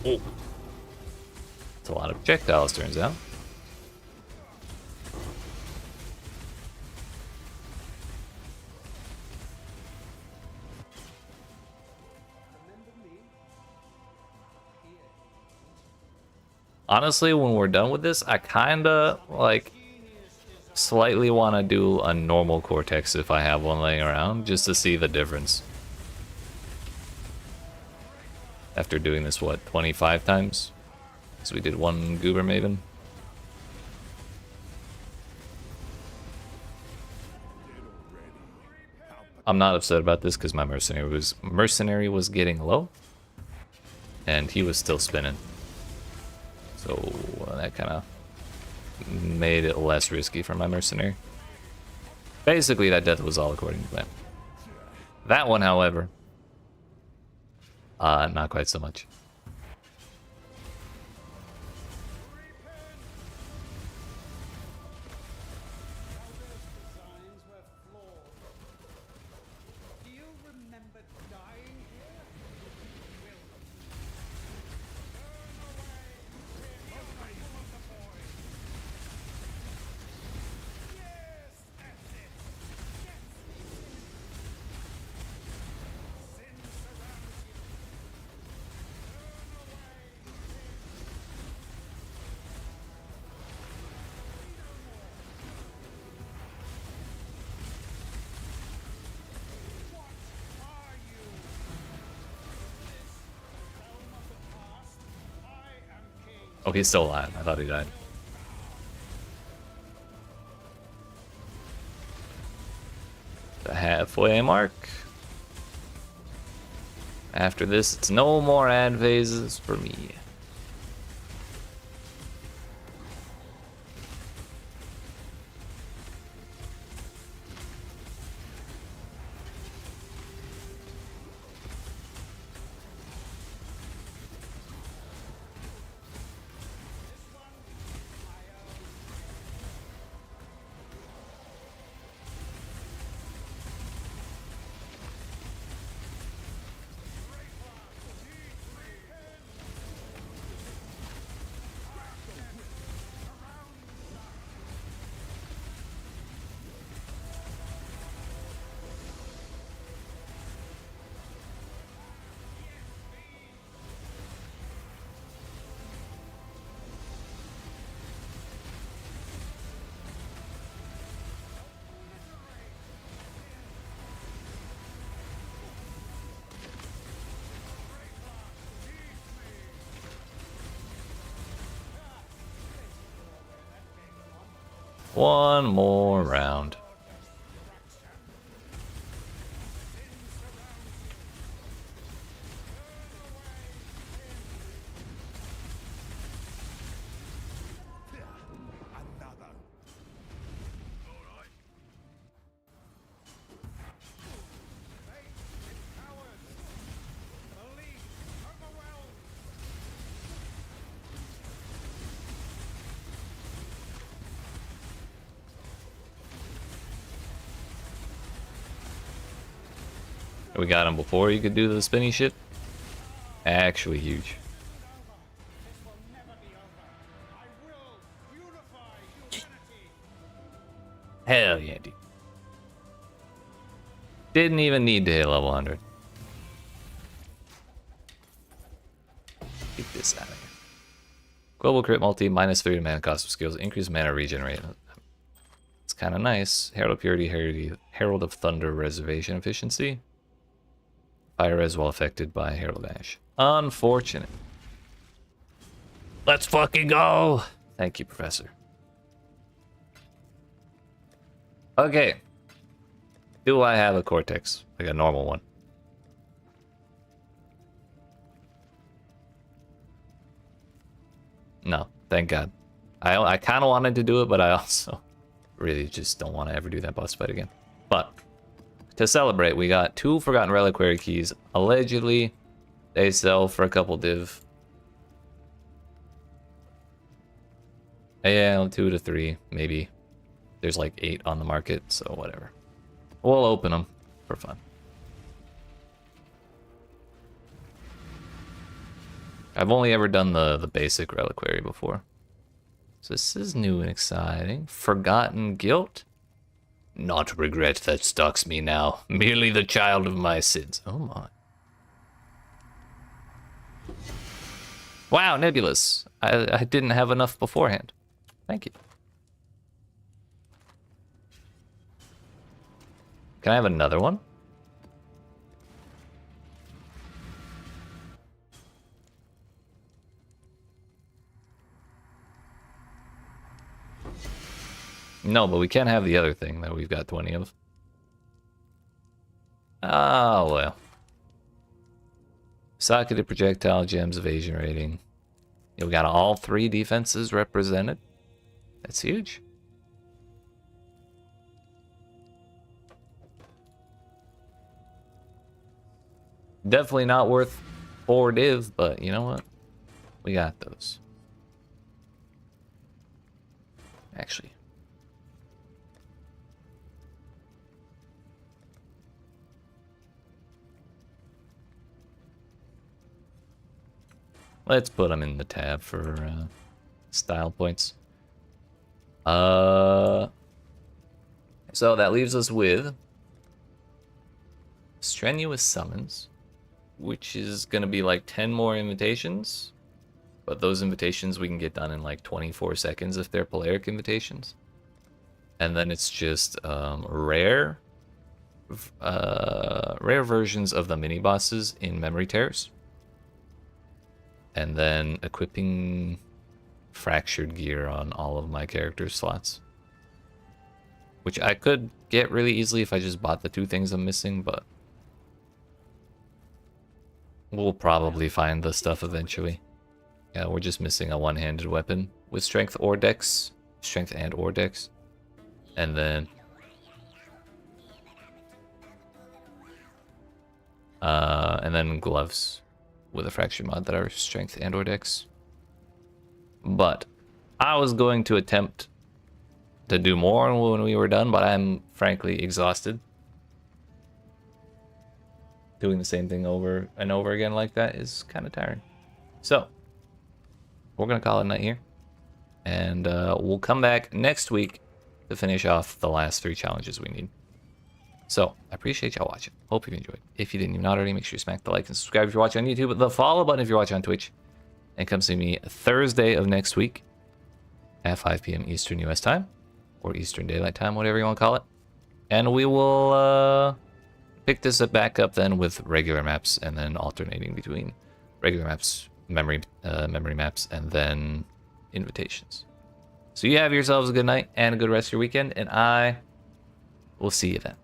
Oh. It's a lot of projectiles, turns out. Honestly, when we're done with this, I kinda like slightly want to do a normal Cortex if I have one laying around, just to see the difference. After doing this, what, 25 times? So we did one Goober Maven. I'm not upset about this because my mercenary was getting low, and he was still spinning. So that kind of made it less risky for my mercenary. Basically, that death was all according to plan. That one, however, not quite so much. Do you remember dying here? Oh, he's still alive. I thought he died. The halfway mark. After this, it's no more ad phases for me. One more round. We got him before he could do the spinny shit. Actually huge. Hell yeah, dude. Didn't even need to hit level 100. Get this out of here. Global crit multi, minus 30 mana cost of skills, increased mana regeneration. It's kind of nice. Herald of Purity, Herald of Thunder reservation efficiency. Fire res while affected by Herald Ash. Unfortunate. Let's fucking go! Thank you, Professor. Okay. Do I have a Cortex? Like a normal one? No, thank God. I kind of wanted to do it, but I also really just don't want to ever do that boss fight again. But to celebrate, we got 2 Forgotten Reliquary keys. Allegedly, they sell for a couple div. Yeah, 2 to 3, maybe. There's like 8 on the market, so whatever. We'll open them for fun. I've only ever done the basic reliquary before. So this is new and exciting. Forgotten guilt? Not regret that stalks me now, merely the child of my sins. Oh my. Wow, Nebulous. I didn't have enough beforehand. Thank you. Can I have another one? No, but we can't have the other thing that we've got 20 of. Oh, well. Socketed projectile, gems, evasion rating. We got all 3 defenses represented. That's huge. Definitely not worth 4 div, but you know what? We got those. Actually. Let's put them in the tab for style points. So that leaves us with Strenuous Summons, which is going to be like 10 more invitations. But those invitations we can get done in like 24 seconds if they're Polaric invitations. And then it's just rare versions of the mini bosses in memory tears. And then equipping fractured gear on all of my character slots. Which I could get really easily if I just bought the 2 things I'm missing, but we'll probably find the stuff eventually. Yeah, we're just missing a one-handed weapon with strength or dex. Strength and or dex. And then gloves with a fracture mod that are strength and or dex. But I was going to attempt to do more when we were done, but I'm frankly exhausted. Doing the same thing over and over again like that is kind of tiring. So we're gonna call it a night here, and we'll come back next week to finish off the last 3 challenges we need. So I appreciate y'all watching. Hope you enjoyed. If you didn't even already, make sure you smack the like and subscribe if you're watching on YouTube, the follow button if you're watching on Twitch, and come see me Thursday of next week at 5 p.m. Eastern US time, or Eastern Daylight Time, whatever you want to call it. And we will pick this back up then with regular maps, and then alternating between regular maps, memory maps, and then invitations. So you have yourselves a good night and a good rest of your weekend, and I will see you then.